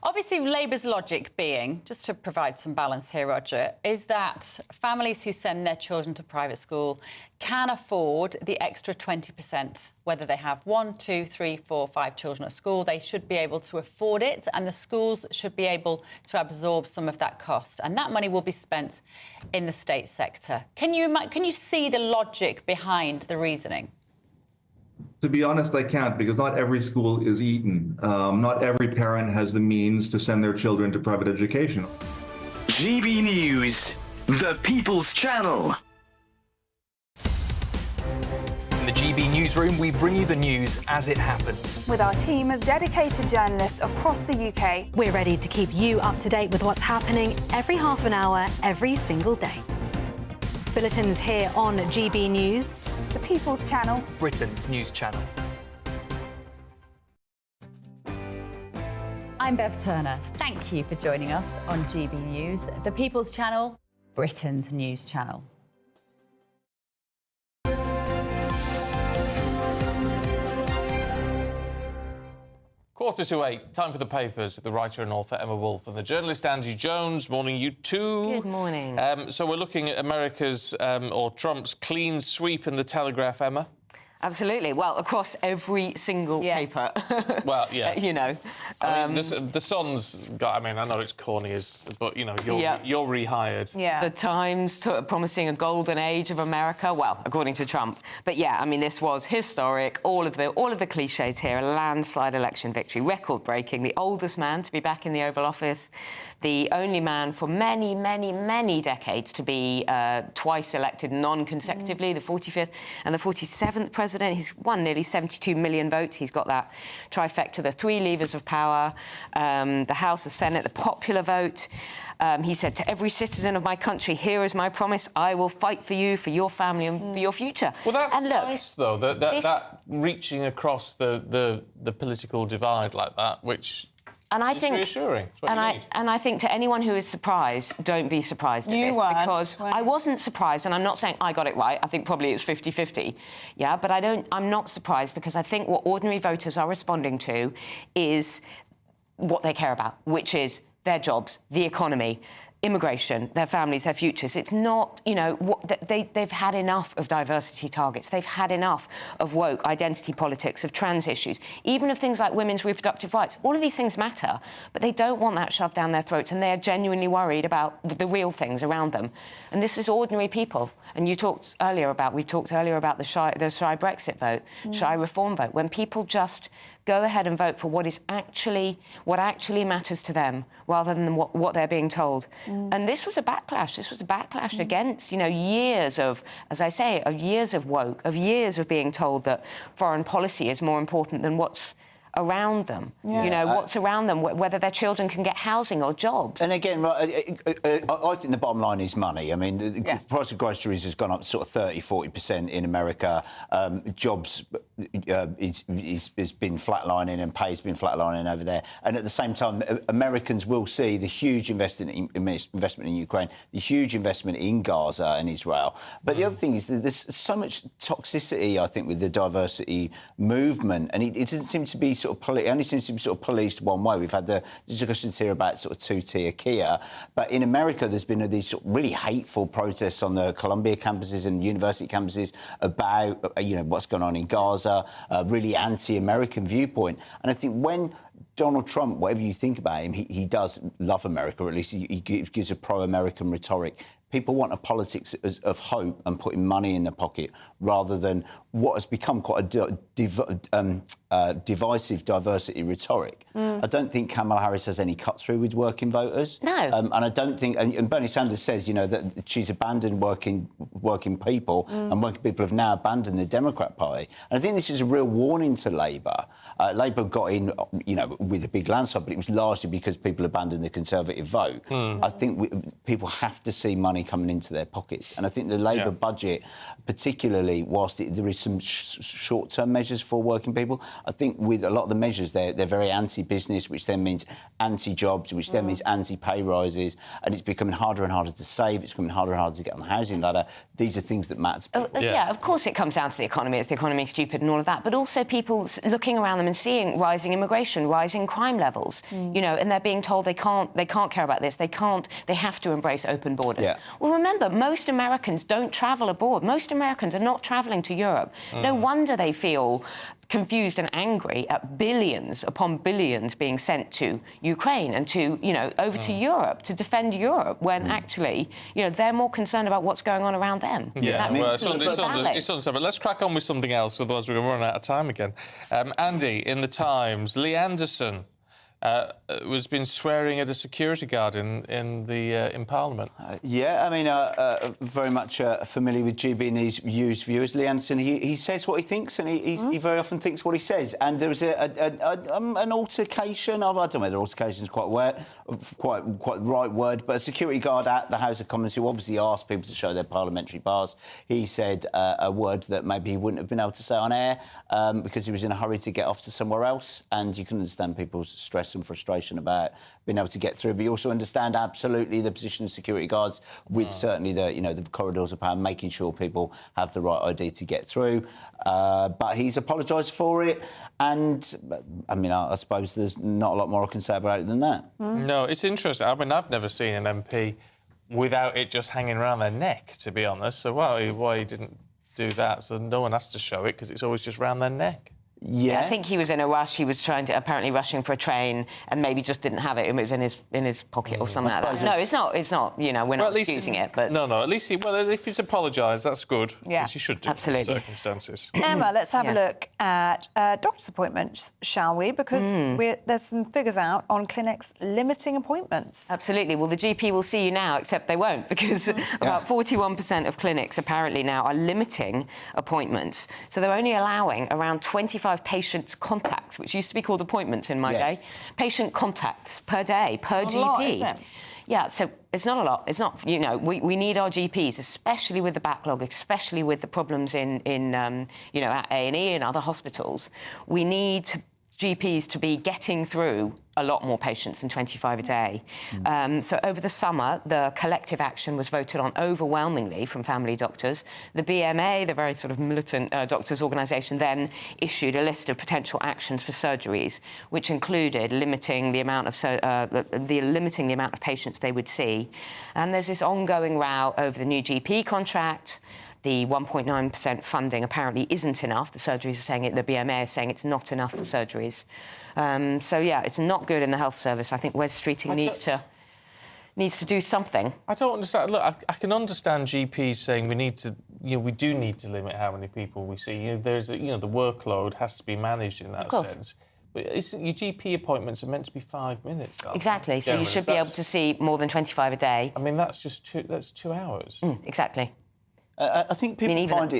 Obviously, Labour's logic being, just to provide some balance here, Roger, is that families who send their children to private school can afford the extra 20%, whether they have 1, 2, 3, 4, 5 children at school. They should be able to afford it, and the schools should be able to absorb some of that cost. And that money will be spent in the state sector. Can you see the logic behind the reasoning? To be honest, I can't, because not every school is Eton. Not every parent has the means to send their children to private education. GB News, the People's Channel. In the GB newsroom, we bring you the news as it happens. With our team of dedicated journalists across the UK, we're ready to keep you up to date with what's happening every half an hour, every single day. Bulletins here on GB News, the People's Channel, Britain's news channel. I'm Bev Turner. Thank you for joining us on GB News, the People's Channel, Britain's news channel. 7:45, time for the papers with the writer and author Emma Wolfe and the journalist Andy Jones. Morning, you two. Good morning. So we're looking at America's or Trump's clean sweep in the Telegraph, Emma. Absolutely. Well, across every single paper. Well, yeah. You know. I mean, the Sun's got, I mean, I know it's corny, but, you know, you're rehired. Yeah. The Times promising a golden age of America, well, according to Trump. But, yeah, I mean, this was historic. All of the cliches here, a landslide election victory, record-breaking, the oldest man to be back in the Oval Office, the only man for many, many, many decades to be twice elected non-consecutively, the 45th and the 47th president. He's won nearly 72 million votes. He's got that trifecta, the three levers of power, the House, the Senate, the popular vote. He said to every citizen of my country, here is my promise, I will fight for you, for your family and for your future. Well, that's nice, though, that reaching across the political divide like that, which... And I it's think, reassuring. It's what you need. And I think to anyone who is surprised, don't be surprised at this. Because I wasn't surprised, and I'm not saying I got it right. I think probably it's 50-50. Yeah, but I'm not surprised because I think what ordinary voters are responding to is what they care about, which is their jobs, the economy, immigration, their families, their futures. It's not, you know, they've had enough of diversity targets. They've had enough of woke identity politics, of trans issues, even of things like women's reproductive rights. All of these things matter, but they don't want that shoved down their throats, and they are genuinely worried about the real things around them. And this is ordinary people. And we talked earlier about the shy Brexit vote, shy reform vote, when people just go ahead and vote for what actually matters to them, rather than what they're being told. And this was a backlash. This was a backlash against, you know, years of, as I say, years of woke, of years of being told that foreign policy is more important than what's around them. Yeah. You know, what's around them, whether their children can get housing or jobs. And again, I think the bottom line is money. I mean, the price of groceries has gone up sort of 30-40% in America. Jobs has been flatlining and pay's been flatlining over there. And at the same time, Americans will see the huge investment in Ukraine, the huge investment in Gaza and Israel. But the other thing is that there's so much toxicity, I think, with the diversity movement, and it doesn't seem to be it only seems to be sort of policed one way. We've had the discussions here about sort of two-tier Kia, but in America there's been these sort of really hateful protests on the Columbia campuses and university campuses about you know, what's going on in Gaza, really anti-American viewpoint. And I think when Donald Trump, whatever you think about him, he does love America, or at least he gives a pro-American rhetoric. People want a politics of hope and putting money in their pocket rather than what has become quite a divisive diversity rhetoric. I don't think Kamala Harris has any cut-through with working voters. No. And I don't think... And Bernie Sanders says, you know, that she's abandoned working people and working people have now abandoned the Democrat Party. And I think this is a real warning to Labour. Labour got in, you know, with a big landslide, but it was largely because people abandoned the Conservative vote. I think people have to see money coming into their pockets. And I think the Labour budget, particularly whilst there is some short-term measures for working people, I think with a lot of the measures, they're very anti-business, which then means anti-jobs, which then means anti-pay rises, and it's becoming harder and harder to save, it's becoming harder and harder to get on the housing ladder. These are things that matter to people. Yeah, of course it comes down to the economy. Is the economy stupid and all of that? But also people looking around them and seeing rising immigration, rising crime levels, you know, and they're being told they can't care about this, they have to embrace open borders. Yeah. Well, remember, most Americans don't travel abroad. Most Americans are not travelling to Europe. No wonder they feel confused and angry at billions upon billions being sent to Ukraine and to, you know, over to Europe to defend Europe, when actually, you know, they're more concerned about what's going on around them. Yeah, well, it's understandable. But let's crack on with something else, otherwise we're going to run out of time again. Andy, in the Times, Lee Anderson was been swearing at a security guard in Parliament. Yeah, I mean, very much familiar with GB News viewers. Lee Anderson, he says what he thinks, and he very often thinks what he says. And there was an altercation. I don't know whether altercation is quite the right word, but a security guard at the House of Commons who obviously asked people to show their parliamentary pass. He said a word that maybe he wouldn't have been able to say on air because he was in a hurry to get off to somewhere else. And you can understand people's stress and frustration about being able to get through, but you also understand absolutely the position of security guards with certainly the corridors of power, making sure people have the right ID to get through. But he's apologised for it, and I mean, I suppose there's not a lot more I can say about it than that. No, it's interesting. I mean, I've never seen an MP without it just hanging around their neck, to be honest. So why he didn't do that? So no one has to show it because it's always just round their neck. Yeah, I think he was in a rush. He was apparently rushing for a train, and maybe just didn't have it. It was in his pocket or something like that. No, it's not. You know, we're not excusing it, but no. At least if he's apalised, that's good. Yeah, he should do. Absolutely. In circumstances. Emma, let's have a look at doctor's appointments, shall we? Because there's some figures out on clinics limiting appointments. Absolutely. Well, the GP will see you now, except they won't, because about 41% of clinics apparently now are limiting appointments. So they're only allowing around 25 patients' contacts, which used to be called appointments in my day. Patient contacts per day, per GP. Lot, isn't it? Yeah, so it's not a lot. It's not, you know, we need our GPs, especially with the backlog, especially with the problems in you know, at A&E and other hospitals. We need GPs to be getting through a lot more patients than 25 a day. So over the summer, the collective action was voted on overwhelmingly from family doctors. The BMA, the very sort of militant doctors' organisation, then issued a list of potential actions for surgeries, which included limiting the amount of patients they would see. And there's this ongoing row over the new GP contract. The 1.9% funding apparently isn't enough. The surgeries are saying it. The BMA is saying it's not enough for surgeries. So yeah, it's not good in the health service. I think Wes Streeting needs to do something. I don't understand. Look, I can understand GPs saying we do need to limit how many people we see. The workload has to be managed in that sense. But your GP appointments are meant to be 5 minutes. Exactly. So you should be able to see more than 25 a day. I mean, that's 2 hours. Exactly. I think people find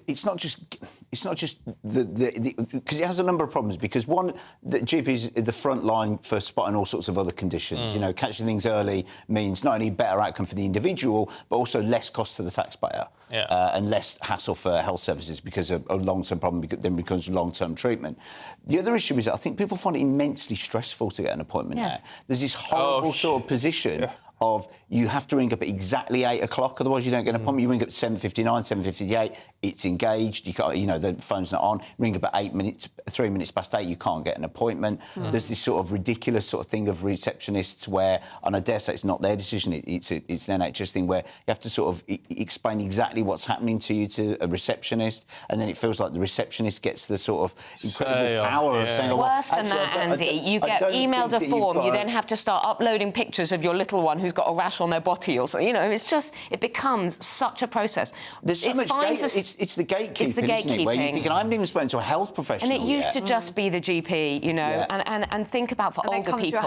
it's not just because it has a number of problems. Because one, the GPs are the front line for spotting all sorts of other conditions. You know, catching things early means not only better outcome for the individual, but also less cost to the taxpayer and less hassle for health services because a long-term problem then becomes long-term treatment. The other issue is that I think people find it immensely stressful to get an appointment now. There's this horrible sort of position of you have to ring up at exactly 8 o'clock, otherwise you don't get an appointment. You ring up at 7:59, 7:58, it's engaged. You can't, the phone's not on. Ring up at 3 minutes past 8, you can't get an appointment. There's this sort of ridiculous sort of thing of receptionists where, and I dare say it's not their decision, it's an NHS thing where you have to sort of explain exactly what's happening to you to a receptionist, and then it feels like the receptionist gets the sort of incredible power of saying, worse than that, Andy. You get emailed a form, you then have to start uploading pictures of your little one who's got a rash on their body or something. You know, it becomes such a process. There's so much it's the gatekeeping, isn't it? Where you're thinking, I haven't even spoken to a health professional And it used to just be the GP, you know, and think about for older people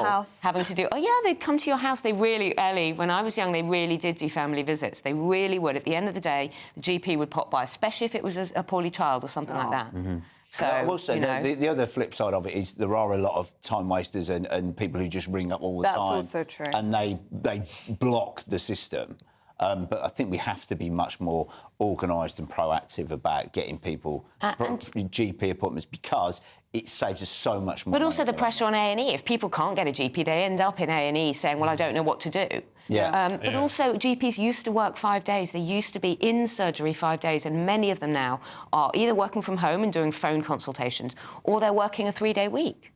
having to do... Oh, yeah, they'd come to your house. They really, Ellie, when I was young, they really did do family visits. They really would. At the end of the day, the GP would pop by, especially if it was a poorly child or something like that. So, I will say the other flip side of it is there are a lot of time wasters and people who just ring up all the time. That's also true. And they block the system. But I think we have to be much more organised and proactive about getting people GP appointments because it saves us so much more. But also the pressure on A&E. If people can't get a GP, they end up in A&E saying, well, I don't know what to do. But also GPs used to work 5 days. They used to be in surgery 5 days, and many of them now are either working from home and doing phone consultations, or they're working a 3-day week.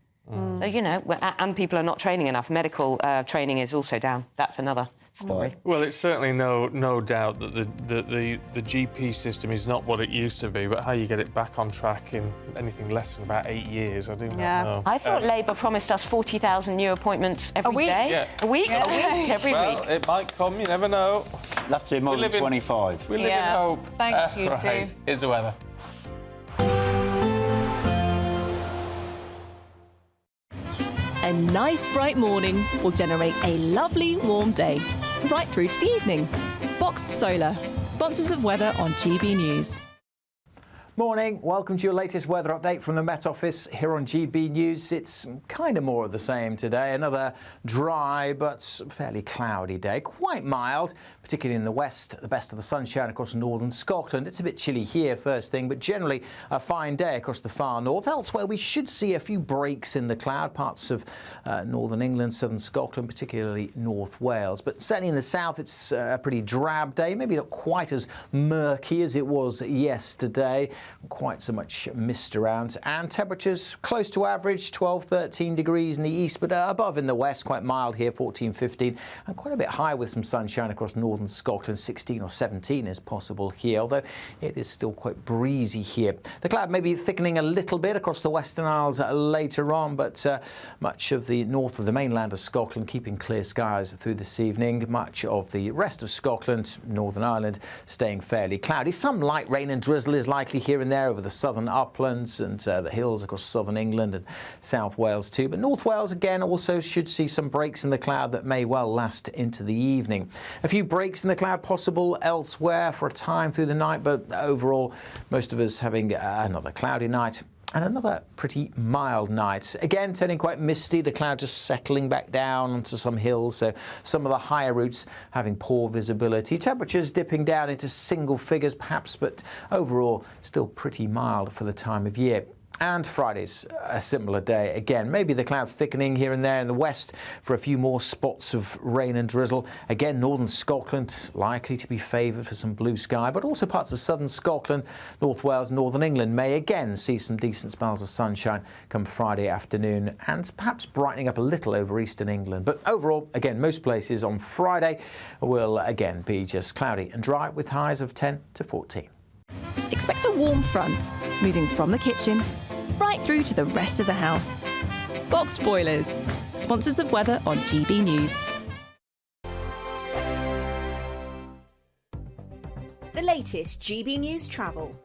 So, you know, and people are not training enough. Medical training is also down. That's another story. Well, it's certainly no doubt that the GP system is not what it used to be, but how you get it back on track in anything less than about 8 years, I do not know. I thought Labour promised us 40,000 new appointments every day. Yeah. A week? Yeah. A week, every week. Well, it might come, you never know. We'll have to do more than 25. We live in hope. Thanks, you two. Here's the weather. A nice bright morning will generate a lovely warm day, right through to the evening. Boxed Solar, sponsors of weather on GB News. Morning, welcome to your latest weather update from the Met Office here on GB News. It's kind of more of the same today. Another dry but fairly cloudy day, quite mild, particularly in the west, the best of the sunshine across northern Scotland. It's a bit chilly here first thing, but generally a fine day across the far north. Elsewhere, we should see a few breaks in the cloud, parts of northern England, southern Scotland, particularly North Wales. But certainly in the south, it's a pretty drab day, maybe not quite as murky as it was yesterday. Quite so much mist around, and temperatures close to average, 12, 13 degrees in the east, but above in the west, quite mild here, 14, 15, and quite a bit high with some sunshine across northern Scotland, 16 or 17 is possible here, although it is still quite breezy here. The cloud may be thickening a little bit across the Western Isles later on, but much of the north of the mainland of Scotland keeping clear skies through this evening. Much of the rest of Scotland, Northern Ireland, staying fairly cloudy. Some light rain and drizzle is likely here and there over the southern uplands and the hills across southern England and South Wales too. But North Wales again also should see some breaks in the cloud that may well last into the evening. A few breaks in the cloud possible elsewhere for a time through the night, but overall most of us having another cloudy night and another pretty mild night. Again, turning quite misty, the cloud just settling back down onto some hills, so some of the higher routes having poor visibility. Temperatures dipping down into single figures perhaps, but overall still pretty mild for the time of year. And Friday's a similar day again. Maybe the cloud thickening here and there in the west for a few more spots of rain and drizzle. Again, northern Scotland likely to be favoured for some blue sky, but also parts of southern Scotland, North Wales, northern England may again see some decent spells of sunshine come Friday afternoon, and perhaps brightening up a little over eastern England. But overall, again, most places on Friday will again be just cloudy and dry with highs of 10 to 14. Expect a warm front, moving from the kitchen right through to the rest of the house. Boxed Boilers, sponsors of weather on GB News. The latest GB News travel.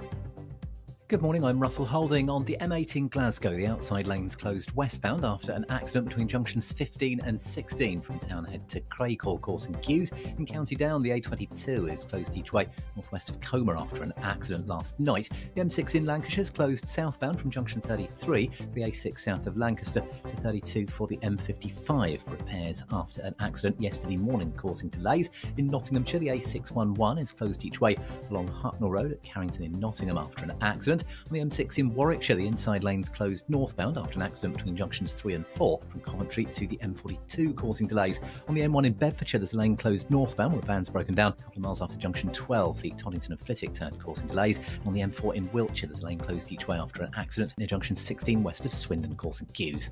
Good morning, I'm Russell Holding. On the M8 in Glasgow, the outside lanes closed westbound after an accident between junctions 15 and 16 from Townhead to Craighall, causing queues. In County Down, the A22 is closed each way northwest of Comer after an accident last night. The M6 in Lancashire is closed southbound from junction 33, the A6 south of Lancaster to 32 for the M55 for repairs after an accident yesterday morning, causing delays. In Nottinghamshire, the A611 is closed each way along Hucknall Road at Carrington in Nottingham after an accident. On the M6 in Warwickshire, the inside lanes closed northbound after an accident between junctions 3 and 4 from Coventry to the M42, causing delays. On the M1 in Bedfordshire, there's a lane closed northbound where a van's broken down a couple of miles after junction 12, the Toddington and Flitwick turn, causing delays. And on the M4 in Wiltshire, there's a lane closed each way after an accident near junction 16 west of Swindon, causing queues.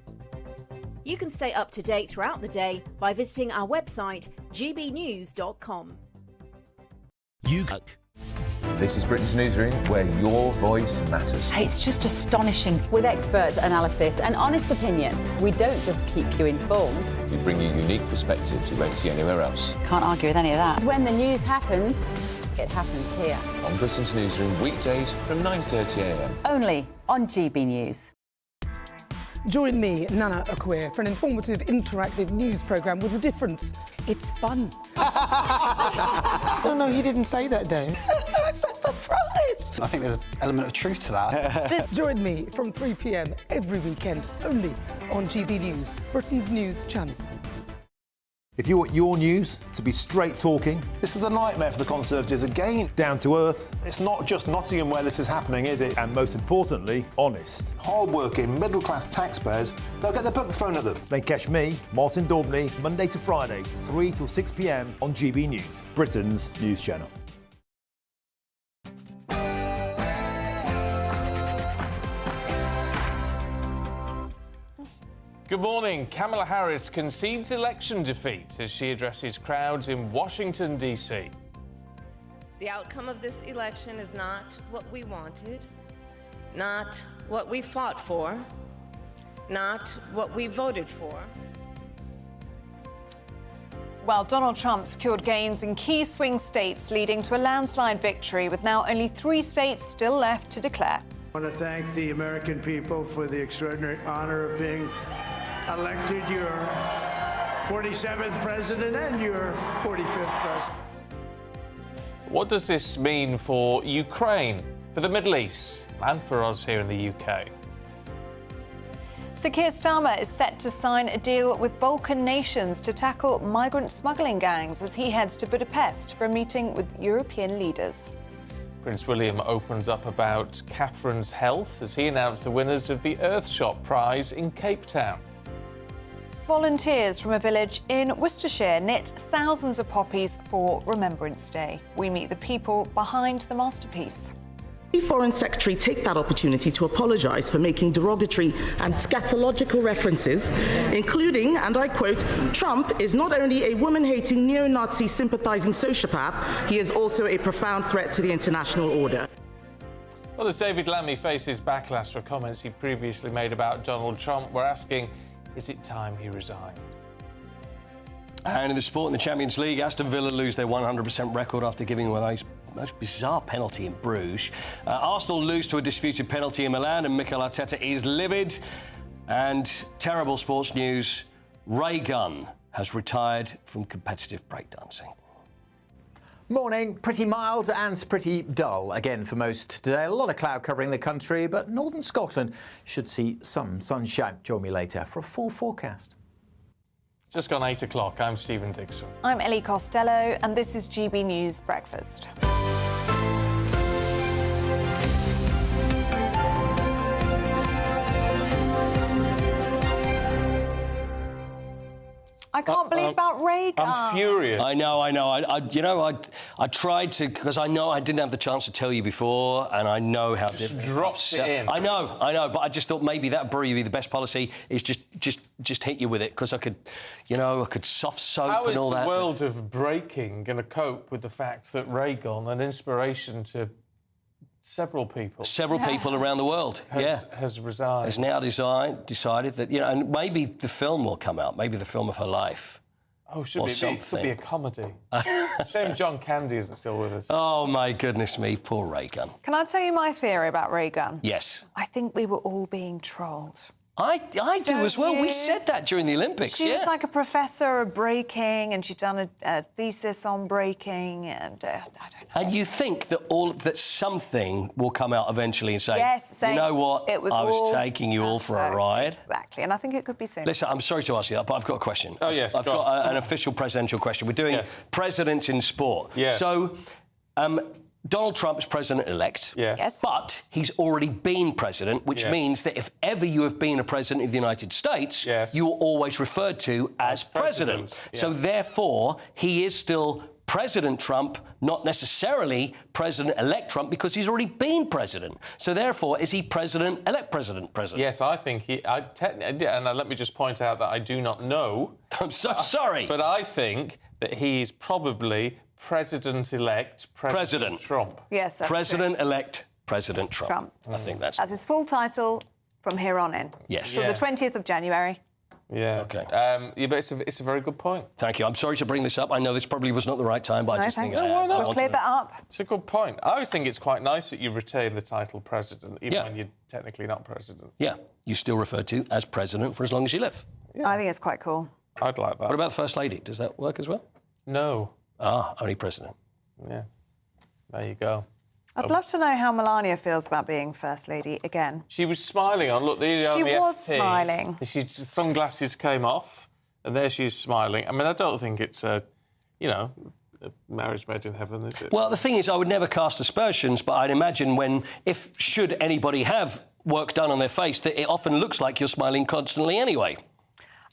You can stay up to date throughout the day by visiting our website, gbnews.com. This is Britain's Newsroom, where your voice matters. It's just astonishing. With expert analysis and honest opinion, we don't just keep you informed. We bring you unique perspectives you won't see anywhere else. Can't argue with any of that. When the news happens, it happens here. On Britain's Newsroom, weekdays from 9:30 a.m. Only on GB News. Join me, Nana Akwe, for an informative, interactive news programme with a difference. It's fun. No, he didn't say that, though. I'm so surprised. I think there's an element of truth to that. Join me from 3 p.m. every weekend, only on GB News, Britain's news channel. If you want your news to be straight talking... This is the nightmare for the Conservatives again. Down to earth. It's not just Nottingham where this is happening, is it? And most importantly, honest. Hard-working, middle-class taxpayers, they'll get their book thrown at them. Then catch me, Martin Daubney, Monday to Friday, 3 till 6 p.m. on GB News, Britain's news channel. Good morning. Kamala Harris concedes election defeat as she addresses crowds in Washington, D.C. The outcome of this election is not what we wanted, not what we fought for, not what we voted for. Well, Donald Trump secured gains in key swing states, leading to a landslide victory, with now only 3 states still left to declare. I want to thank the American people for the extraordinary honor of being elected your 47th president and your 45th president. What does this mean for Ukraine, for the Middle East, and for us here in the UK? Sir Keir Starmer is set to sign a deal with Balkan nations to tackle migrant smuggling gangs as he heads to Budapest for a meeting with European leaders. Prince William opens up about Catherine's health as he announced the winners of the Earthshot Prize in Cape Town. Volunteers from a village in Worcestershire knit thousands of poppies for Remembrance Day. We meet the people behind the masterpiece. The Foreign Secretary take that opportunity to apologise for making derogatory and scatological references, including, and I quote, Trump is not only a woman-hating, neo-Nazi sympathising sociopath, he is also a profound threat to the international order. Well, as David Lamy faces backlash for comments he previously made about Donald Trump, we're asking, is it time he resigned? And in the sport in the Champions League, Aston Villa lose their 100% record after giving away most bizarre penalty in Bruges. Arsenal lose to a disputed penalty in Milan, and Mikel Arteta is livid. And terrible sports news, Raygun has retired from competitive breakdancing. Morning. Pretty mild and pretty dull again for most today. A lot of cloud covering the country, but northern Scotland should see some sunshine. Join me later for a full forecast. It's just gone 8 o'clock. I'm Stephen Dixon. I'm Ellie Costello, and this is GB News Breakfast. I can't believe about Raygun. I'm furious. I know. I tried to, because I know I didn't have the chance to tell you before, and I know how difficult. Drops it in. I know, but I just thought maybe that would be the best policy is just hit you with it, because I could soft soap and all that. How is the world of breaking going to cope with the fact that Raygun, an inspiration to several people around the world, has resigned, has now decided that, and maybe the film will come out, maybe the film of her life. Oh, should be. It could be a comedy. Shame John Candy isn't still with us. Oh, my goodness me, poor Raygun. Can I tell you my theory about Raygun? Yes. I think we were all being trolled. I do as well. We said that during the Olympics. She was like a professor of breaking, and she'd done a thesis on breaking, and I don't know. And you think that something will come out eventually and say, yes, you know what, I was taking you all for a ride. Exactly, and I think it could be soon. Listen, I'm sorry to ask you that, but I've got a question. Oh, yes, I've got an official presidential question. We're doing presidents in sport. Yes. So, Donald Trump is president-elect, yes, but he's already been president, which means that if ever you have been a president of the United States, you are always referred to as president. So therefore, he is still President Trump, not necessarily President-elect Trump, because he's already been president. So therefore, is he president-elect president? Yes, I think he... and let me just point out that I do not know. I'm so sorry. But I think that he is probably President-elect President Trump. Yes, that's President-elect President Trump. I think that's his full title from here on in. Yes. Till the 20th of January. Yeah. OK. But it's a very good point. Thank you. I'm sorry to bring this up. I know this probably was not the right time, but I just think... why not? We'll clear that up. It's a good point. I always think it's quite nice that you retain the title president, even when you're technically not president. Yeah. You're still referred to as president for as long as you live. I think it's quite cool. I'd like that. What about First Lady? Does that work as well? No. Ah, only president. Yeah. There you go. I'd love to know how Melania feels about being First Lady again. She was smiling on, look, she was smiling. Sunglasses came off, and there she is smiling. I mean, I don't think it's a marriage made in heaven, is it? Well, the thing is, I would never cast aspersions, but I'd imagine should anybody have work done on their face, that it often looks like you're smiling constantly anyway.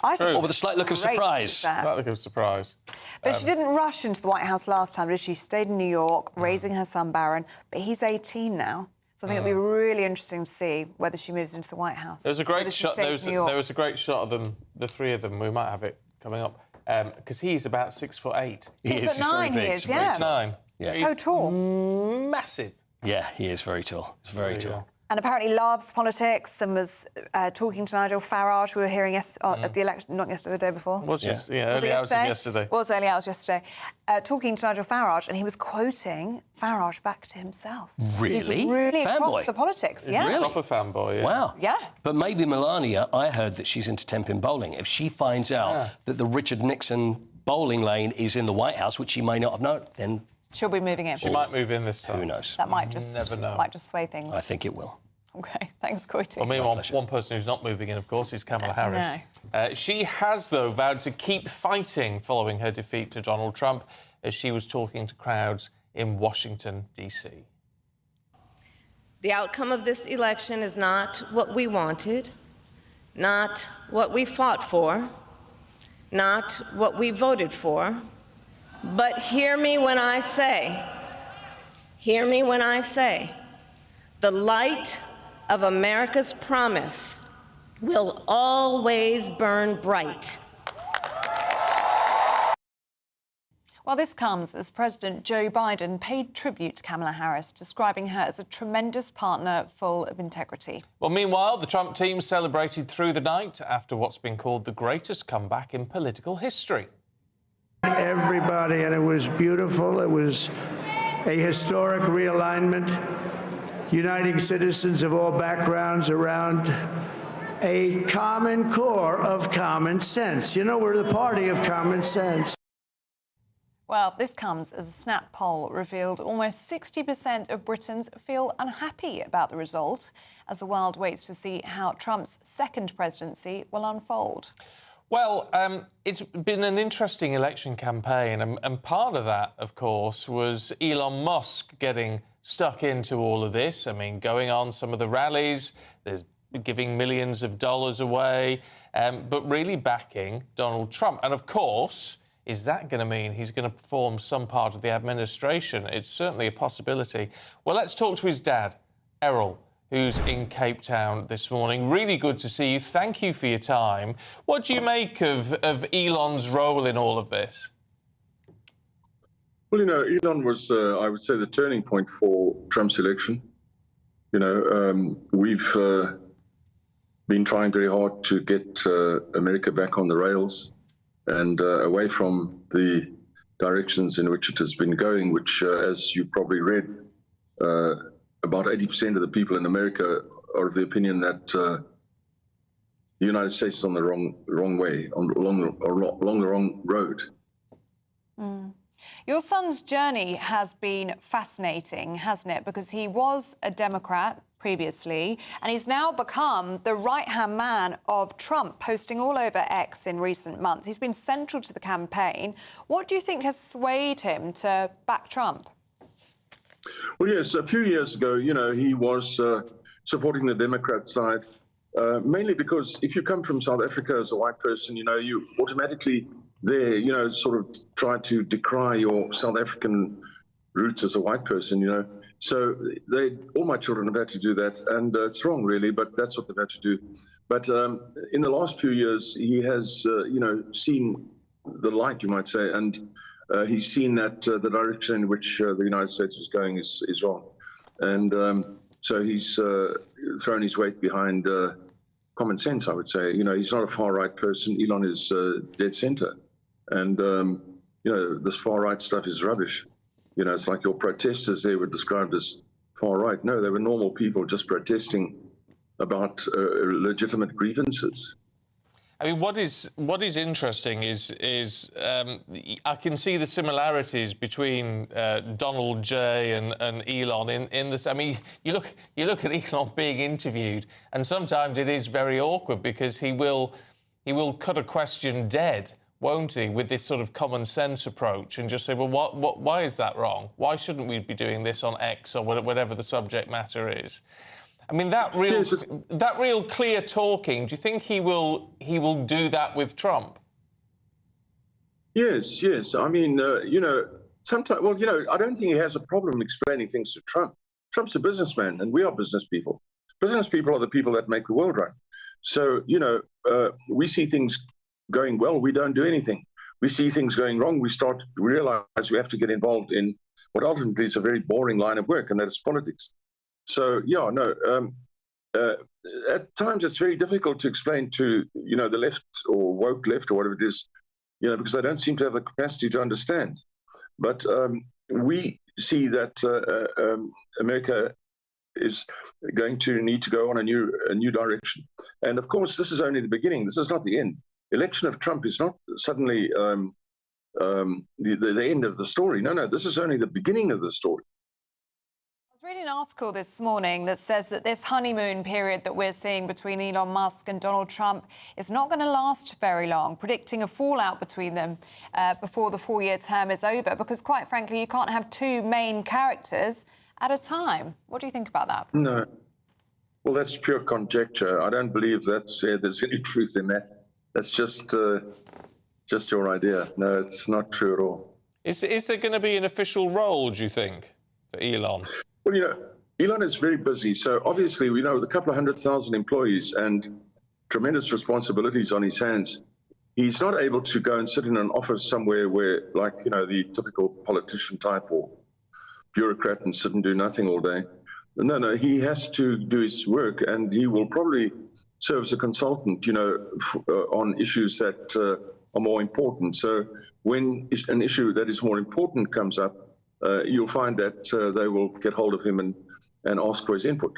Or with a slight look of surprise. Slight look of surprise. But she didn't rush into the White House last time, did she? She stayed in New York, raising her son, Barron. But he's 18 now. So I think it'll be really interesting to see whether she moves into the White House. There was a great shot. There was a great shot of them, the three of them. We might have it coming up. Because he's about 6'8". He is 6'9", he is, yeah. 6'9". Yeah. So tall. Massive. Yeah, he is very tall. He's very tall. And apparently loves politics and was talking to Nigel Farage. We were hearing at the election, not yesterday, the day before. Was yesterday, early hours of yesterday. Was early hours yesterday. Talking to Nigel Farage, and he was quoting Farage back to himself. Really? He's really across Fanboy? the politics, yeah. Really? Proper fanboy, yeah. Wow. Yeah. But maybe Melania, I heard that she's into tenpin bowling. If she finds out that the Richard Nixon bowling lane is in the White House, which she may not have known, then... She'll be moving in. She might move in this time. Who knows? That might just, never know. might just sway things. I think it will. OK, thanks, Coity. Well, meanwhile, one person who's not moving in, of course, is Kamala Harris. She has, though, vowed to keep fighting following her defeat to Donald Trump as she was talking to crowds in Washington, D.C. The outcome of this election is not what we wanted, not what we fought for, not what we voted for, but hear me when I say, the light of America's promise will always burn bright. Well, this comes as President Joe Biden paid tribute to Kamala Harris, describing her as a tremendous partner full of integrity. Well, meanwhile, the Trump team celebrated through the night after what's been called the greatest comeback in political history. Everybody, and it was beautiful. It was a historic realignment, uniting citizens of all backgrounds around a common core of common sense. You know, we're the party of common sense. Well, this comes as a Snap poll revealed almost 60% of Britons feel unhappy about the result, as the world waits to see how Trump's second presidency will unfold. Well, it's been an interesting election campaign, and part of that, of course, was Elon Musk getting stuck into all of this. I mean, going on some of the rallies, there's giving millions of dollars away, but really backing Donald Trump. And, of course, is that going to mean he's going to perform some part of the administration? It's certainly a possibility. Well, let's talk to his dad, Errol, who's in Cape Town this morning. Really good to see you. Thank you for your time. What do you make of Elon's role in all of this? Well, you know, Elon was, I would say, the turning point for Trump's election. You know, we've been trying very hard to get America back on the rails and away from the directions in which it has been going, which, as you probably read, about 80% of the people in America are of the opinion that the United States is on the wrong way, along the wrong road. Your son's journey has been fascinating, hasn't it? Because he was a Democrat previously, and he's now become the right-hand man of Trump, posting all over X in recent months. He's been central to the campaign. What do you think has swayed him to back Trump? Well, yes, a few years ago, you know, he was supporting the Democrat side, mainly because if you come from South Africa as a white person, you know, you automatically there, you know, sort of try to decry your South African roots as a white person, you know. So all my children have had to do that, and it's wrong, really, but that's what they've had to do. But in the last few years, he has, you know, seen the light, you might say, and he's seen that the direction in which the United States is going is wrong. And so he's thrown his weight behind common sense, I would say. You know, he's not a far-right person. Elon is dead center. And, you know, this far-right stuff is rubbish. You know, it's like your protesters there were described as far-right. No, they were normal people just protesting about legitimate grievances. I mean, what is interesting is I can see the similarities between Donald J and Elon in this. I mean, you look at Elon being interviewed, and sometimes it is very awkward because he will cut a question dead, won't he, with this sort of common sense approach, and just say, well, why is that wrong? Why shouldn't we be doing this on X or whatever the subject matter is? I mean, that real clear talking, do you think he will do that with Trump? Yes. I mean, you know, sometimes, well, you know, I don't think he has a problem explaining things to Trump. Trump's a businessman, and we are business people. Business people are the people that make the world run. So, you know, we see things going well, we don't do anything. We see things going wrong, we realize we have to get involved in what ultimately is a very boring line of work, and that is politics. So, yeah, no. At times, it's very difficult to explain to, the left or woke left or whatever it is, because they don't seem to have the capacity to understand. But we see that America is going to need to go on a new direction. And of course, this is only the beginning. This is not the end. Election of Trump is not suddenly the end of the story. No, this is only the beginning of the story. I was reading an article this morning that says that this honeymoon period that we're seeing between Elon Musk and Donald Trump is not going to last very long, predicting a fallout between them before the 4-year term is over, because quite frankly, you can't have two main characters at a time. What do you think about that? No. Well, that's pure conjecture. I don't believe there's any truth in that. That's just your idea. No, it's not true at all. Is there going to be an official role, do you think, for Elon? Well, Elon is very busy. So obviously, with a couple of 100,000 employees and tremendous responsibilities on his hands, he's not able to go and sit in an office somewhere where, like, the typical politician type or bureaucrat and sit and do nothing all day. No, he has to do his work, and he will probably serve as a consultant, on issues that are more important. So when an issue that is more important comes up, you'll find that they will get hold of him and ask for his input.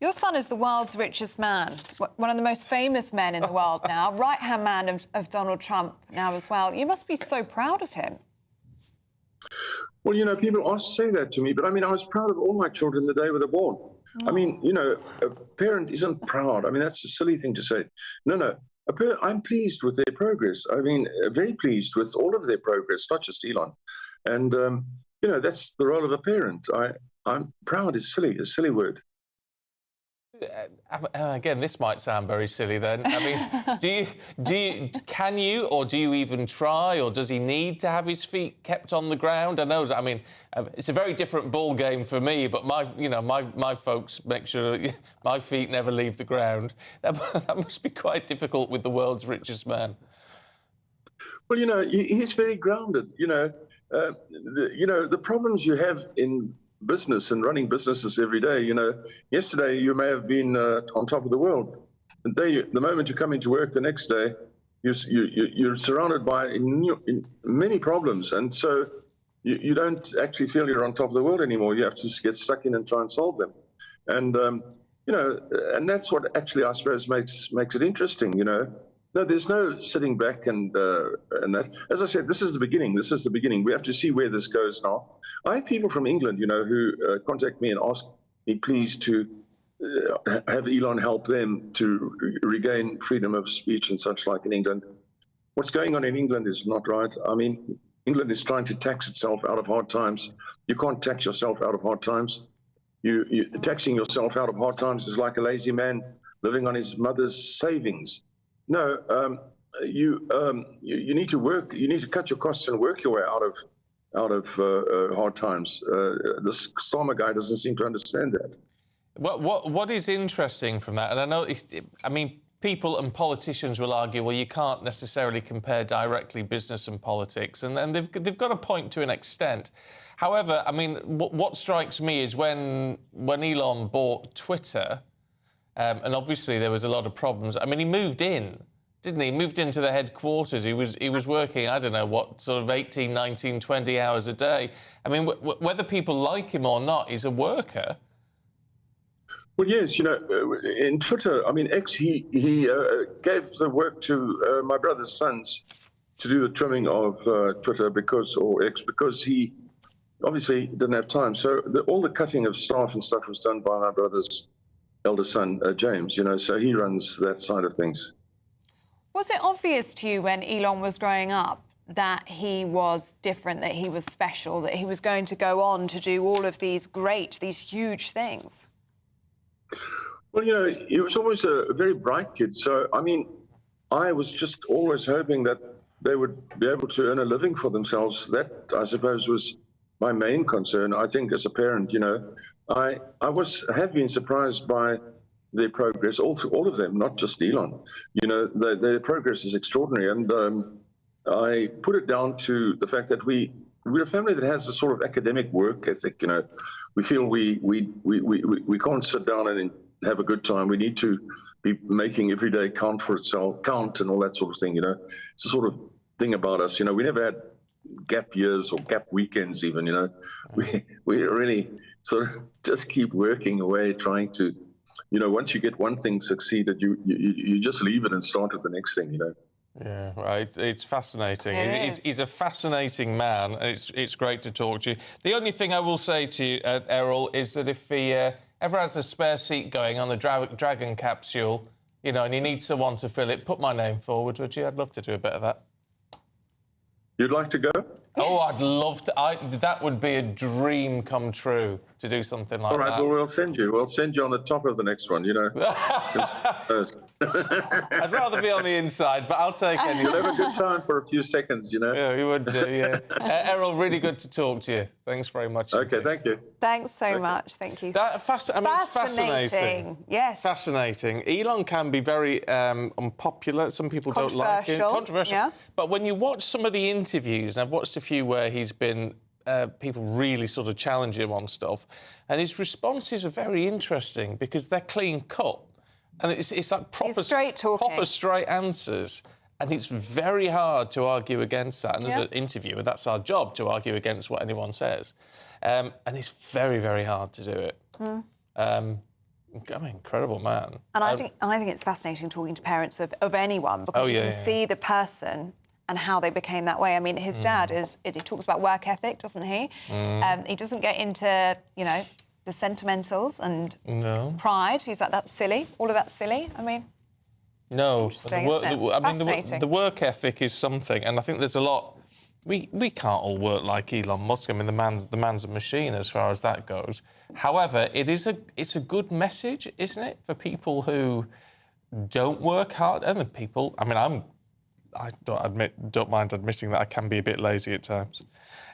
Your son is the world's richest man, one of the most famous men in the world now, right-hand man of Donald Trump now as well. You must be so proud of him. Well, people say that to me, but I was proud of all my children the day they were born. Oh. A parent isn't proud. that's a silly thing to say. No. I'm pleased with their progress. Very pleased with all of their progress, not just Elon. And, that's the role of a parent. I'm proud is silly, a silly word. Again, this might sound very silly then. Can you or do you even try, or does he need to have his feet kept on the ground? I know, it's a very different ball game for me, but my folks make sure that my feet never leave the ground. That must be quite difficult with the world's richest man. Well, he's very grounded. The problems you have in business and running businesses every day. Yesterday you may have been on top of the world. The moment you come into work the next day, you're surrounded by many problems, and so you don't actually feel you're on top of the world anymore. You have to get stuck in and try and solve them, and and that's what actually I suppose makes it interesting. No, there's no sitting back and that. As I said, this is the beginning. This is the beginning. We have to see where this goes now. I have people from England, who contact me and ask me, please, to have Elon help them to regain freedom of speech and such like in England. What's going on in England is not right. England is trying to tax itself out of hard times. You can't tax yourself out of hard times. Taxing yourself out of hard times is like a lazy man living on his mother's savings. No, you need to work. You need to cut your costs and work your way out of hard times. This Starmer guy doesn't seem to understand that. What is interesting from that, and I know, people and politicians will argue, well, you can't necessarily compare directly business and politics, and they've got a point to an extent. However, what strikes me is when Elon bought Twitter. And obviously there was a lot of problems. He moved in, didn't he? He moved into the headquarters. He was working, I don't know, what, sort of 18, 19, 20 hours a day. Whether people like him or not, he's a worker. Well, yes, in Twitter, X, he gave the work to my brother's sons to do the trimming of Twitter X because he obviously didn't have time. So all the cutting of staff and stuff was done by my brother's elder son, James, so he runs that side of things. Was it obvious to you when Elon was growing up that he was different, that he was special, that he was going to go on to do all of these huge things? Well, he was always a very bright kid. So, I was just always hoping that they would be able to earn a living for themselves. That, I suppose, was my main concern. I think as a parent, I have been surprised by their progress, all of them, not just Elon. Their progress is extraordinary, and I put it down to the fact that we're a family that has a sort of academic work ethic. we feel we can't sit down and have a good time. We need to be making every day count for itself, count and all that sort of thing. It's the sort of thing about us. We never had gap years or gap weekends even. We really sort of just keep working away, trying to, once you get one thing succeeded, you just leave it and start with the next thing. Yeah, right. It's fascinating. He's a fascinating man. It's great to talk to you. The only thing I will say to you, Errol, is that if he ever has a spare seat going on the Dragon capsule, and you need someone to fill it, put my name forward, would you? I'd love to do a bit of that. You'd like to go? Oh, I'd love to. That would be a dream come true, to do something like that. All right, well, we'll send you on the top of the next one, I'd rather be on the inside, but I'll take any. You'll have a good time for a few seconds, Yeah, you would do, yeah. Errol, really good to talk to you. Thanks very much. OK, thank you. Thanks so much. Thank you. It's fascinating. Yes. Fascinating. Elon can be very unpopular. Some people don't like it. Controversial. Yeah. But when you watch some of the interviews, and I've watched a few where he's been... people really sort of challenge him on stuff, and his responses are very interesting because they're clean cut, and it's like proper straight answers, and it's very hard to argue against that. And as an interviewer, that's our job, to argue against what anyone says, and it's very, very hard to do it. Incredible man. And I think it's fascinating talking to parents of anyone, because you can see the person and how they became that way. I mean, his dad he talks about work ethic, doesn't he? He doesn't get into, the sentimentals and pride. He's like, that's silly. All of that's silly. I mean... No. The work ethic is something, and I think there's a lot... We can't all work like Elon Musk. I mean, the man's a machine as far as that goes. However, it's a good message, isn't it, for people who don't work hard, and the people... I mean, I don't mind admitting that I can be a bit lazy at times.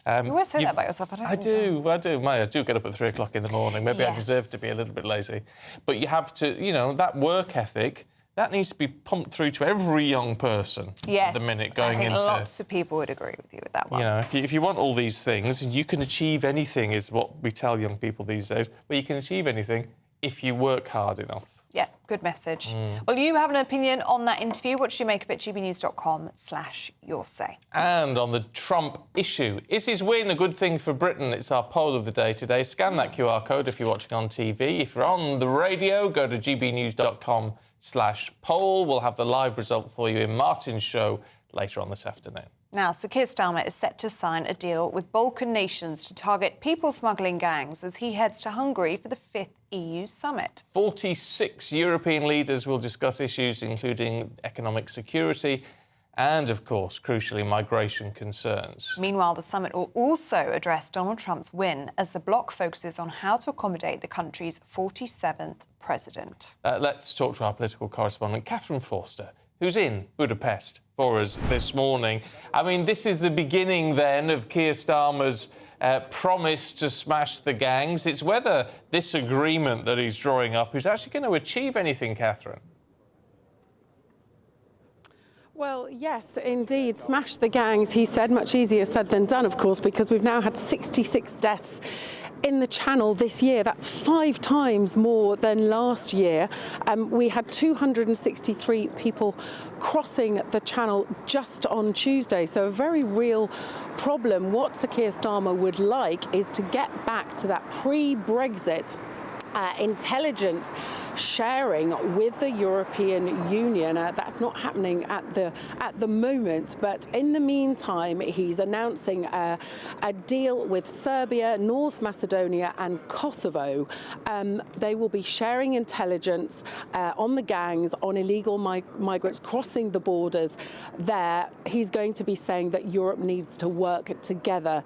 You always say that about yourself. I do. I do get up at 3 o'clock in the morning. Maybe I deserve to be a little bit lazy. But you have to, that work ethic, that needs to be pumped through to every young person at the minute going into... lots of people would agree with you with that one. If you want all these things, you can achieve anything, is what we tell young people these days. But you can achieve anything if you work hard enough. Yeah, good message. Well, you have an opinion on that interview. What did you make of it? gbnews.com/yoursay. And on the Trump issue, is his win a good thing for Britain? It's our poll of the day today. Scan that QR code if you're watching on TV. If you're on the radio, go to gbnews.com/poll. We'll have the live result for you in Martin's show later on this afternoon. Now, Sir Keir Starmer is set to sign a deal with Balkan nations to target people smuggling gangs as he heads to Hungary for the 5th EU summit. 46 European leaders will discuss issues including economic security and, of course, crucially, migration concerns. Meanwhile, the summit will also address Donald Trump's win as the bloc focuses on how to accommodate the country's 47th president. Let's talk to our political correspondent, Catherine Forster, who's in Budapest for us this morning. I mean, this is the beginning, then, of Keir Starmer's promise to smash the gangs. It's whether this agreement that he's drawing up is actually going to achieve anything, Catherine. Well, yes, indeed. Smash the gangs, he said. Much easier said than done, of course, because we've now had 66 deaths in the Channel this year. That's 5 times more than last year. We had 263 people crossing the Channel just on Tuesday, so a very real problem. What Sir Keir Starmer would like is to get back to that pre-Brexit intelligence sharing with the European Union. That's not happening at the moment, but in the meantime, he's announcing a deal with Serbia, North Macedonia and Kosovo. They will be sharing intelligence on the gangs, on illegal migrants crossing the borders there. He's going to be saying that Europe needs to work together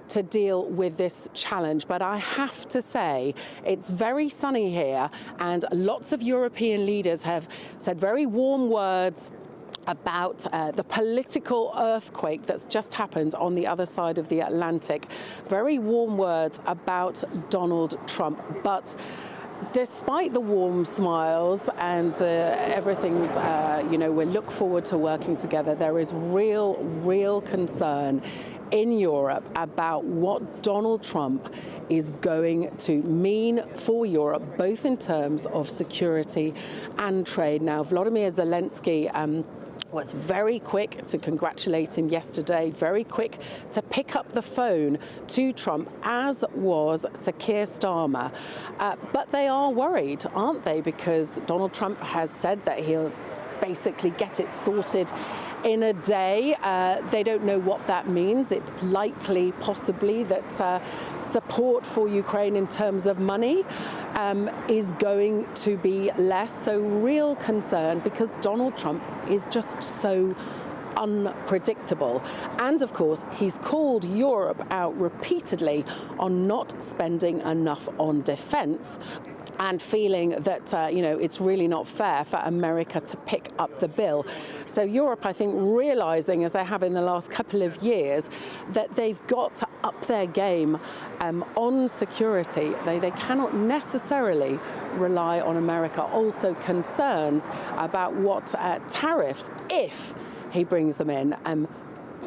to deal with this challenge. But I have to say, it's very sunny here, and lots of European leaders have said very warm words about the political earthquake that's just happened on the other side of the Atlantic. Very warm words about Donald Trump. But despite the warm smiles and everything's, we look forward to working together, there is real concern in Europe about what Donald Trump is going to mean for Europe, both in terms of security and trade. Now, Volodymyr Zelensky was very quick to congratulate him yesterday, very quick to pick up the phone to Trump, as was Sir Keir Starmer. But they are worried, aren't they? Because Donald Trump has said that he'll basically get it sorted in a day. They don't know what that means. It's likely, possibly, that support for Ukraine in terms of money is going to be less. So real concern, because Donald Trump is just so unpredictable. And of course, he's called Europe out repeatedly on not spending enough on defence, and feeling that, it's really not fair for America to pick up the bill. So Europe, I think, realising, as they have in the last couple of years, that they've got to up their game on security. They cannot necessarily rely on America. Also concerns about what tariffs, if he brings them in,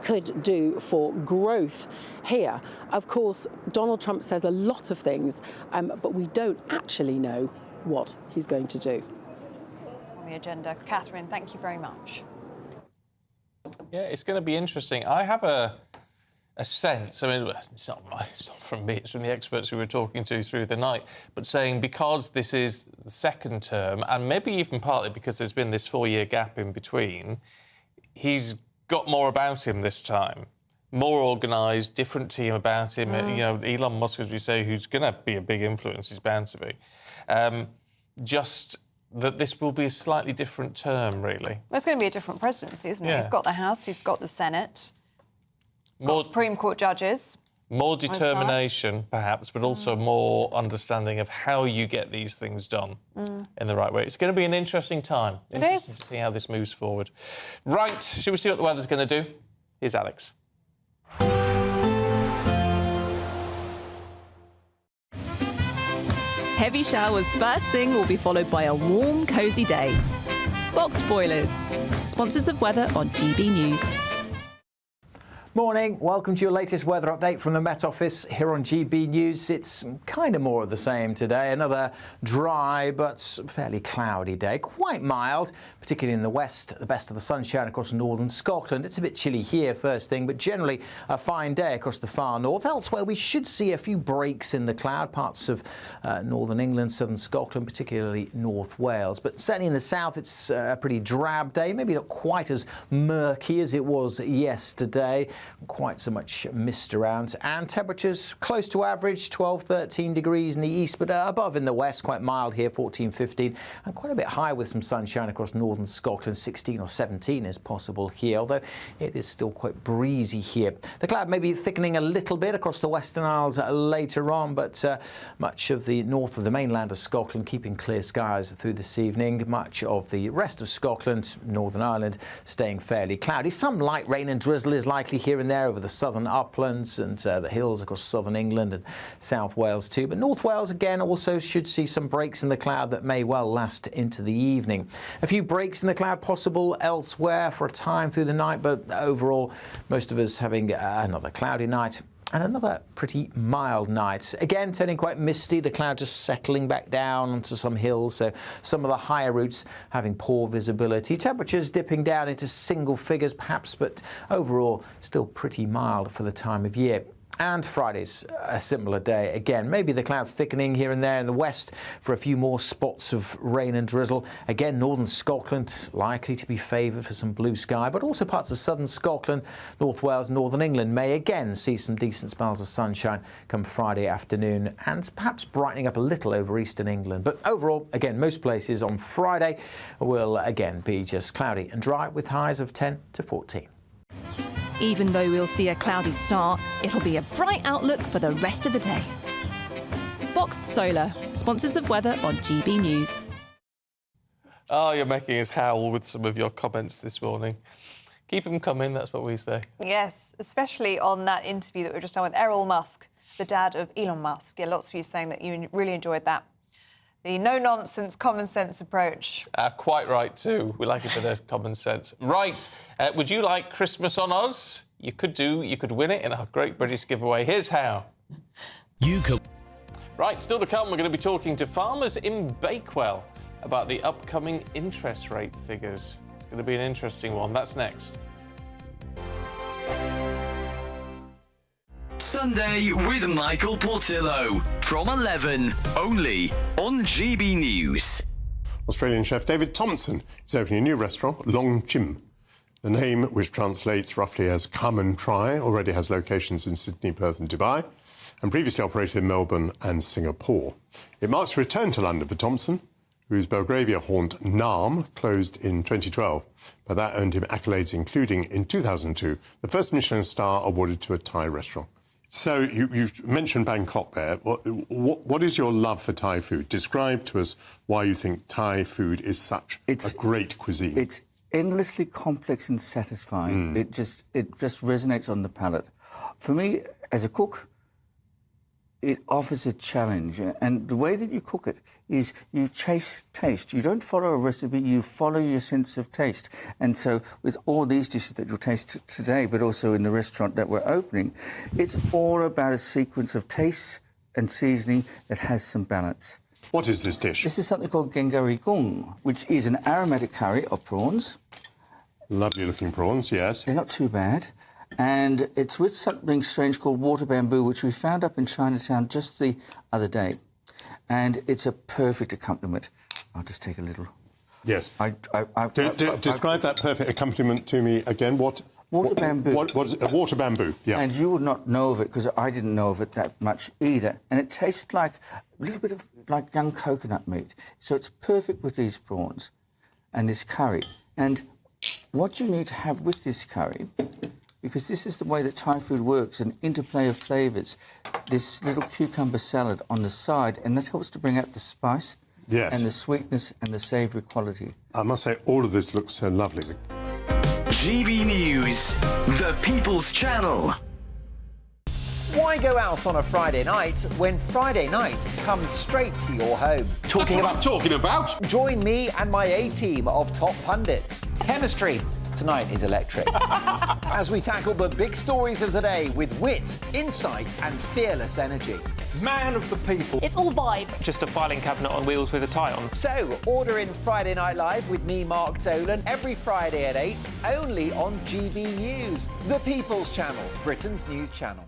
could do for growth here. Of course, Donald Trump says a lot of things, but we don't actually know what he's going to do. It's on the agenda. Catherine, thank you very much. Yeah, it's going to be interesting. I have a sense, I mean, it's not from me, it's from the experts who we're talking to through the night, but saying because this is the second term, and maybe even partly because there's been this 4-year gap in between, he's got more about him this time, more organised, different team about him. Elon Musk, as we say, who's going to be a big influence, he's bound to be. Just that this will be a slightly different term, really. Well, it's going to be a different presidency, isn't it? Yeah. He's got the House, he's got the Senate, he's got Supreme Court judges. More determination, perhaps, but also more understanding of how you get these things done in the right way. It's going to be an interesting time. It Interesting is. to see how this moves forward. Right, shall we see what the weather's going to do? Here's Alex. Heavy showers first thing will be followed by a warm, cosy day. Boxed Boilers, sponsors of weather on GB News. Morning, welcome to your latest weather update from the Met Office here on GB News. It's kind of more of the same today. Another dry but fairly cloudy day, quite mild, particularly in the west. The best of the sunshine across northern Scotland. It's a bit chilly here first thing, but generally a fine day across the far north. Elsewhere, we should see a few breaks in the cloud, parts of northern England, southern Scotland, particularly North Wales. But certainly in the south, it's a pretty drab day, maybe not quite as murky as it was yesterday. Quite so much mist around, and temperatures close to average, 12-13 degrees in the east, but above in the west, quite mild here, 14-15, and quite a bit high with some sunshine across northern Scotland. 16 or 17 is possible here, although it is still quite breezy here. The cloud may be thickening a little bit across the Western Isles later on, but much of the north of the mainland of Scotland keeping clear skies through this evening. Much of the rest of Scotland, Northern Ireland, staying fairly cloudy. Some light rain and drizzle is likely here and there over the southern uplands and the hills across southern England and South Wales too. But North Wales again also should see some breaks in the cloud that may well last into the evening. A few breaks in the cloud possible elsewhere for a time through the night, but overall most of us having another cloudy night and another pretty mild night. Again, turning quite misty, the cloud just settling back down onto some hills, so some of the higher routes having poor visibility. Temperatures dipping down into single figures perhaps, but overall still pretty mild for the time of year. And Friday's a similar day again. Maybe the cloud thickening here and there in the west for a few more spots of rain and drizzle. Again, northern Scotland likely to be favoured for some blue sky, but also parts of southern Scotland, North Wales, northern England may again see some decent spells of sunshine come Friday afternoon, and perhaps brightening up a little over eastern England. But overall, again, most places on Friday will again be just cloudy and dry with highs of 10 to 14. Even though we'll see a cloudy start, it'll be a bright outlook for the rest of the day. Boxed Solar, sponsors of weather on GB News. Oh, you're making us howl with some of your comments this morning. Keep them coming, that's what we say. Yes, especially on that interview that we were just done with Errol Musk, the dad of Elon Musk. Yeah, lots of you saying that you really enjoyed that. The no-nonsense, common-sense approach. Quite right, too. We like a bit of common sense. Right, would you like Christmas on us? You could win it in our Great British Giveaway. Here's how. You could. Right, still to come, we're going to be talking to farmers in Bakewell about the upcoming interest rate figures. It's going to be an interesting one. That's next. Sunday with Michael Portillo from 11, only on GB News. Australian chef David Thompson is opening a new restaurant, Long Chim. The name, which translates roughly as come and try, already has locations in Sydney, Perth and Dubai, and previously operated in Melbourne and Singapore. It marks a return to London for Thompson, whose Belgravia haunt Naarm closed in 2012, but that earned him accolades, including, in 2002, the first Michelin star awarded to a Thai restaurant. So you've mentioned Bangkok there. What is your love for Thai food? Describe to us why you think Thai food is such a great cuisine. It's endlessly complex and satisfying. It just resonates on the palate. For me, as a cook, it offers a challenge, and the way that you cook it is you chase taste. You don't follow a recipe, you follow your sense of taste. And so with all these dishes that you'll taste today, but also in the restaurant that we're opening, it's all about a sequence of taste and seasoning that has some balance. What is this dish? This is something called gengari gung, which is an aromatic curry of prawns. Lovely looking prawns, yes. They're not too bad. And it's with something strange called water bamboo, which we found up in Chinatown just the other day. And it's a perfect accompaniment. I'll just take a little. Yes. Describe that perfect accompaniment to me again. Water bamboo. What is it? Water bamboo, yeah. And you would not know of it, because I didn't know of it that much either. And it tastes like a little bit of like young coconut meat. So it's perfect with these prawns and this curry. And what you need to have with this curry, because this is the way that Thai food works, an interplay of flavours. This little cucumber salad on the side, and that helps to bring out the spice and the sweetness and the savoury quality. I must say, all of this looks so lovely. GB News, the People's Channel. Why go out on a Friday night when Friday night comes straight to your home? Talking about? Join me and my A-team of top pundits. Chemistry tonight is electric. As we tackle the big stories of the day with wit, insight and fearless energy. Man of the people. It's all vibe. Just a filing cabinet on wheels with a tie on. So, order in Friday Night Live with me, Mark Dolan, every Friday at 8, only on GB News, the People's Channel, Britain's news channel.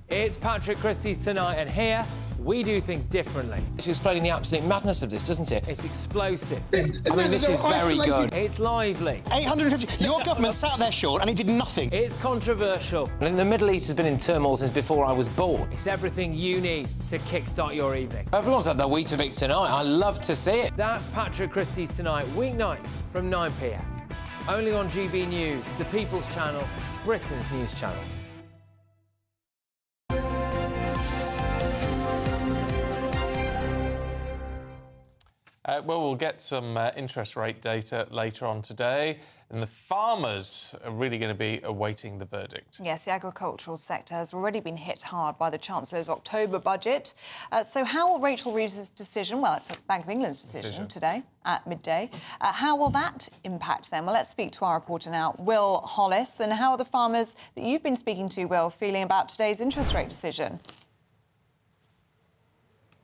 It's Patrick Christie's Tonight, and here we do things differently. It's explaining the absolute madness of this, doesn't it? It's explosive. I mean, this is very good. It's lively. 850. Your government sat there short and it did nothing. It's controversial. And the Middle East has been in turmoil since before I was born. It's everything you need to kickstart your evening. Everyone's had their Weetabix tonight. I love to see it. That's Patrick Christie's Tonight, weeknights from 9 p.m. Only on GB News, the People's Channel, Britain's news channel. Well, we'll get some interest rate data later on today, and the farmers are really going to be awaiting the verdict. Yes, the agricultural sector has already been hit hard by the Chancellor's October budget. So how will Rachel Reeves' decision, well, it's a Bank of England's decision today at midday, how will that impact them? Well, let's speak to our reporter now, Will Hollis. And how are the farmers that you've been speaking to, Will, feeling about today's interest rate decision?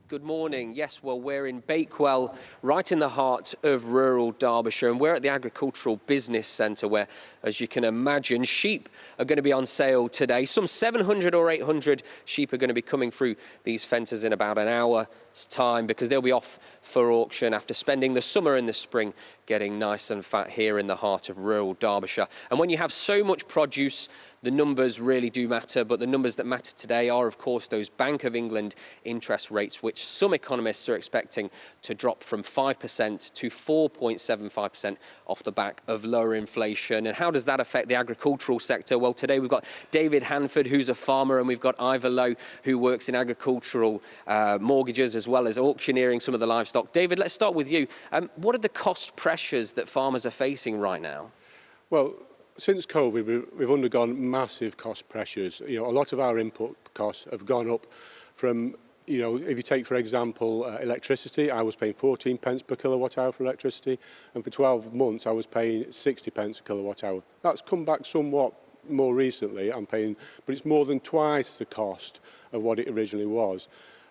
Good morning. Yes, well, we're in Bakewell, right in the heart of rural Derbyshire, and we're at the Agricultural Business Centre where, as you can imagine, sheep are going to be on sale today. Some 700 or 800 sheep are going to be coming through these fences in about an hour's time, because they'll be off for auction after spending the summer and the spring getting nice and fat here in the heart of rural Derbyshire. And when you have so much produce, the numbers really do matter, but the numbers that matter today are, of course, those Bank of England interest rates, which some economists are expecting to drop from 5% to 4.75% off the back of lower inflation. And how does that affect the agricultural sector? Well, today we've got David Hanford, who's a farmer, and we've got Ivor Lowe, who works in agricultural mortgages as well as auctioneering some of the livestock. David, let's start with you. What are the cost pressures that farmers are facing right now? Well, since COVID, we've undergone massive cost pressures. You know, a lot of our input costs have gone up from You know, if you take, for example, electricity, I was paying 14 pence per kilowatt hour for electricity, and for 12 months I was paying 60 pence a kilowatt hour. That's come back somewhat more recently, I'm paying, but it's more than twice the cost of what it originally was.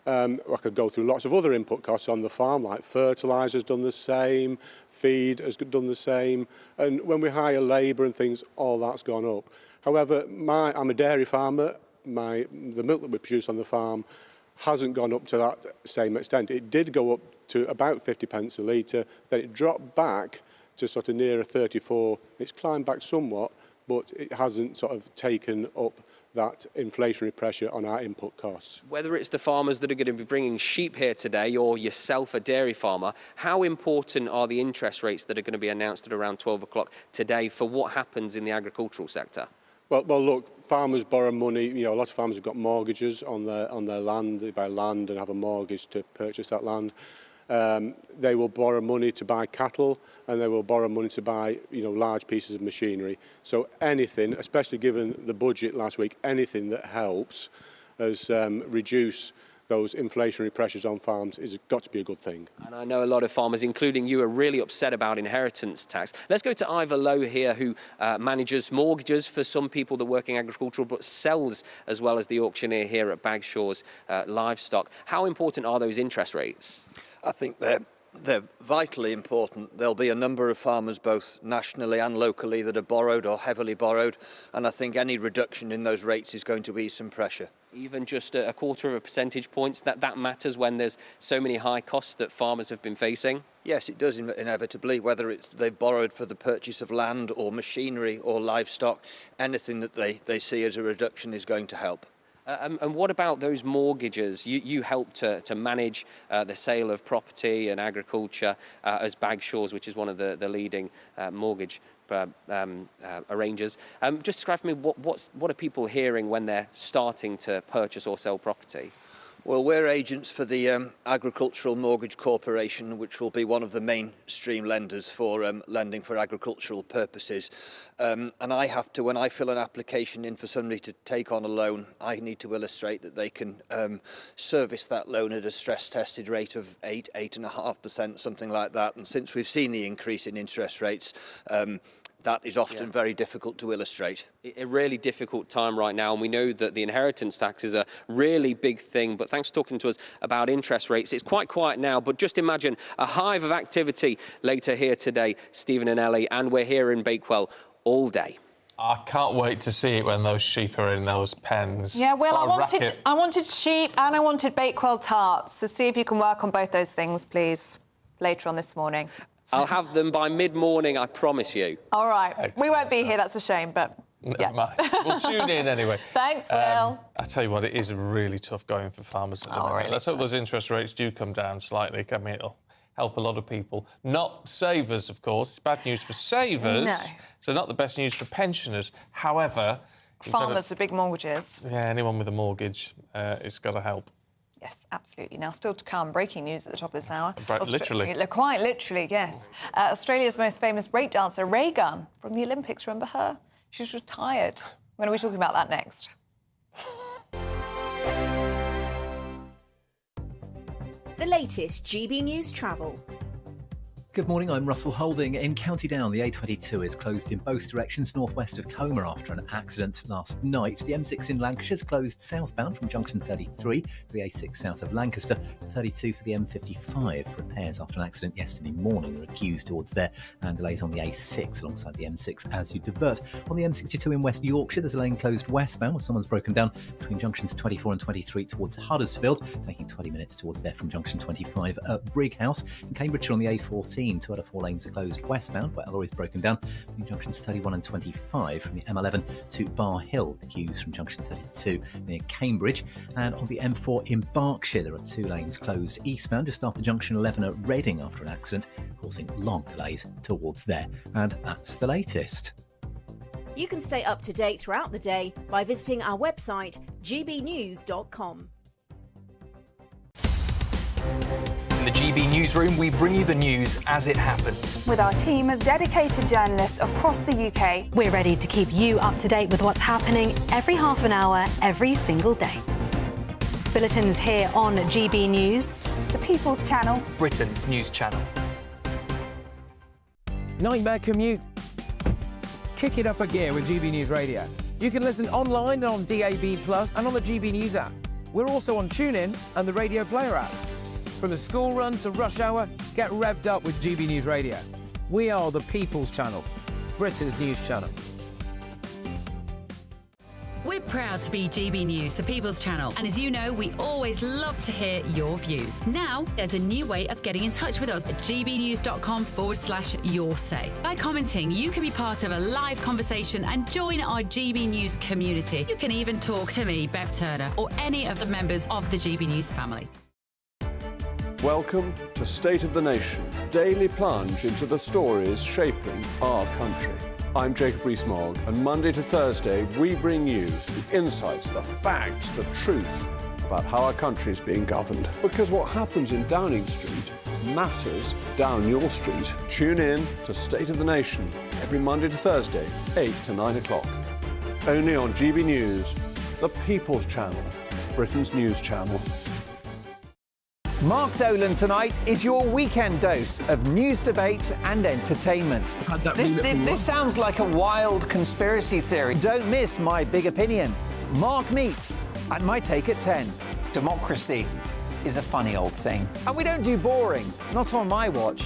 I could go through lots of other input costs on the farm, like fertiliser's done the same, feed has done the same, and when we hire labour and things, all that's gone up. However, I'm a dairy farmer. The milk that we produce on the farm hasn't gone up to that same extent. It did go up to about 50 pence a litre, then it dropped back to sort of nearer 34. It's climbed back somewhat, but it hasn't sort of taken up that inflationary pressure on our input costs. Whether it's the farmers that are going to be bringing sheep here today or yourself, a dairy farmer, how important are the interest rates that are going to be announced at around 12 o'clock today for what happens in the agricultural sector? Well, look, farmers borrow money. You know, a lot of farmers have got mortgages on their land. They buy land and have a mortgage to purchase that land. They will borrow money to buy cattle, and they will borrow money to buy, you know, large pieces of machinery. So anything, especially given the budget last week, anything that helps us reduce those inflationary pressures on farms has got to be a good thing. And I know a lot of farmers, including you, are really upset about inheritance tax. Let's go to Ivor Lowe here, who manages mortgages for some people that work in agricultural, but sells as well as the auctioneer here at Bagshaw's Livestock. How important are those interest rates? I think they're vitally important. There'll be a number of farmers, both nationally and locally, that are borrowed or heavily borrowed, and I think any reduction in those rates is going to ease some pressure. Even just a quarter of a percentage points, that matters when there's so many high costs that farmers have been facing? Yes, it does inevitably, whether it's they've borrowed for the purchase of land or machinery or livestock, anything that they see as a reduction is going to help. And what about those mortgages? You help to manage the sale of property and agriculture as Bagshaw's, which is one of the leading mortgage arrangers. Just describe for me what are people hearing when they're starting to purchase or sell property? Well, we're agents for the Agricultural Mortgage Corporation, which will be one of the mainstream lenders for lending for agricultural purposes. And I have to, when I fill an application in for somebody to take on a loan, I need to illustrate that they can service that loan at a stress-tested rate of 8.5%, something like that. And since we've seen the increase in interest rates, that is often very difficult to illustrate. A really difficult time right now, and we know that the inheritance tax is a really big thing, but thanks for talking to us about interest rates. It's quite quiet now, but just imagine a hive of activity later here today, Stephen and Ellie, and we're here in Bakewell all day. I can't wait to see it when those sheep are in those pens. Yeah, well, I wanted sheep and I wanted Bakewell tarts, so see if you can work on both those things, please, later on this morning. I'll have them by mid-morning, I promise you. All right. Excellent. We won't be here, that's a shame, but Never mind. We'll tune in anyway. Thanks, Will. I tell you what, it is really tough going for farmers at the minute. Really Let's hope those interest rates do come down slightly. I mean, it'll help a lot of people. Not savers, of course. It's bad news for savers. No. So not the best news for pensioners. However... Farmers with big mortgages. Yeah, anyone with a mortgage, it's got to help. Yes, absolutely. Now, still to come, breaking news at the top of this hour. Literally. Quite literally, yes. Australia's most famous break dancer, Raygun, from the Olympics. Remember her? She's retired. We're going to be talking about that next. The latest GB News travel. Good morning, I'm Russell Holding. In County Down, the A22 is closed in both directions northwest of Comer after an accident last night. The M6 in Lancashire is closed southbound from junction 33 to the A6 south of Lancaster to 32 for the M55. Repairs after an accident yesterday morning. There are queues towards there and delays on the A6 alongside the M6 as you divert. On the M62 in West Yorkshire, there's a lane closed westbound where someone's broken down between junctions 24 and 23 towards Huddersfield, taking 20 minutes towards there from junction 25 at Brighouse. In Cambridgeshire on the A14, 2 out of 4 lanes are closed westbound, where a lorry is broken down between junctions 31 and 25 from the M11 to Bar Hill. The queues from junction 32 near Cambridge. And on the M4 in Berkshire, there are 2 lanes closed eastbound just after junction 11 at Reading after an accident, causing long delays towards there. And that's the latest. You can stay up to date throughout the day by visiting our website, gbnews.com. In the GB newsroom, we bring you the news as it happens. With our team of dedicated journalists across the UK, we're ready to keep you up to date with what's happening every half an hour, every single day. bulletins here on GB News, the People's Channel, Britain's news channel. Nightmare commute. Kick it up a gear with GB News Radio. You can listen online and on DAB+ and on the GB News app. We're also on TuneIn and the Radio Player apps. From the school run to rush hour, get revved up with GB News Radio. We are the People's Channel, Britain's news channel. We're proud to be GB News, the People's Channel. And as you know, we always love to hear your views. Now, there's a new way of getting in touch with us at gbnews.com/yoursay. By commenting, you can be part of a live conversation and join our GB News community. You can even talk to me, Bev Turner, or any of the members of the GB News family. Welcome to State of the Nation, daily plunge into the stories shaping our country. I'm Jacob Rees-Mogg, and Monday to Thursday we bring you the insights, the facts, the truth about how our country is being governed. Because what happens in Downing Street matters down your street. Tune in to State of the Nation every Monday to Thursday, 8 to 9 o'clock. Only on GB News, the People's Channel, Britain's news channel. Mark Dolan tonight is your weekend dose of news, debate and entertainment. This sounds like a wild conspiracy theory. Don't miss My Big Opinion, Mark Meets, and My Take at 10. Democracy is a funny old thing. And we don't do boring, not on my watch.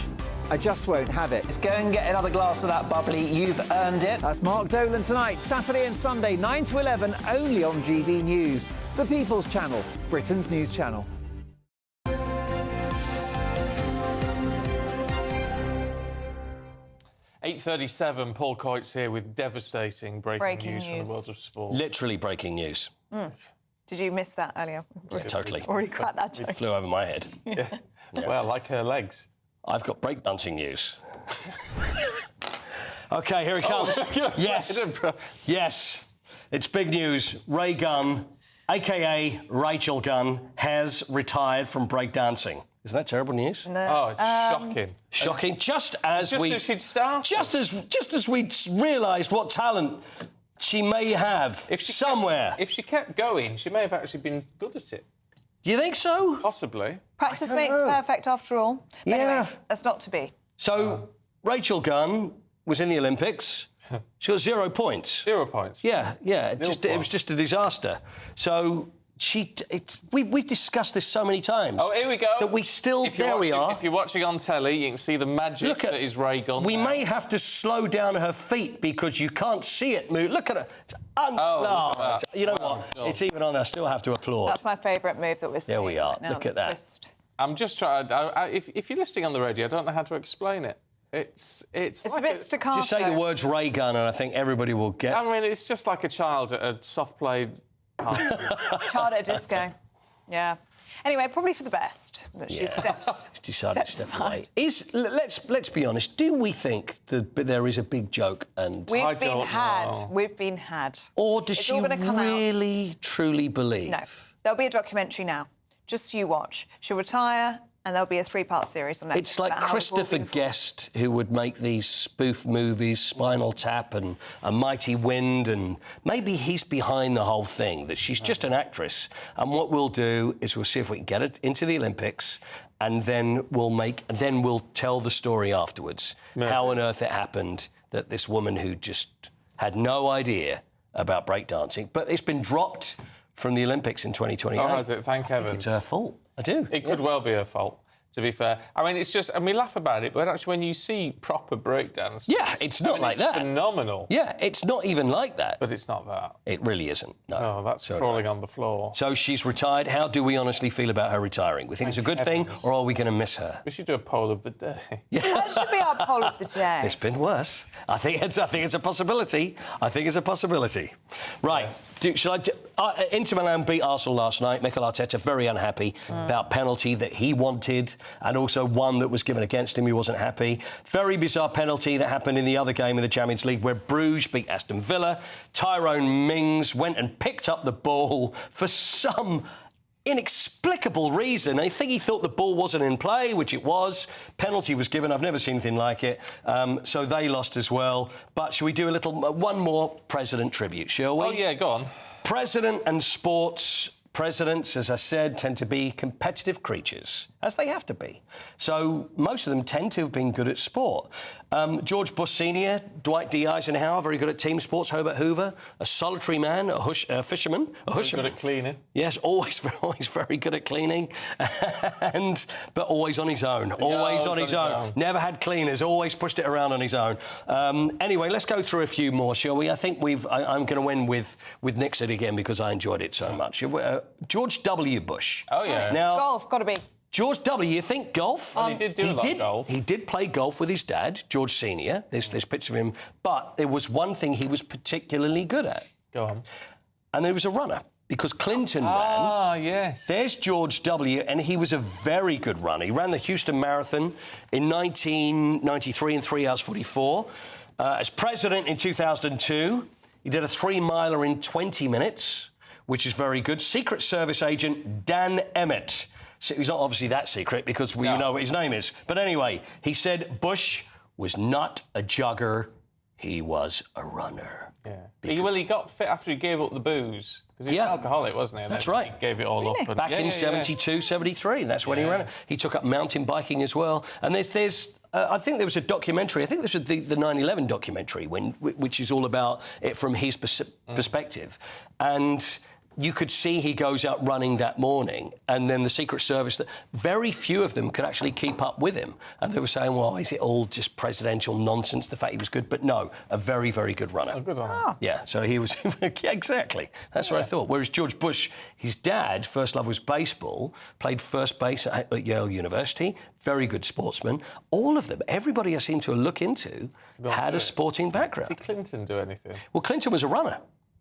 I just won't have it. Let's go and get another glass of that bubbly. You've earned it. That's Mark Dolan tonight, Saturday and Sunday, 9 to 11, only on GB News, the People's Channel, Britain's news channel. 8:37, Paul Coyte's here with devastating breaking news from the world of sport. Literally breaking news. Did you miss that earlier? Yeah, totally. Already cracked that joke. It flew over my head. Yeah. Well, like her legs. I've got breakdancing news. OK, here it comes. Yes. Yes. It's big news. Raygun, a.k.a. Rachel Gunn, has retired from breakdancing. Isn't that terrible news? No. Oh, it's shocking. Shocking. Just as she'd started. Just as we'd realised what talent she may have somewhere. If she kept going, she may have actually been good at it. Do you think so? Possibly. Practice makes perfect, after all. But anyway, that's not to be. So Rachel Gunn was in the Olympics. She got 0 points. 0 points. Yeah. It was just a disaster. So. We've discussed this so many times. Oh, here we go. That we still... If you're watching on telly, you can see the magic that is Raygun. We may have to slow down her feet because you can't see it move. Look at her. You know what? It's even on. I still have to applaud. That's my favourite move that we're seeing. There we are. Right now, Look at that. Twist. I'm just trying... if you're listening on the radio, I don't know how to explain it. It's like a bit staccato. Just say the words Raygun and I think everybody will get... I mean, it's just like a child at a soft-played... Child at a disco. Yeah. Anyway, probably for the best that she steps. Decided to step away. Let's be honest. Do we think that there is a big joke and we've been had? Or does she really truly believe? No. There'll be a documentary now. Just you watch. She'll retire. And there'll be a 3-part series on Netflix. It's like Christopher Guest, who would make these spoof movies, Spinal Tap and A Mighty Wind, and maybe he's behind the whole thing, that she's just an actress. And what we'll do is we'll see if we can get it into the Olympics, and then we'll tell the story afterwards. How on earth it happened that this woman who just had no idea about breakdancing, but it's been dropped from the Olympics in 2028. Oh, has it? Thank heavens. It's her fault. I do. It could well be her fault, to be fair. I mean, it's just... And we laugh about it, but actually when you see proper breakdance... Yeah, it's not like that. It's phenomenal. Yeah, it's not even like that. But it's not that. It really isn't, no. Oh, that's crawling on the floor. So she's retired. How do we honestly feel about her retiring? We think it's a good thing, or are we going to miss her? We should do a poll of the day. That should be our poll of the day. It's been worse. I think it's a possibility. Right. Inter Milan beat Arsenal last night. Mikel Arteta very unhappy about penalty that he wanted and also one that was given against him. He wasn't happy. Very bizarre penalty that happened in the other game in the Champions League where Bruges beat Aston Villa. Tyrone Mings went and picked up the ball for some inexplicable reason. I think he thought the ball wasn't in play, which it was. Penalty was given. I've never seen anything like it. So they lost as well. But shall we do one more President tribute, shall we? Oh, yeah, go on. President and sports Presidents, as I said, tend to be competitive creatures, as they have to be. So most of them tend to have been good at sport. George Bush Sr., Dwight D. Eisenhower, very good at team sports. Herbert Hoover, a solitary man, a fisherman. Good at cleaning. Yes, always very good at cleaning, but always on his own. Always on his own. Never had cleaners. Always pushed it around on his own. Anyway, let's go through a few more, shall we? I think I'm going to win with Nixon again because I enjoyed it so much. George W. Bush. Oh yeah. Now, golf, got to be. George W., you think golf? Well, he did do a lot of golf. He did play golf with his dad, George Sr. There's picture of him. But there was one thing he was particularly good at. Go on. And there was a runner, because Clinton ran. Ah, yes. There's George W., and he was a very good runner. He ran the Houston Marathon in 1993 in 3 hours 44. As president in 2002, he did a 3-miler in 20 minutes, which is very good. Secret Service agent Dan Emmett. So he's not obviously that secret because we know what his name is. But anyway, he said Bush was not a jogger, he was a runner. Yeah. He got fit after he gave up the booze. Because he was an alcoholic, wasn't he? And That's then right. He gave it all up. Back in 72, 73, that's when he ran it. He took up mountain biking as well. And there's I think there was a documentary, I think this was the 9/11 documentary, which is all about it from his perspective. And you could see he goes out running that morning, and then the Secret Service, very few of them could actually keep up with him. And they were saying, well, is it all just presidential nonsense, the fact he was good? But no, a very, very good runner. A good runner. Yeah, so he was... exactly. That's what I thought. Whereas George Bush, his dad, first love was baseball, played first base at Yale University, very good sportsman. All of them, everybody I seem to look into, had a sporting background. Did Clinton do anything? Well, Clinton was a runner.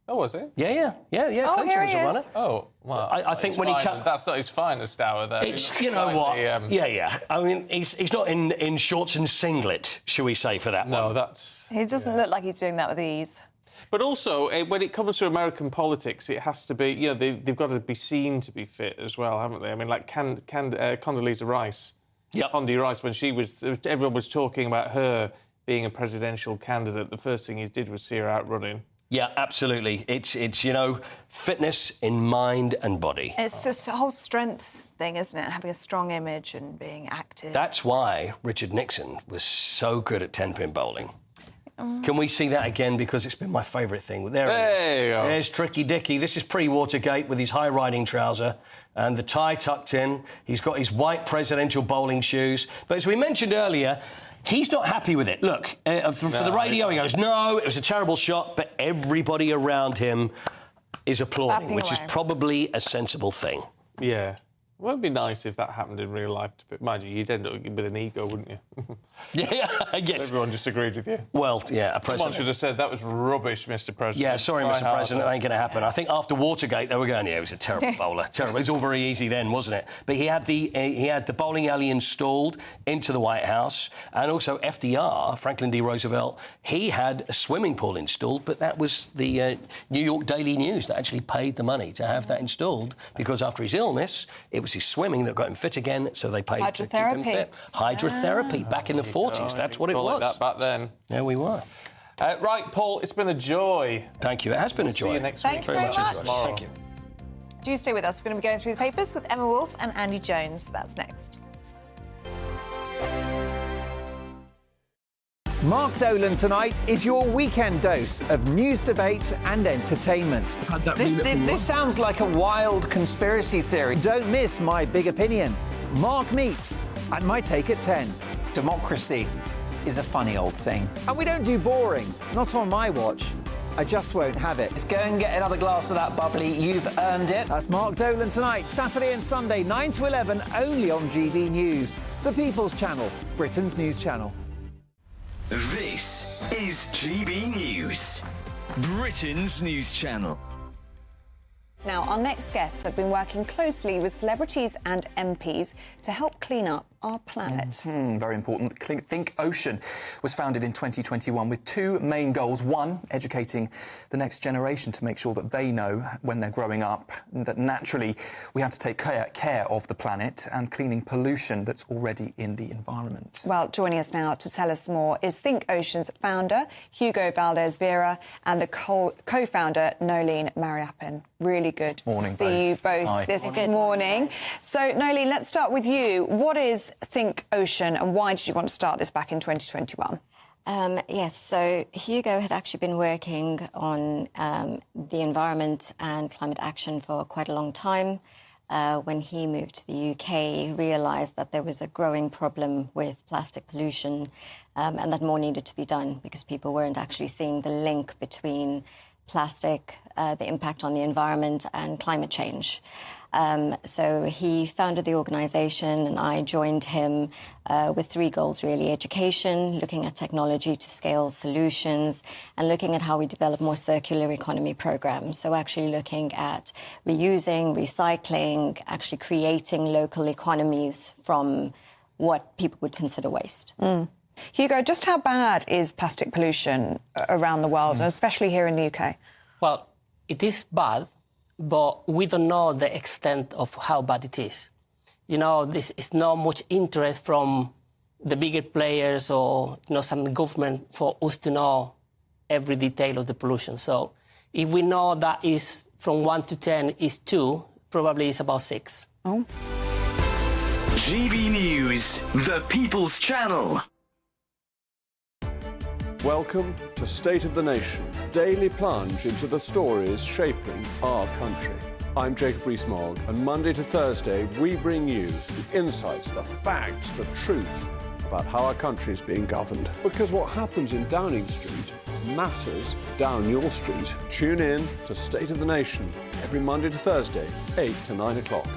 Oh, was he? Yeah. Oh, Clinton here was he a is. runner. Oh, well, I think when he cut... That's not his finest hour, though. It's, you know what? Yeah. I mean, he's not in shorts and singlet, shall we say, for that one. No, that's... He doesn't look like he's doing that with ease. But also, when it comes to American politics, it has to be... You know, they've got to be seen to be fit as well, haven't they? I mean, like Condoleezza Rice. Yep. Condi Rice, when everyone was talking about her being a presidential candidate, the first thing he did was see her out running. Yeah, absolutely. It's fitness in mind and body. It's this whole strength thing, isn't it? Having a strong image and being active. That's why Richard Nixon was so good at 10-pin bowling. Can we see that again? Because it's been my favourite thing. There you go. There's Tricky Dicky. This is pre-Watergate with his high-riding trouser and the tie tucked in. He's got his white presidential bowling shoes. But as we mentioned earlier, he's not happy with it. Look, for the radio, he goes, no, it was a terrible shot, but everybody around him is applauding, which is probably a sensible thing. Yeah. Well, it'd be nice if that happened in real life. Mind you, you'd end up with an ego, wouldn't you? Yeah, I guess. Everyone just agreed with you. Well, yeah, a president... Someone should have said, that was rubbish, Mr President. Yeah, sorry, Mr President, that ain't going to happen. I think after Watergate, they were going, yeah, he was a terrible bowler. Terrible. It was all very easy then, wasn't it? But he had the bowling alley installed into the White House, and also FDR, Franklin D. Roosevelt, he had a swimming pool installed, but that was the New York Daily News that actually paid the money to have that installed, because after his illness, it was his swimming that got him fit again, so they paid to keep him fit. Hydrotherapy, back in the 40s, that's what it was. Like that back then. There we were. Right, Paul, it's been a joy. Thank you, it has been a joy. See you next Thank week. you very much. Tomorrow. Thank you. Do stay with us. We're going to be going through the papers with Emma Wolf and Andy Jones. That's next. Mark Dolan tonight is your weekend dose of news, debate and entertainment. This sounds like a wild conspiracy theory. Don't miss my big opinion. Mark Meets and my take at 10. Democracy is a funny old thing. And we don't do boring. Not on my watch. I just won't have it. Let's go and get another glass of that bubbly. You've earned it. That's Mark Dolan tonight, Saturday and Sunday, 9 to 11, only on GB News, the People's Channel, Britain's news channel. This is GB News, Britain's news channel. Now, our next guests have been working closely with celebrities and MPs to help clean up our planet. Very important. Think Ocean was founded in 2021 with two main goals. One, educating the next generation to make sure that they know when they're growing up that naturally we have to take care of the planet, and cleaning pollution that's already in the environment. Well, joining us now to tell us more is Think Ocean's founder, Hugo Valdez-Vera, and the co-founder, Nolene Mariapin. Really good morning, to see you both this morning. So, Nolene, let's start with you. What is Think Ocean, and why did you want to start this back in 2021? Yes, so Hugo had actually been working on the environment and climate action for quite a long time. When he moved to the UK, he realised that there was a growing problem with plastic pollution and that more needed to be done because people weren't actually seeing the link between plastic, the impact on the environment and climate change. So he founded the organisation and I joined him with three goals, really. Education, looking at technology to scale solutions, and looking at how we develop more circular economy programmes. So actually looking at reusing, recycling, actually creating local economies from what people would consider waste. Hugo, just how bad is plastic pollution around the world, and especially here in the UK? Well, it is bad, but we don't know the extent of how bad it is. You know, this is not much interest from the bigger players or, some government for us to know every detail of the pollution. So if we know that is from 1 to 10 is 2, probably it's about 6. Oh. GB News, the People's Channel. Welcome to State of the Nation, daily plunge into the stories shaping our country. I'm Jacob Rees-Mogg, and Monday to Thursday we bring you the insights, the facts, the truth about how our country is being governed. Because what happens in Downing Street matters down your street. Tune in to State of the Nation every Monday to Thursday, 8 to 9 o'clock.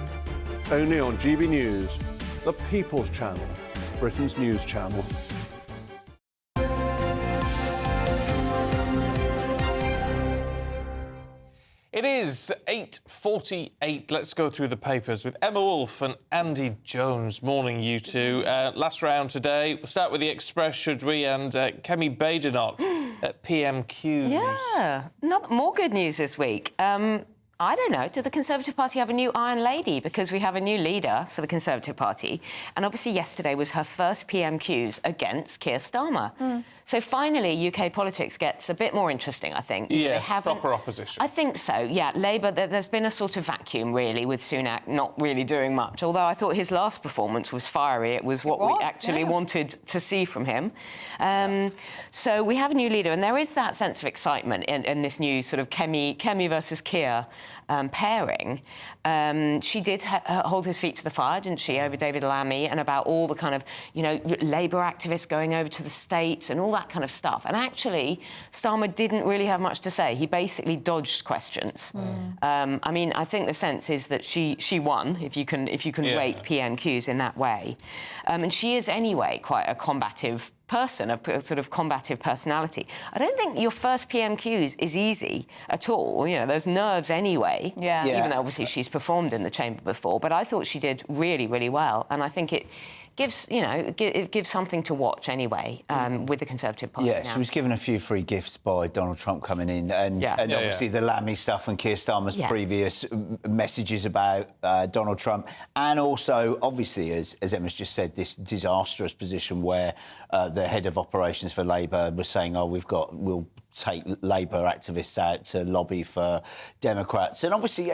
Only on GB News, the People's Channel, Britain's news channel. It is 8:48. Let's go through the papers with Emma Wolfe and Andy Jones. Morning, you two. Last round today. We'll start with the Express, should we? And Kemi Badenoch at PMQs. Yeah, more good news this week. I don't know, do the Conservative Party have a new Iron Lady? Because we have a new leader for the Conservative Party. And obviously yesterday was her first PMQs against Keir Starmer. So finally, UK politics gets a bit more interesting, I think. Yes, proper opposition. I think so, yeah. Labour, there's been a sort of vacuum, really, with Sunak not really doing much. Although I thought his last performance was fiery. It was what we actually wanted to see from him. So we have a new leader, and there is that sense of excitement in this new sort of Kemi versus Keir pairing. She did hold his feet to the fire, didn't she, over David Lamy, and about all the kind of, Labour activists going over to the States and all that kind of stuff. And actually, Starmer didn't really have much to say. He basically dodged questions. I mean, I think the sense is that she won, if you can rate PMQs in that way. And she is anyway quite a combative person, a sort of combative personality. I don't think your first PMQs is easy at all. There's nerves anyway. Even though obviously she's performed in the chamber before, but I thought she did really, really well, and I think it gives, it gives something to watch anyway with the Conservative Party. Yeah, she was given a few free gifts by Donald Trump coming in, and obviously the Lamy stuff and Keir Starmer's previous messages about Donald Trump, and also, obviously, as Emma's just said, this disastrous position where the head of operations for Labour was saying, we'll take Labour activists out to lobby for Democrats, and obviously...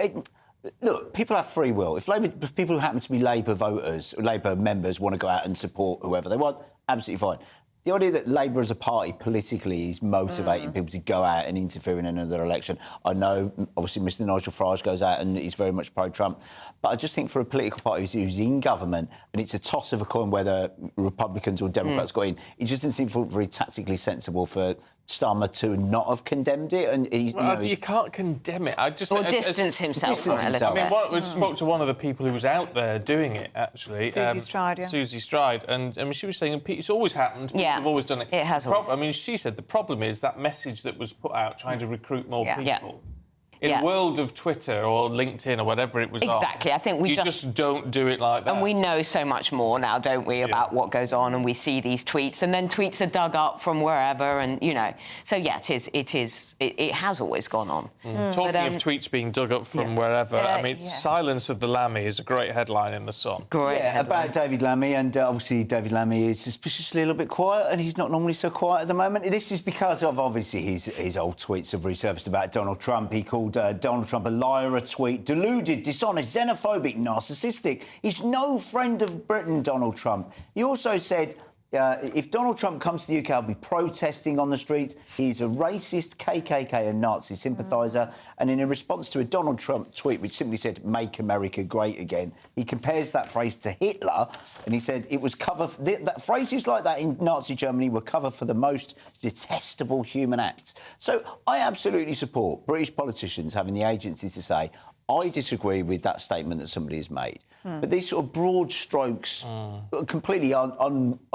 Look, people have free will. If people who happen to be Labour voters, Labour members, want to go out and support whoever they want, absolutely fine. The idea that Labour as a party politically is motivating people to go out and interfere in another election. I know, obviously, Mr Nigel Farage goes out and he's very much pro-Trump. But I just think for a political party who's in government, and it's a toss of a coin whether Republicans or Democrats got in, it just doesn't seem very tactically sensible for Starmer to not have condemned it. And you can't condemn it. Distance himself from it a little bit. We spoke to one of the people who was out there doing it, actually. Susie Stride, Susie Stride. And she was saying it's always happened. People have always done it. It has always. I mean, she said the problem is that message that was put out trying to recruit more people. In the world of Twitter or LinkedIn or whatever it was Exactly. on, I think we you just don't do it like that. And we know so much more now, don't we, about what goes on, and we see these tweets, and then tweets are dug up from wherever, and, you know. So, yeah, it has always gone on. Talking of tweets being dug up from wherever, I mean, Silence of the Lamy is a great headline in The Sun. Great headline. About David Lamy, and obviously David Lamy is suspiciously a little bit quiet, and he's not normally so quiet at the moment. This is because of, obviously, his old tweets have resurfaced about Donald Trump. He called Donald Trump a liar, a tweet, deluded, dishonest, xenophobic, narcissistic. He's no friend of Britain, Donald Trump. He also said, if Donald Trump comes to the UK, I'll be protesting on the streets. He's a racist, KKK and Nazi sympathiser. And in a response to a Donald Trump tweet, which simply said, make America great again, he compares that phrase to Hitler, and he said it was that phrases like that in Nazi Germany were cover for the most detestable human acts. So I absolutely support British politicians having the agency to say, I disagree with that statement that somebody has made. But these sort of broad strokes, completely unbalanced,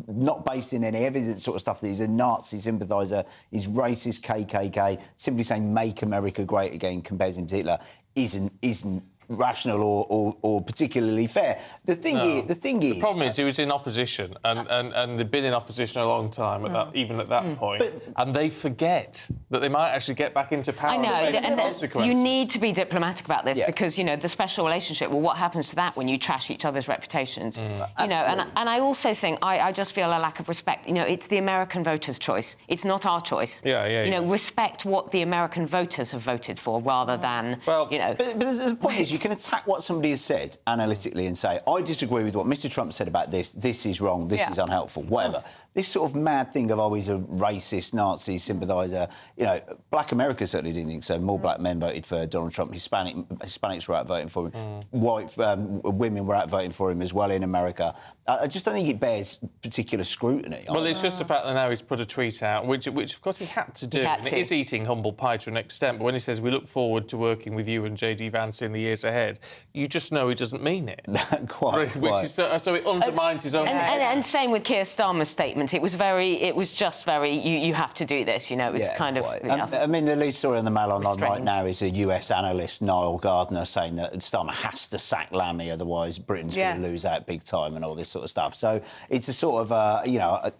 not based in any evidence sort of stuff, that he's a Nazi sympathiser, he's racist, KKK, simply saying make America great again compares him to Hitler, isn't rational or particularly fair. The problem is he was in opposition, and they've been in opposition a long time, even at that point, and they forget that they might actually get back into power. I know, and consequences. You need to be diplomatic about this because, you know, the special relationship, well, what happens to that when you trash each other's reputations? You know, and I also think, I just feel a lack of respect. You know, it's the American voters' choice. It's not our choice. You know, respect what the American voters have voted for rather than, you know... But the point is, you can attack what somebody has said analytically and say, I disagree with what Mr Trump said about this, this is wrong, this is unhelpful, whatever. This sort of mad thing of, oh, he's a racist, Nazi sympathiser, you know, Black America certainly didn't think so. More black men voted for Donald Trump. Hispanics were out voting for him. White women were out voting for him as well in America. I just don't think it bears particular scrutiny. Well, it's just the fact that now he's put a tweet out, which of course he had to do. And it is eating humble pie to an extent, but when he says, we look forward to working with you and J.D. Vance in the years ahead, you just know he doesn't mean it. Quite. So it undermines his own... And same with Keir Starmer's statement. It was just very, you have to do this, you know, it was kind of... I mean, the lead story on the Mail Online right now is a US analyst, Niall Gardner, saying that Starmer has to sack Lamy, otherwise Britain's going to lose out big time and all this sort of stuff. So it's a sort of, you know,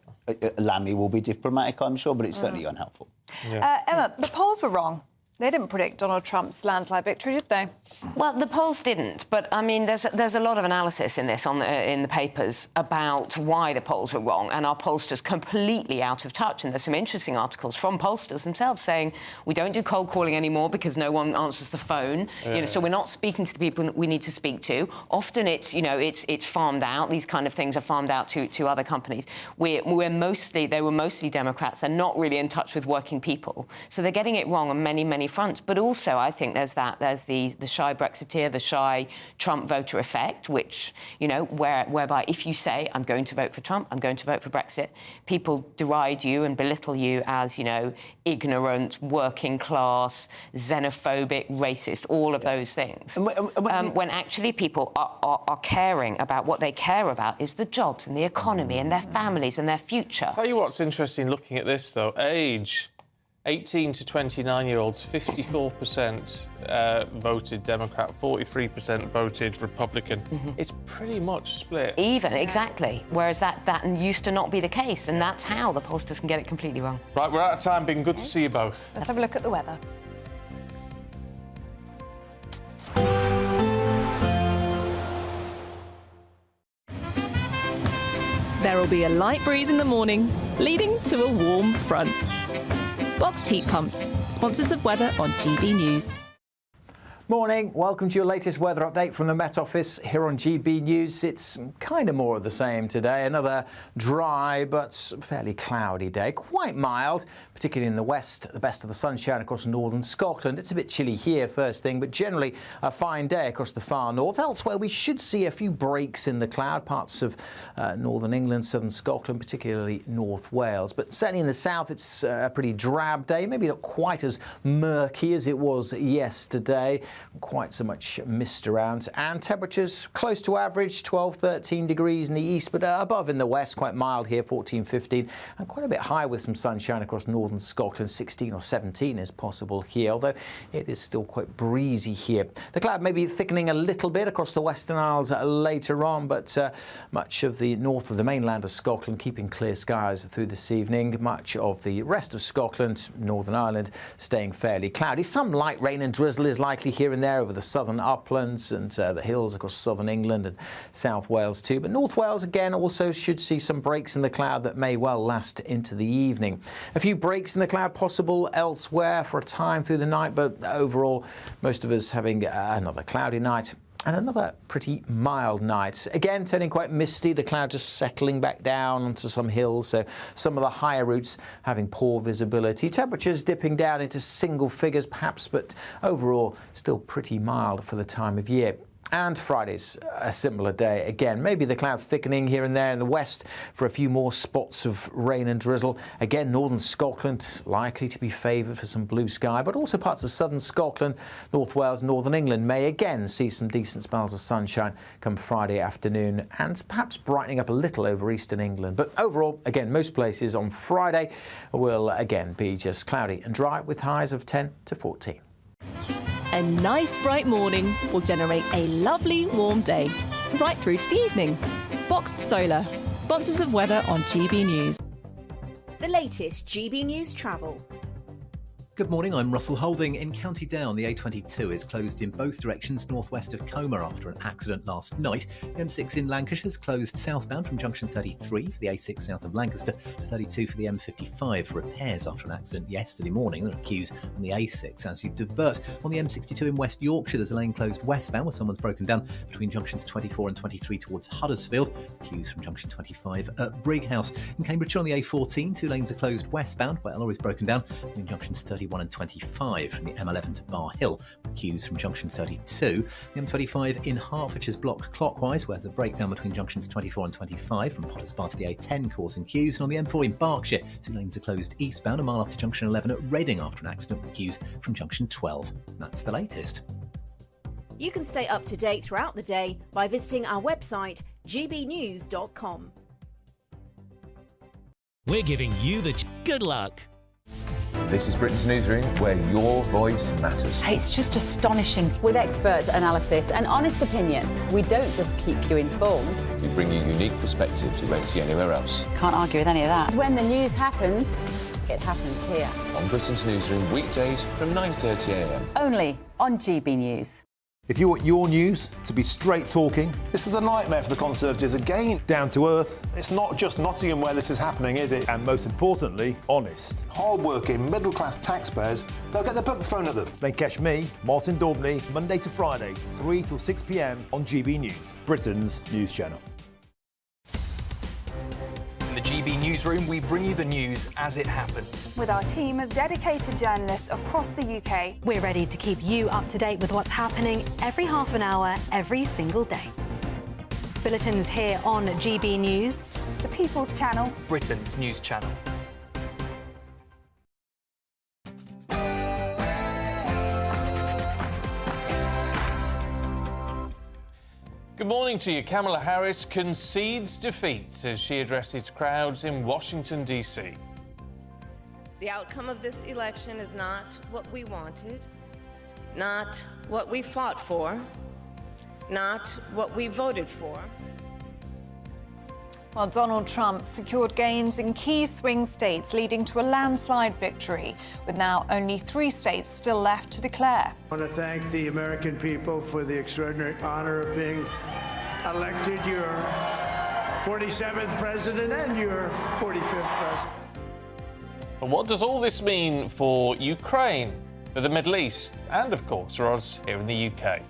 Lamy will be diplomatic, I'm sure, but it's certainly unhelpful. Emma, the polls were wrong. They didn't predict Donald Trump's landslide victory, did they? Well, the polls didn't, but, I mean, there's a lot of analysis in this in the papers about why the polls were wrong, and our pollsters completely out of touch. And there's some interesting articles from pollsters themselves saying we don't do cold calling anymore because no one answers the phone. You know, so we're not speaking to the people that we need to speak to. Often it's, you know, it's farmed out. These kind of things are farmed out to other companies. They were mostly Democrats. They're not really in touch with working people. So they're getting it wrong on many fronts. But also, I think there's the shy Brexiteer, the shy Trump voter effect, which, you know, whereby if you say, I'm going to vote for Trump, I'm going to vote for Brexit, people deride you and belittle you as, you know, ignorant, working class, xenophobic, racist, all of those things. When actually people are caring about what they care about is the jobs and the economy and their families and their future. I'll tell you what's interesting looking at this, though. Age. 18 to 29-year-olds, 54% voted Democrat, 43% voted Republican. It's pretty much split. Even, exactly. Whereas that used to not be the case, and that's how the pollsters can get it completely wrong. Right, we're out of time. Been good to see you both. Let's have a look at the weather. There will be a light breeze in the morning, leading to a warm front. Boxed heat pumps, sponsors of weather on GB News. Morning, welcome to your latest weather update from the Met Office here on GB News. It's kind of more of the same today. Another dry but fairly cloudy day, quite mild, particularly in the west. The best of the sunshine across northern Scotland. It's a bit chilly here first thing, but generally a fine day across the far north. Elsewhere we should see a few breaks in the cloud, parts of northern England, southern Scotland, particularly North Wales. But certainly in the south it's a pretty drab day, maybe not quite as murky as it was yesterday. quite so much mist around. And temperatures close to average, 12, 13 degrees in the east, but above in the west, quite mild here, 14, 15, and quite a bit high with some sunshine across northern Scotland. 16 or 17 is possible here, although it is still quite breezy here. The cloud may be thickening a little bit across the Western Isles later on, but much of the north of the mainland of Scotland keeping clear skies through this evening. Much of the rest of Scotland, Northern Ireland, staying fairly cloudy. Some light rain and drizzle is likely here and there over the southern uplands and the hills across southern England and South Wales too. But North Wales again also should see some breaks in the cloud that may well last into the evening. A few breaks in the cloud possible elsewhere for a time through the night, but overall most of us having another cloudy night and another pretty mild night. Again, turning quite misty, the cloud just settling back down onto some hills, so some of the higher routes having poor visibility. Temperatures dipping down into single figures perhaps, but overall still pretty mild for the time of year. And Friday's a similar day. Again, maybe the cloud thickening here and there in the west for a few more spots of rain and drizzle. Again, northern Scotland likely to be favoured for some blue sky, but also parts of southern Scotland, North Wales, northern England may again see some decent spells of sunshine come Friday afternoon and perhaps brightening up a little over eastern England. But overall, again, most places on Friday will again be just cloudy and dry with highs of 10 to 14. A nice bright morning will generate a lovely warm day, right through to the evening. Boxed Solar, sponsors of weather on GB News. The latest GB News travel. Good morning, I'm Russell Holding. In County Down, the A22 is closed in both directions northwest of Comer after an accident last night. The M6 in Lancashire is closed southbound from junction 33 for the A6 south of Lancaster to 32 for the M55 for repairs after an accident yesterday morning. There are queues on the A6 as you divert. On the M62 in West Yorkshire, there's a lane closed westbound where someone's broken down between junctions 24 and 23 towards Huddersfield. Queues from junction 25 at Brighouse. In Cambridgeshire on the A14, 2 lanes are closed westbound where a lorry's broken down between junctions 31 and 25 from the M11 to Bar Hill. Queues from junction 32. The M25 in Hertfordshire's blocked clockwise, where there's a breakdown between junctions 24 and 25 from Potters Bar to the A10 causing queues. And on the M4 in Berkshire, 2 lanes are closed eastbound a mile after junction 11 at Reading after an accident with queues from junction 12. And that's the latest. You can stay up to date throughout the day by visiting our website gbnews.com. We're giving you the good luck. This is Britain's Newsroom, where your voice matters. It's just astonishing. With expert analysis and honest opinion, we don't just keep you informed. We bring you unique perspectives you won't see anywhere else. Can't argue with any of that. When the news happens, it happens here. On Britain's Newsroom, weekdays from 9:30 a.m. Only on GB News. If you want your news to be straight talking... This is a nightmare for the Conservatives again. Down to earth. It's not just Nottingham where this is happening, is it? And most importantly, honest. Hard-working, middle-class taxpayers, they'll get their book thrown at them. Then catch me, Martin Daubney, Monday to Friday, 3 till 6 p.m. on GB News, Britain's news channel. In the GB Newsroom, we bring you the news as it happens. With our team of dedicated journalists across the UK. We're ready to keep you up to date with what's happening every half an hour, every single day. Bulletins here on GB News. The People's Channel. Britain's news channel. Good morning to you. Kamala Harris concedes defeat as she addresses crowds in Washington, D.C. The outcome of this election is not what we wanted, not what we fought for, not what we voted for. Well, Donald Trump secured gains in key swing states, leading to a landslide victory, with now only 3 states still left to declare. I want to thank the American people for the extraordinary honor of being elected your 47th president and your 45th president. But what does all this mean for Ukraine, for the Middle East, and of course for us here in the UK?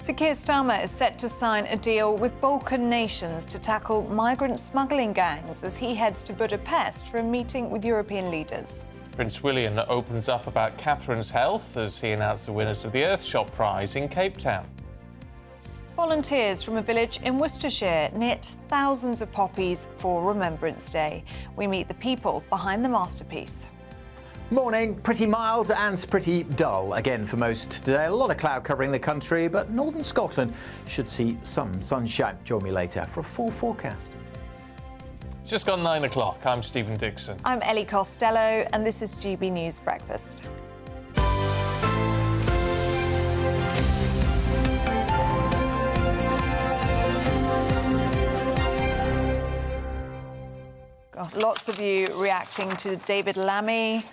Sir Keir Starmer is set to sign a deal with Balkan nations to tackle migrant smuggling gangs as he heads to Budapest for a meeting with European leaders. Prince William opens up about Catherine's health as he announced the winners of the Earthshot Prize in Cape Town. Volunteers from a village in Worcestershire knit thousands of poppies for Remembrance Day. We meet the people behind the masterpiece. Morning. Pretty mild and pretty dull again for most today. A lot of cloud covering the country, but northern Scotland should see some sunshine. Join me later for a full forecast. It's just gone 9 o'clock. I'm Stephen Dixon. I'm Ellie Costello, and this is GB News Breakfast. Lots of you reacting to David Lamy.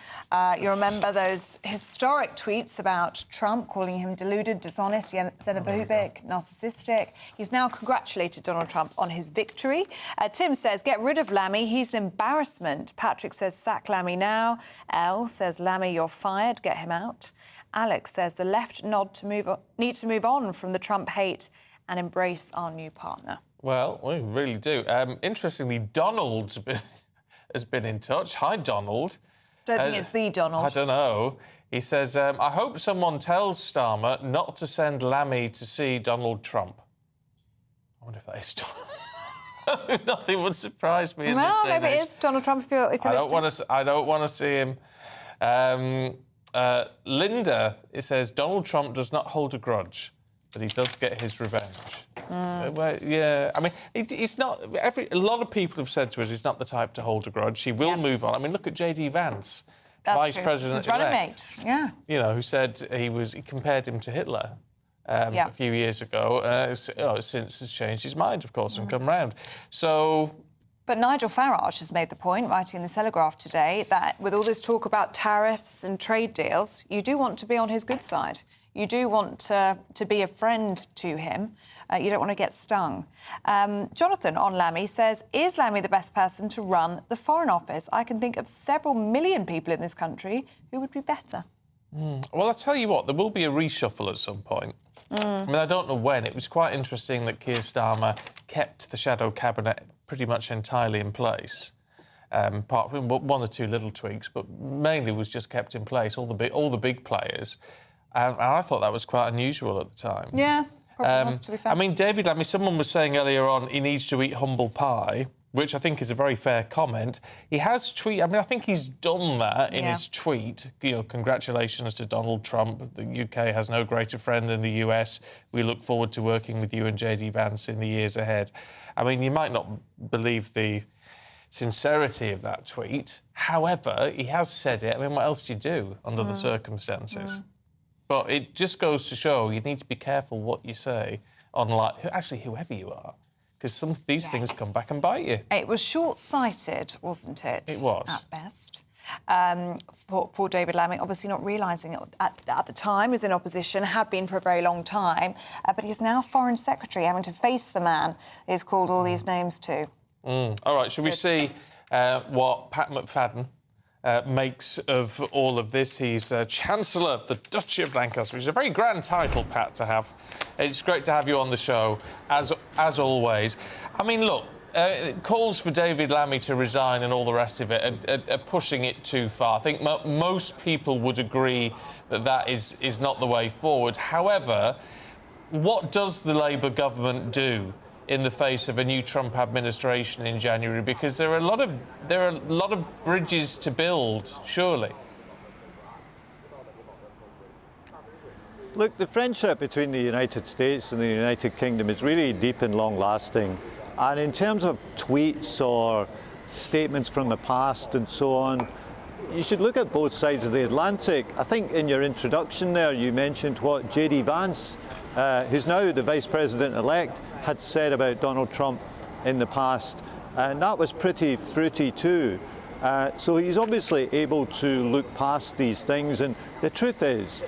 You remember those historic tweets about Trump, calling him deluded, dishonest, xenophobic, narcissistic. He's now congratulated Donald Trump on his victory. Tim says, get rid of Lamy. He's an embarrassment. Patrick says, sack Lamy now. Elle says, Lamy, you're fired. Get him out. Alex says, the left needs to move on from the Trump hate and embrace our new partner. Well, we really do. Interestingly, Donald has been in touch. Hi, Donald. Don't think it's the Donald. I don't know. He says, I hope someone tells Starmer not to send Lamy to see Donald Trump. I wonder if that is Donald. Nothing would surprise me in this day. Well, maybe it is Donald Trump if you're listening. I don't want to see him. Linda, it says, Donald Trump does not hold a grudge, but he does get his revenge. Well, yeah, I mean, he's not... A lot of people have said to us he's not the type to hold a grudge. He will move on. I mean, look at J.D. Vance, Vice President-elect. Yeah. You know, who said he compared him to Hitler a few years ago. Since has changed his mind, of course, and come round. So... But Nigel Farage has made the point, writing in The Telegraph today, that with all this talk about tariffs and trade deals, you do want to be on his good side. You do want to be a friend to him. You don't want to get stung. Jonathan on Lamy says, is Lamy the best person to run the Foreign Office? I can think of several million people in this country who would be better. Well, I'll tell you what, there will be a reshuffle at some point. I mean, I don't know when. It was quite interesting that Keir Starmer kept the shadow cabinet pretty much entirely in place. Apart from one or two little tweaks, but mainly was just kept in place, all the big players. And I thought that was quite unusual at the time. Yeah, probably was, to be fair. I mean, David Lamy, someone was saying earlier on he needs to eat humble pie, which I think is a very fair comment. He has tweeted... I mean, I think he's done that in his tweet. You know, congratulations to Donald Trump. The UK has no greater friend than the US. We look forward to working with you and J.D. Vance in the years ahead. I mean, you might not believe the sincerity of that tweet. However, he has said it. I mean, what else do you do under the circumstances? But it just goes to show you need to be careful what you say online, actually whoever you are, because some of these things come back and bite you. It was short-sighted, wasn't it? It was. At best. For David Lamy, obviously not realising it at the time, was in opposition, had been for a very long time, but he's now Foreign Secretary, having to face the man he's called all these names to. All right, shall we see what Pat McFadden makes of all of this? He's Chancellor of the Duchy of Lancaster, which is a very grand title, Pat, to have. It's great to have you on the show, as always. I mean, look, calls for David Lamy to resign and all the rest of it are pushing it too far. I think most people would agree that is not the way forward. However, what does the Labour government do in the face of a new Trump administration in January? Because there are a lot of bridges to build, surely. Look, the friendship between the United States and the United Kingdom is really deep and long-lasting. And in terms of tweets or statements from the past and so on, you should look at both sides of the Atlantic. I think in your introduction there you mentioned what J.D. Vance, who's now the Vice President-elect, had said about Donald Trump in the past, and that was pretty fruity too. So he's obviously able to look past these things, and the truth is,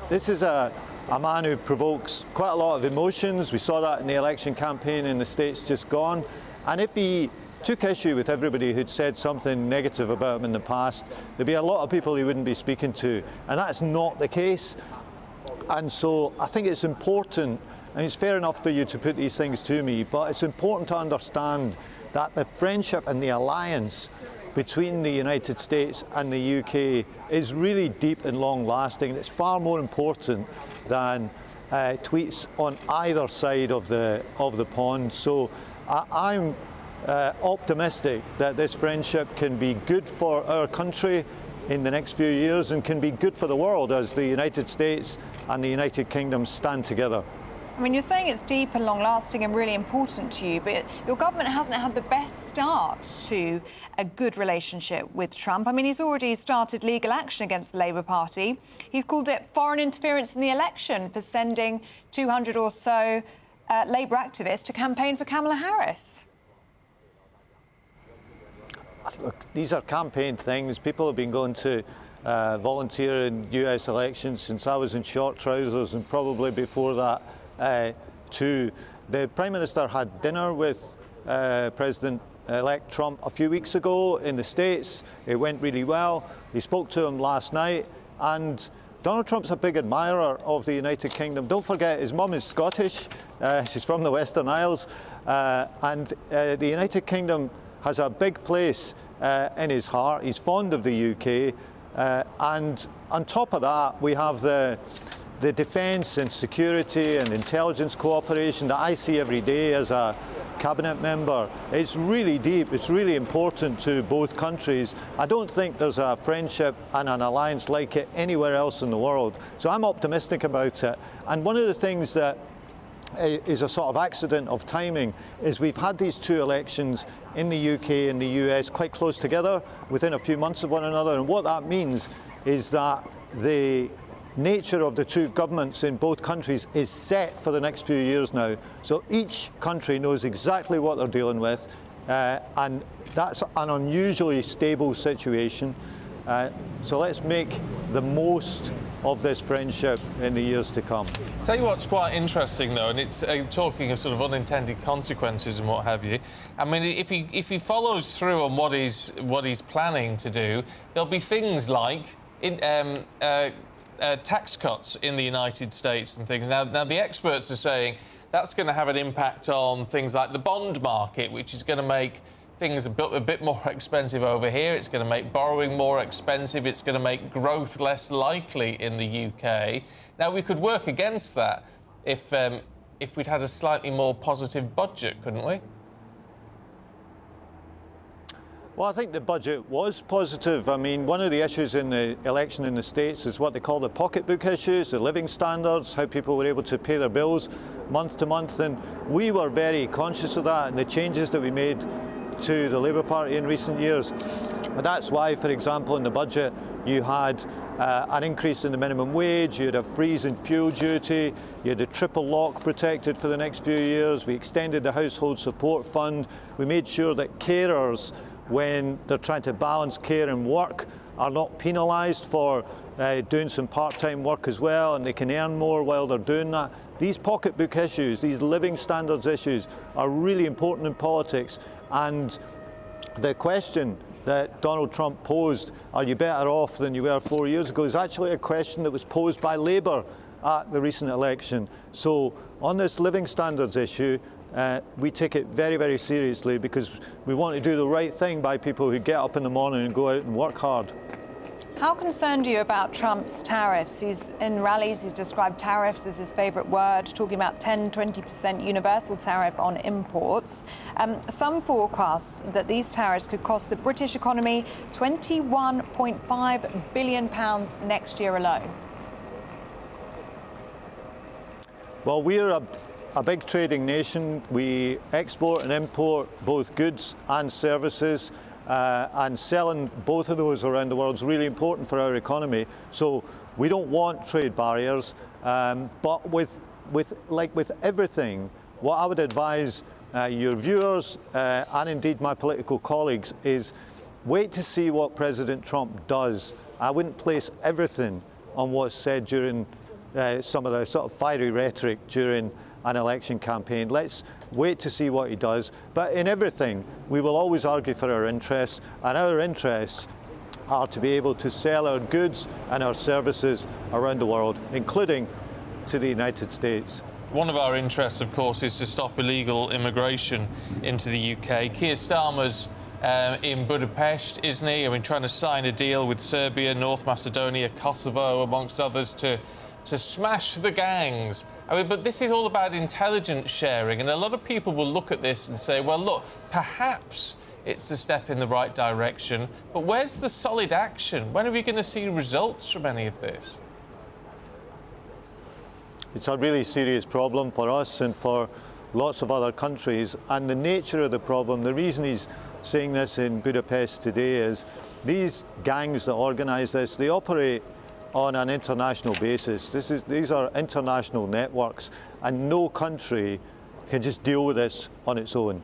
this is a man who provokes quite a lot of emotions. We saw that in the election campaign in the States just gone, and if he took issue with everybody who'd said something negative about him in the past, there'd be a lot of people he wouldn't be speaking to, and that's not the case. And so I think it's important, and it's fair enough for you to put these things to me, but it's important to understand that the friendship and the alliance between the United States and the UK is really deep and long-lasting. It's far more important than tweets on either side of the pond. So I'm optimistic that this friendship can be good for our country in the next few years and can be good for the world as the United States and the United Kingdom stand together. I mean, you're saying it's deep and long-lasting and really important to you, but your government hasn't had the best start to a good relationship with Trump. I mean, he's already started legal action against the Labour Party. He's called it foreign interference in the election for sending 200 or so Labour activists to campaign for Kamala Harris. Look, these are campaign things. People have been going to volunteer in US elections since I was in short trousers, and probably before that too. The Prime Minister had dinner with President-elect Trump a few weeks ago in the States. It went really well. He spoke to him last night, and Donald Trump's a big admirer of the United Kingdom. Don't forget, his mum is Scottish. She's from the Western Isles, and the United Kingdom has a big place in his heart. He's fond of the UK, and on top of that, we have the defence and security and intelligence cooperation that I see every day as a cabinet member. It's really deep, it's really important to both countries. I don't think there's a friendship and an alliance like it anywhere else in the world. So I'm optimistic about it. And one of the things that is a sort of accident of timing is we've had these two elections in the UK and the US quite close together within a few months of one another, and what that means is that the nature of the two governments in both countries is set for the next few years now. So each country knows exactly what they're dealing with, and that's an unusually stable situation. So let's make the most of this friendship in the years to come. Tell you what's quite interesting, though, and it's talking of sort of unintended consequences and what have you. I mean, if he follows through on what he's planning to do, there'll be things like tax cuts in the United States and things. Now the experts are saying that's going to have an impact on things like the bond market, which is going to make things a bit more expensive over here. It's going to make borrowing more expensive. It's going to make growth less likely in the UK. Now, we could work against that if we'd had a slightly more positive budget, couldn't we? Well, I think the budget was positive. I mean, one of the issues in the election in the States is what they call the pocketbook issues, the living standards, how people were able to pay their bills month to month. And we were very conscious of that and the changes that we made to the Labour Party in recent years. And that's why, for example, in the budget, you had an increase in the minimum wage, you had a freeze in fuel duty, you had a triple lock protected for the next few years, we extended the household support fund, we made sure that carers, when they're trying to balance care and work, are not penalised for doing some part-time work as well, and they can earn more while they're doing that. These pocketbook issues, these living standards issues, are really important in politics. And the question that Donald Trump posed, are you better off than you were 4 years ago, is actually a question that was posed by Labour at the recent election. So on this living standards issue, we take it very, very seriously because we want to do the right thing by people who get up in the morning and go out and work hard. How concerned are you about Trump's tariffs? In rallies, he's described tariffs as his favourite word, talking about 10-20% universal tariff on imports. Some forecasts that these tariffs could cost the British economy £21.5 billion next year alone. Well, we're a big trading nation. We export and import both goods and services. And selling both of those around the world is really important for our economy. So we don't want trade barriers, but with everything, what I would advise your viewers and indeed my political colleagues is wait to see what President Trump does. I wouldn't place everything on what's said during some of the sort of fiery rhetoric during an election campaign. Let's wait to see what he does. But in everything, we will always argue for our interests, and our interests are to be able to sell our goods and our services around the world, including to the United States. One of our interests, of course, is to stop illegal immigration into the UK. Keir Starmer's in Budapest, isn't he? I mean, trying to sign a deal with Serbia, North Macedonia, Kosovo, amongst others, to smash the gangs. I mean, but this is all about intelligence sharing, and a lot of people will look at this and say, well, look, perhaps it's a step in the right direction. But where's the solid action? When are we going to see results from any of this? It's a really serious problem for us and for lots of other countries. And the nature of the problem, the reason he's saying this in Budapest today is these gangs that organise this, they operate on an international basis. These are international networks, and no country can just deal with this on its own.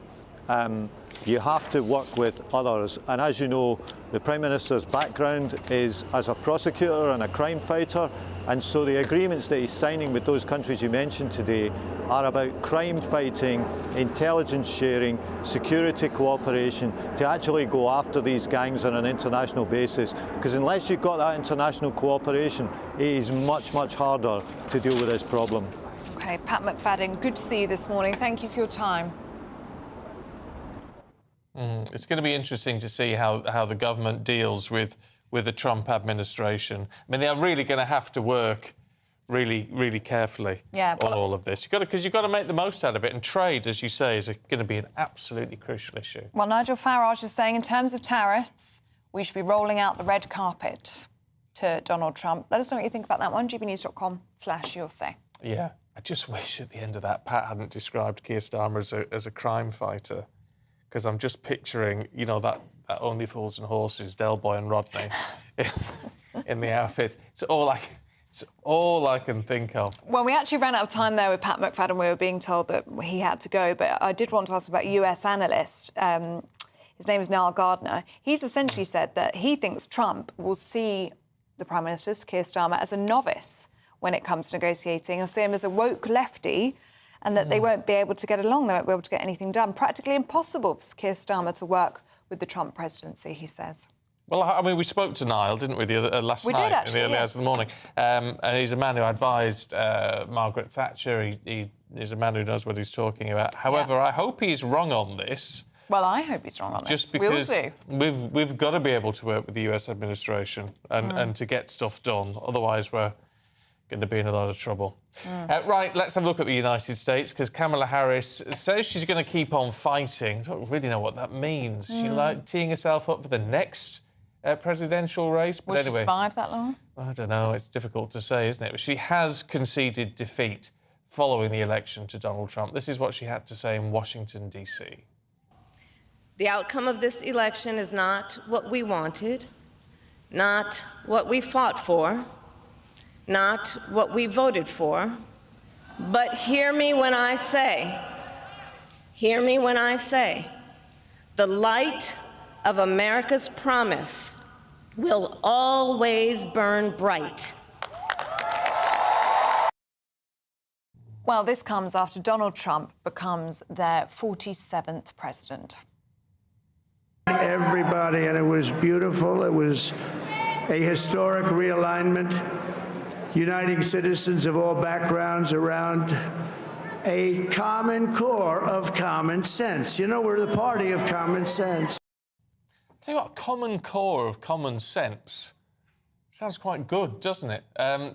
You have to work with others, and as you know, the Prime Minister's background is as a prosecutor and a crime fighter, and so the agreements that he's signing with those countries you mentioned today are about crime fighting, intelligence sharing, security cooperation to actually go after these gangs on an international basis, because unless you've got that international cooperation, it is much, much harder to deal with this problem. OK, Pat McFadden, good to see you this morning. Thank you for your time. It's going to be interesting to see how the government deals with the Trump administration. I mean, they are really going to have to work really, really carefully on all of this. Because you've got to make the most out of it. And trade, as you say, is going to be an absolutely crucial issue. Well, Nigel Farage is saying in terms of tariffs, we should be rolling out the red carpet to Donald Trump. Let us know what you think about that one. gbnews.com/you'll say. Yeah, I just wish at the end of that Pat hadn't described Keir Starmer as a crime fighter. Because I'm just picturing, you know, that Only Fools and Horses, Del Boy and Rodney in the outfit. It's all I can think of. Well, we actually ran out of time there with Pat McFadden. We were being told that he had to go, but I did want to ask about a US analyst. His name is Niall Gardner. He's essentially said that he thinks Trump will see the Prime Minister, Keir Starmer, as a novice when it comes to negotiating. He'll see him as a woke lefty, and that they won't be able to get along, they won't be able to get anything done. Practically impossible for Keir Starmer to work with the Trump presidency, he says. Well, I mean, we spoke to Niall, didn't we, last night? We did, actually, in the early hours of the morning. And he's a man who advised Margaret Thatcher. He's a man who knows what he's talking about. However, I hope he's wrong on this. Well, I hope he's wrong on this. Just because we've got to be able to work with the US administration and to get stuff done. Otherwise, we're going to be in a lot of trouble. Right, let's have a look at the United States, because Kamala Harris says she's going to keep on fighting. I don't really know what that means. She like teeing herself up for the next presidential race. But Will anyway, she survive that long? I don't know. It's difficult to say, isn't it? But she has conceded defeat following the election to Donald Trump. This is what she had to say in Washington, D.C. The outcome of this election is not what we wanted, not what we fought for, not what we voted for, but hear me when I say, the light of America's promise will always burn bright. Well, this comes after Donald Trump becomes their 47th president. Everybody, and it was beautiful. It was a historic realignment, uniting citizens of all backgrounds around a common core of common sense. You know, we're the party of common sense. Tell you what, common core of common sense. Sounds quite good, doesn't it?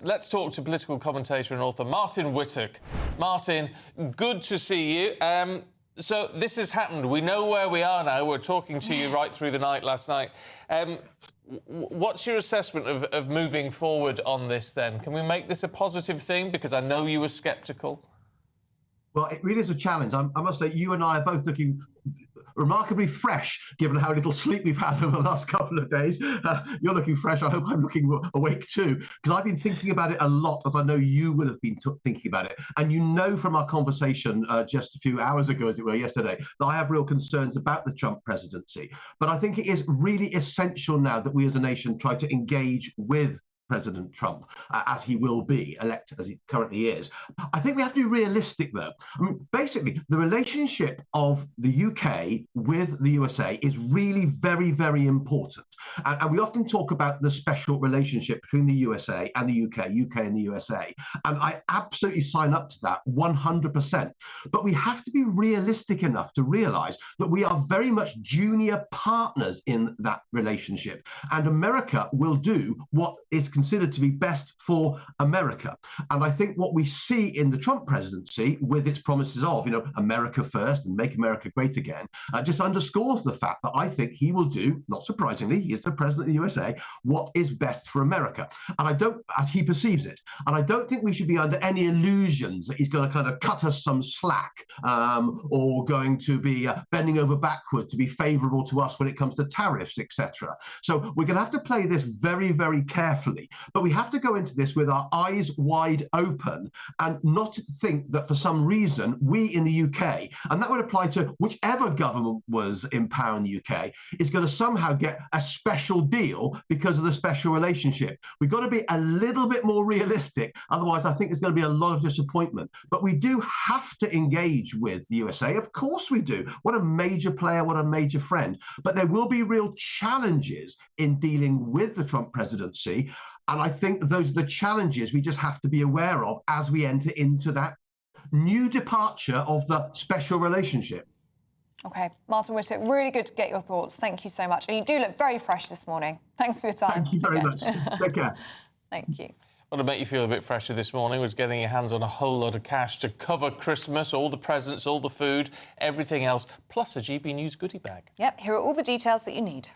Let's talk to political commentator and author Martin Whittock. Martin, good to see you. So this has happened. We know where we are now. We're talking to you right through the night last night. What's your assessment of moving forward on this, then? Can we make this a positive thing? Because I know you were sceptical. Well, it really is a challenge. I must say, you and I are both looking remarkably fresh, given how little sleep we've had over the last couple of days. You're looking fresh. I hope I'm looking awake too, because I've been thinking about it a lot, as I know you will have been thinking about it. And you know from our conversation just a few hours ago, as it were, yesterday, that I have real concerns about the Trump presidency. But I think it is really essential now that we as a nation try to engage with President Trump, as he will be, elected as he currently is. I think we have to be realistic, though. I mean, basically, the relationship of the UK with the USA is really very, very important. And we often talk about the special relationship between the USA and the UK and the USA. And I absolutely sign up to that 100%. But we have to be realistic enough to realise that we are very much junior partners in that relationship. And America will do what is considered to be best for America. And I think what we see in the Trump presidency, with its promises of, America first and make America great again, just underscores the fact that I think he will do, not surprisingly, he is the president of the USA, what is best for America. And I don't, as he perceives it, and I don't think we should be under any illusions that he's going to kind of cut us some slack or going to be bending over backward to be favorable to us when it comes to tariffs, etc. So we're going to have to play this very, very carefully. But we have to go into this with our eyes wide open and not think that for some reason we in the UK, and that would apply to whichever government was in power in the UK, is going to somehow get a special deal because of the special relationship. We've got to be a little bit more realistic. Otherwise, I think there's going to be a lot of disappointment. But we do have to engage with the USA. Of course we do. What a major player, what a major friend. But there will be real challenges in dealing with the Trump presidency. And I think those are the challenges we just have to be aware of as we enter into that new departure of the special relationship. OK, Martin Whittock, really good to get your thoughts. Thank you so much. And you do look very fresh this morning. Thanks for your time. Thank you very much. Take care. Thank you. What to make you feel a bit fresher this morning was getting your hands on a whole lot of cash to cover Christmas, all the presents, all the food, everything else, plus a GB News goodie bag. Yep, here are all the details that you need.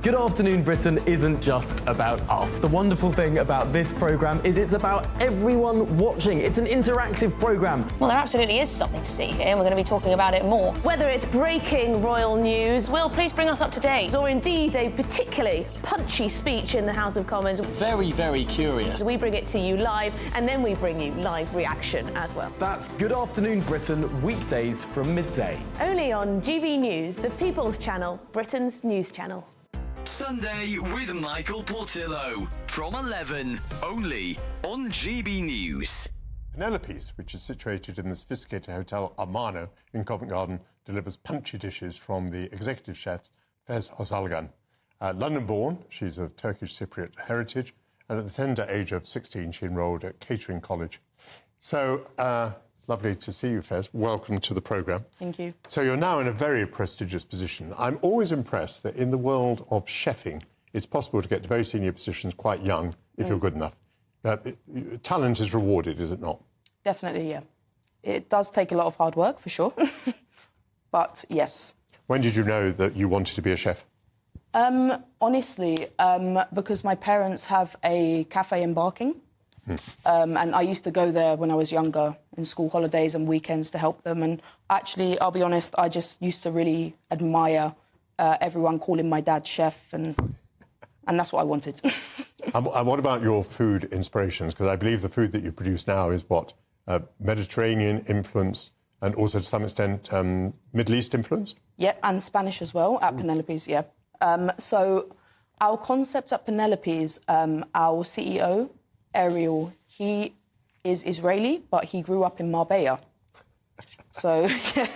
Good Afternoon Britain isn't just about us. The wonderful thing about this programme is it's about everyone watching. It's an interactive programme. Well, there absolutely is something to see here, and we're going to be talking about it more. Whether it's breaking royal news, Will, please bring us up to date. Or indeed a particularly punchy speech in the House of Commons. Very, very curious. We bring it to you live, and then we bring you live reaction as well. That's Good Afternoon Britain, weekdays from midday. Only on GB News, the People's Channel, Britain's news channel. Sunday with Michael Portillo from 11, only on GB News. Penelope's, which is situated in the sophisticated Hotel Armano in Covent Garden, delivers punchy dishes from the executive chef Fez Ozalgan. London-born, she's of Turkish Cypriot heritage, and at the tender age of 16, she enrolled at Catering College. So, lovely to see you, Fez. Welcome to the programme. Thank you. So you're now in a very prestigious position. I'm always impressed that in the world of chefing, it's possible to get to very senior positions quite young, if you're good enough. Talent is rewarded, is it not? Definitely, yeah. It does take a lot of hard work, for sure. But, yes. When did you know that you wanted to be a chef? Honestly, because my parents have a cafe in Barking. And I used to go there when I was younger in school holidays and weekends to help them. And actually, I'll be honest, I just used to really admire everyone calling my dad chef, and that's what I wanted. And what about your food inspirations? Because I believe the food that you produce now is what? Mediterranean influence and also to some extent Middle East influence? Yeah, and Spanish as well at Penelope's, yeah. So our concept at Penelope's, our CEO, Errol, he is Israeli, but he grew up in Marbella. So, yeah.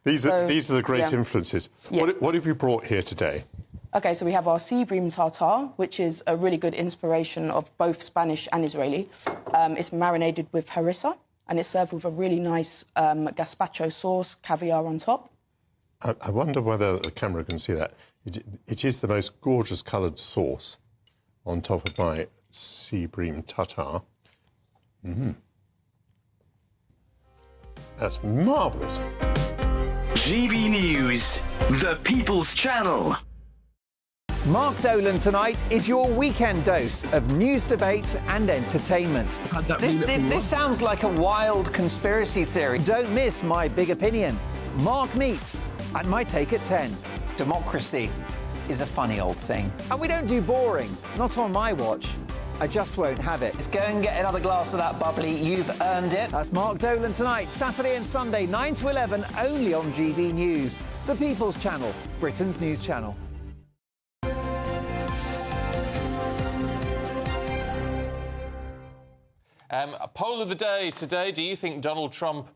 These are the great influences. Yeah. What have you brought here today? OK, so we have our sea bream tartare, which is a really good inspiration of both Spanish and Israeli. It's marinated with harissa, and it's served with a really nice gazpacho sauce, caviar on top. I wonder whether the camera can see that. It is the most gorgeous coloured sauce on top of my sea bream tartare. That's marvellous. GB News, the People's Channel. Mark Dolan tonight is your weekend dose of news, debate and entertainment. This sounds like a wild conspiracy theory. Don't miss My Big Opinion, Mark Meets, and My Take at 10. Democracy is a funny old thing. And we don't do boring, not on my watch. I just won't have it. Let's go and get another glass of that bubbly. You've earned it. That's Mark Dolan tonight, Saturday and Sunday, 9 to 11, only on GB News, the People's Channel, Britain's news channel. A poll of the day today. Do you think Donald Trump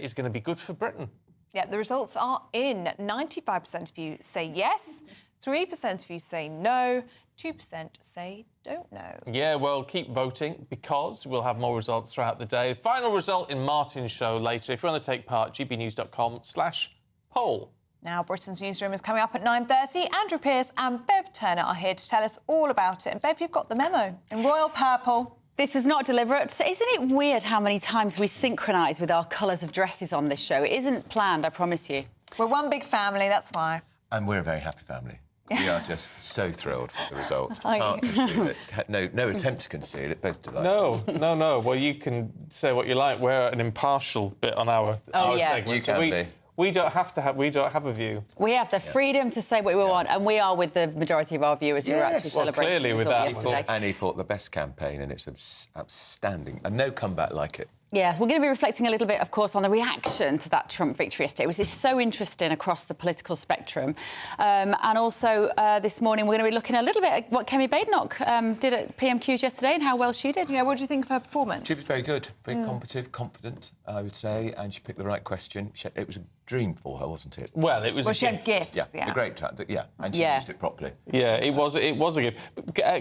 is going to be good for Britain? Yeah, the results are in. 95% of you say yes, 3% of you say no, 2% say don't know. Yeah, well, keep voting because we'll have more results throughout the day. Final result in Martin's show later. If you want to take part, gbnews.com/poll. Now, Britain's newsroom is coming up at 9:30. Andrew Pearce and Bev Turner are here to tell us all about it. And Bev, you've got the memo in royal purple. This is not deliberate. Isn't it weird how many times we synchronise with our colours of dresses on this show? It isn't planned, I promise you. We're one big family, that's why. And we're a very happy family. We are just so thrilled with the result. Are you? Can't conceal it. No attempt to conceal it. Both delighted. No. Well, you can say what you like. We're an impartial bit on our segment. You can be. We don't have a view. We have the freedom to say what we want, and we are with the majority of our viewers who are actually celebrating. Clearly with that. Yesterday. He thought the best campaign, and it's outstanding. And no comeback like it. Yeah, we're going to be reflecting a little bit, of course, on the reaction to that Trump victory yesterday. It was so interesting across the political spectrum. And also, this morning, we're going to be looking a little bit at what Kemi Badenoch did at PMQs yesterday and how well she did. Yeah, what do you think of her performance? She was very good, very competent, confident, I would say, and she picked the right question. It was a dream for her, wasn't it? Well, it was she had gifts, yeah. A great time, and she used it properly. Yeah, it was a gift.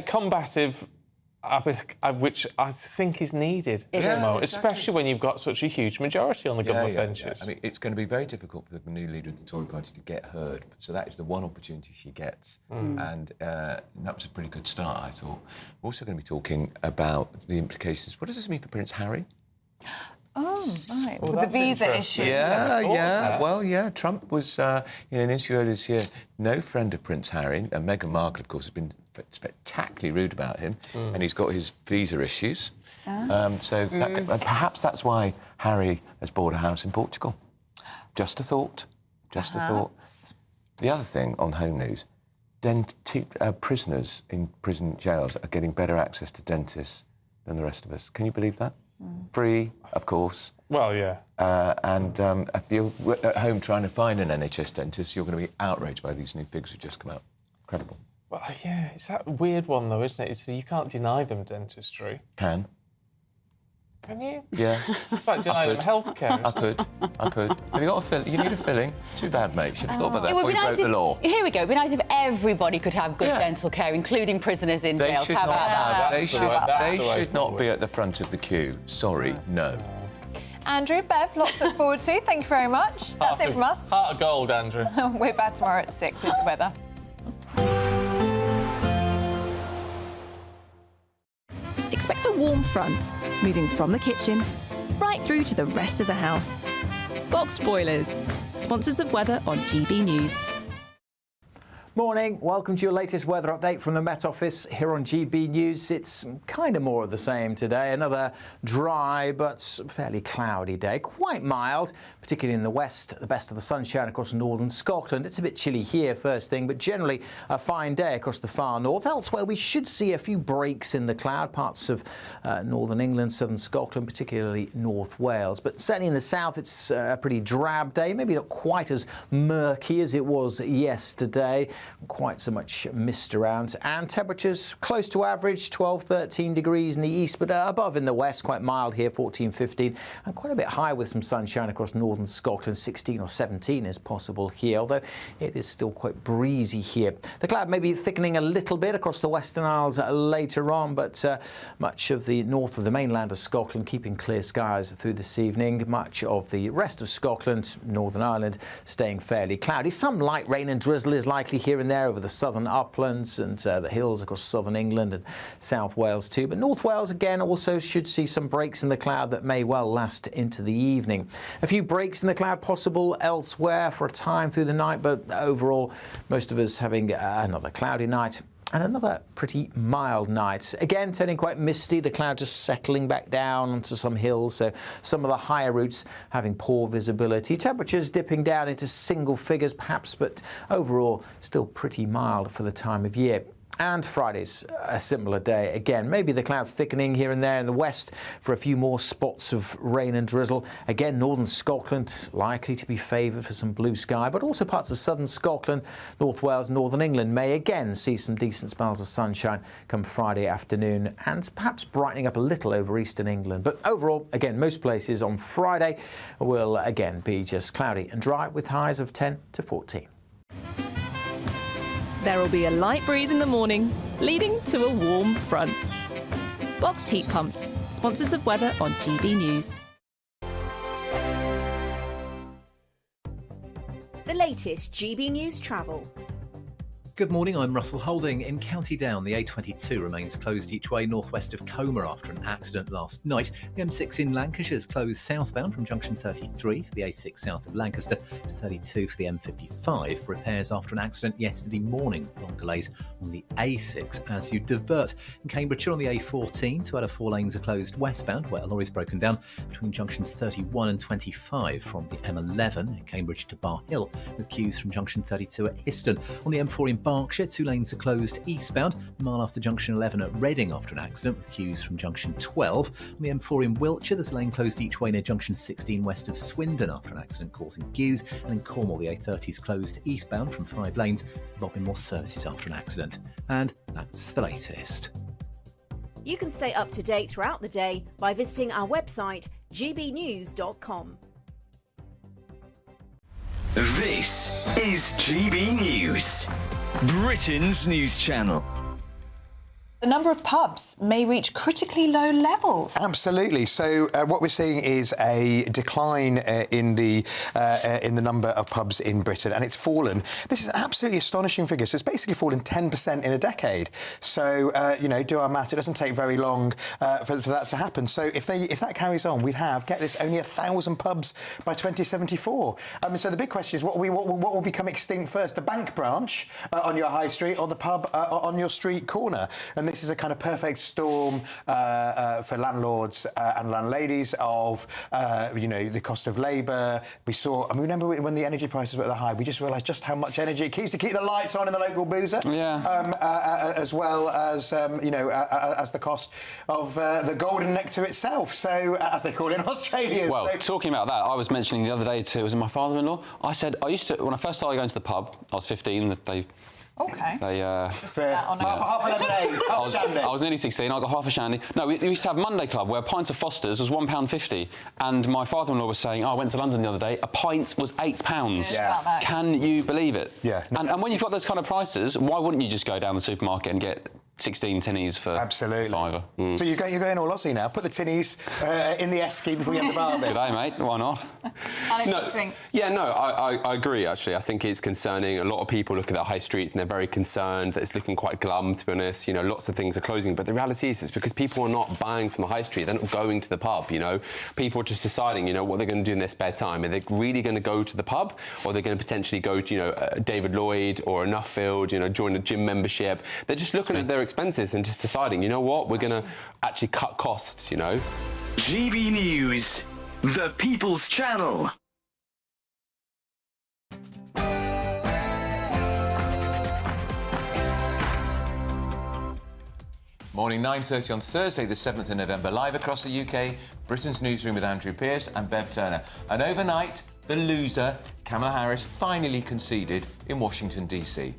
Combative, which I think is needed at the moment, especially when you've got such a huge majority on the government benches. I mean, it's going to be very difficult for the new leader of the Tory party to get heard, so that is the one opportunity she gets, and that was a pretty good start, I thought. We're also going to be talking about the implications. What does this mean for Prince Harry? Oh, right. Well, with the visa issue. Yeah. Well, Trump was, in an interview earlier this year, no friend of Prince Harry. And Meghan Markle, of course, has been spectacularly rude about him. And he's got his visa issues. So perhaps that's why Harry has bought a house in Portugal. Just a thought. Just a thought. The other thing on home news, prisoners in prison jails are getting better access to dentists than the rest of us. Can you believe that? Free, of course. Well, yeah. And if you're at home trying to find an NHS dentist, you're going to be outraged by these new figures that have just come out. Incredible. Well, yeah, it's that weird one, though, isn't it? You can't deny them dentistry. Can you? Yeah. It's like denying them healthcare. I could. Have you got a filling? You need a filling? Too bad, mate. Should have thought about that before you broke the law. Here we go. It'd be nice if everybody could have good dental care, including prisoners in jails. How about that? They should not be at the front of the queue. Sorry, no. Andrew, Bev, lots to look forward to. Thank you very much. That's it from us. Heart of gold, Andrew. We're back tomorrow at 6. Here's the weather. Expect a warm front, moving from the kitchen right through to the rest of the house. Boxed Boilers, sponsors of weather on GB News. Morning, welcome to your latest weather update from the Met Office here on GB News. It's kind of more of the same today. Another dry but fairly cloudy day, quite mild, particularly in the west, the best of the sunshine across northern Scotland. It's a bit chilly here first thing, but generally a fine day across the far north. Elsewhere, we should see a few breaks in the cloud, parts of northern England, southern Scotland, particularly North Wales. But certainly in the south, it's a pretty drab day, maybe not quite as murky as it was yesterday. Quite so much mist around, and temperatures close to average, 12-13 degrees in the east, but above in the west, quite mild here, 14-15, and quite a bit high with some sunshine across northern Scotland, 16 or 17 is possible here, although it is still quite breezy here. The cloud may be thickening a little bit across the Western Isles later on, but much of the north of the mainland of Scotland keeping clear skies through this evening. Much of the rest of Scotland, Northern Ireland, staying fairly cloudy. Some light rain and drizzle is likely here and there over the southern uplands and the hills across southern England and South Wales too. But North Wales again also should see some breaks in the cloud that may well last into the evening. A few breaks in the cloud possible elsewhere for a time through the night, but overall most of us having another cloudy night and another pretty mild night. Again, turning quite misty, the cloud just settling back down onto some hills, so some of the higher routes having poor visibility. Temperatures dipping down into single figures perhaps, but overall still pretty mild for the time of year. And Friday's a similar day again. Maybe the cloud thickening here and there in the west for a few more spots of rain and drizzle. Again, northern Scotland likely to be favoured for some blue sky, but also parts of southern Scotland, North Wales, northern England may again see some decent spells of sunshine come Friday afternoon, and perhaps brightening up a little over eastern England. But overall, again, most places on Friday will again be just cloudy and dry with highs of 10 to 14. There will be a light breeze in the morning, leading to a warm front. Boxed heat pumps, sponsors of weather on GB News. The latest GB News travel. Good morning, I'm Russell Holding. In County Down, the A22 remains closed each way northwest of Comer after an accident last night. The M6 in Lancashire is closed southbound from junction 33 for the A6 south of Lancaster to 32 for the M55. Repairs after an accident yesterday morning. Long delays on the A6 as you divert. In Cambridgeshire on the A14, 2 out of 4 lanes are closed westbound where a lorry's broken down between junctions 31 and 25 from the M11 in Cambridge to Bar Hill with queues from junction 32 at Histon. On the M4 in Berkshire, 2 lanes are closed eastbound, a mile after junction 11 at Reading after an accident with queues from junction 12. On the M4 in Wiltshire, there's a lane closed each way near junction 16 west of Swindon after an accident causing queues. And in Cornwall, the A30 is closed eastbound from 5 lanes, involving more services after an accident. And that's the latest. You can stay up to date throughout the day by visiting our website, gbnews.com. This is GB News, Britain's news channel. The number of pubs may reach critically low levels. Absolutely. So what we're seeing is a decline in the number of pubs in Britain, and it's fallen. This is an absolutely astonishing figure. So it's basically fallen 10% in a decade. So do our maths. It doesn't take very long for that to happen. So if that carries on, we'd have, get this, only 1,000 pubs by 2074. So the big question is what will become extinct first: the bank branch on your high street or the pub on your street corner? And this is a kind of perfect storm for landlords and landladies of, the cost of labour. We saw, remember when the energy prices were at the high, we just realised just how much energy it keeps to keep the lights on in the local boozer. Yeah. As well as, as the cost of the golden nectar itself. So, as they call it in Australia. Well, talking about that, I was mentioning the other day to, was it my father-in-law? I said, when I first started going to the pub, I was 15, Okay. Half a lemonade, half a shandy. I was nearly 16, I got half a shandy. No, we used to have Monday Club where a pint of Foster's was £1.50. And my father-in-law was saying, I went to London the other day, a pint was £8. Yeah. Can you believe it? Yeah. And when you've got those kind of prices, why wouldn't you just go down the supermarket and get 16 tinnies for £5? Mm. So you're going all Aussie now. Put the tinnies in the esky before you have the barbie. Good day, mate. Why not? I agree, actually. I think it's concerning. A lot of people look at the high streets and they're very concerned that it's looking quite glum, to be honest. Lots of things are closing. But the reality is it's because people are not buying from the high street. They're not going to the pub, People are just deciding, what they're going to do in their spare time. Are they really going to go to the pub? Or are they going to potentially go to, David Lloyd or a Nuffield, join a gym membership? They're just looking at their expenses and just deciding, what, we're going to actually cut costs, GB News, the People's Channel. Morning, 9:30 on Thursday, the 7th of November, live across the UK, Britain's newsroom with Andrew Pearce and Bev Turner. And overnight, the loser, Kamala Harris, finally conceded in Washington, D.C.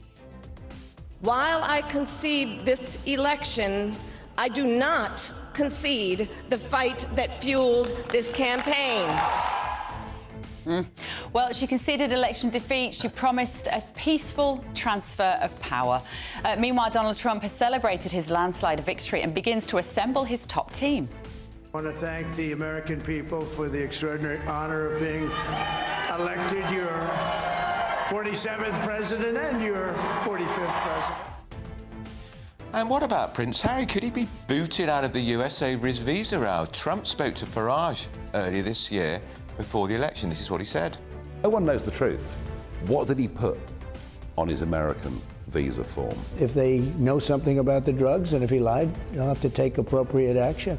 While I concede this election, I do not concede the fight that fueled this campaign. Well, she conceded election defeat. She promised a peaceful transfer of power. Meanwhile, Donald Trump has celebrated his landslide victory and begins to assemble his top team. I want to thank the American people for the extraordinary honor of being elected your 47th president and your 45th president. And what about Prince Harry? Could he be booted out of the USA with his visa row? Trump spoke to Farage earlier this year before the election. This is what he said. No one knows the truth. What did he put on his American visa form? If they know something about the drugs and if he lied, they'll have to take appropriate action.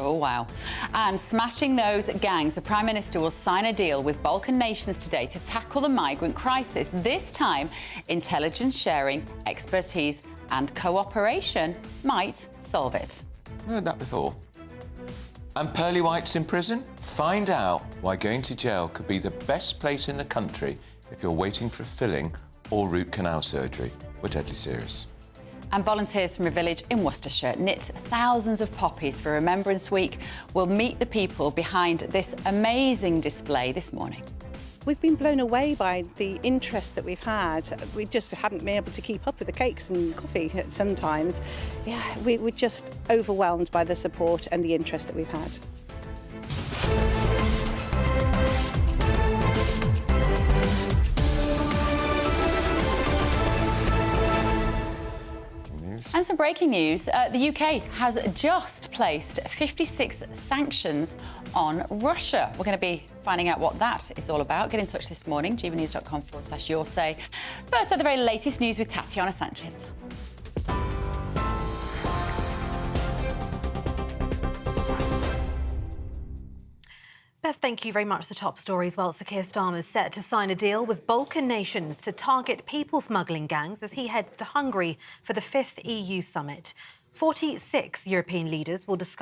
Oh, wow. And smashing those gangs, the Prime Minister will sign a deal with Balkan nations today to tackle the migrant crisis. This time, intelligence sharing, expertise and cooperation might solve it. Heard that before. And pearly whites in prison? Find out why going to jail could be the best place in the country if you're waiting for a filling or root canal surgery. We're deadly serious. And volunteers from a village in Worcestershire knit thousands of poppies for Remembrance Week. Will meet the people behind this amazing display this morning. We've been blown away by the interest that we've had. We just haven't been able to keep up with the cakes and coffee sometimes. Yeah, we're just overwhelmed by the support and the interest that we've had. breaking news. The UK has just placed 56 sanctions on Russia. We're going to be finding out what that is all about. Get in touch this morning, gbnews.com/your say. First, the very latest news with Tatiana Sanchez. Bev, thank you very much. The top story as well. Sir Keir Starmer is set to sign a deal with Balkan nations to target people smuggling gangs as he heads to Hungary for the 5th EU summit. 46 European leaders will discuss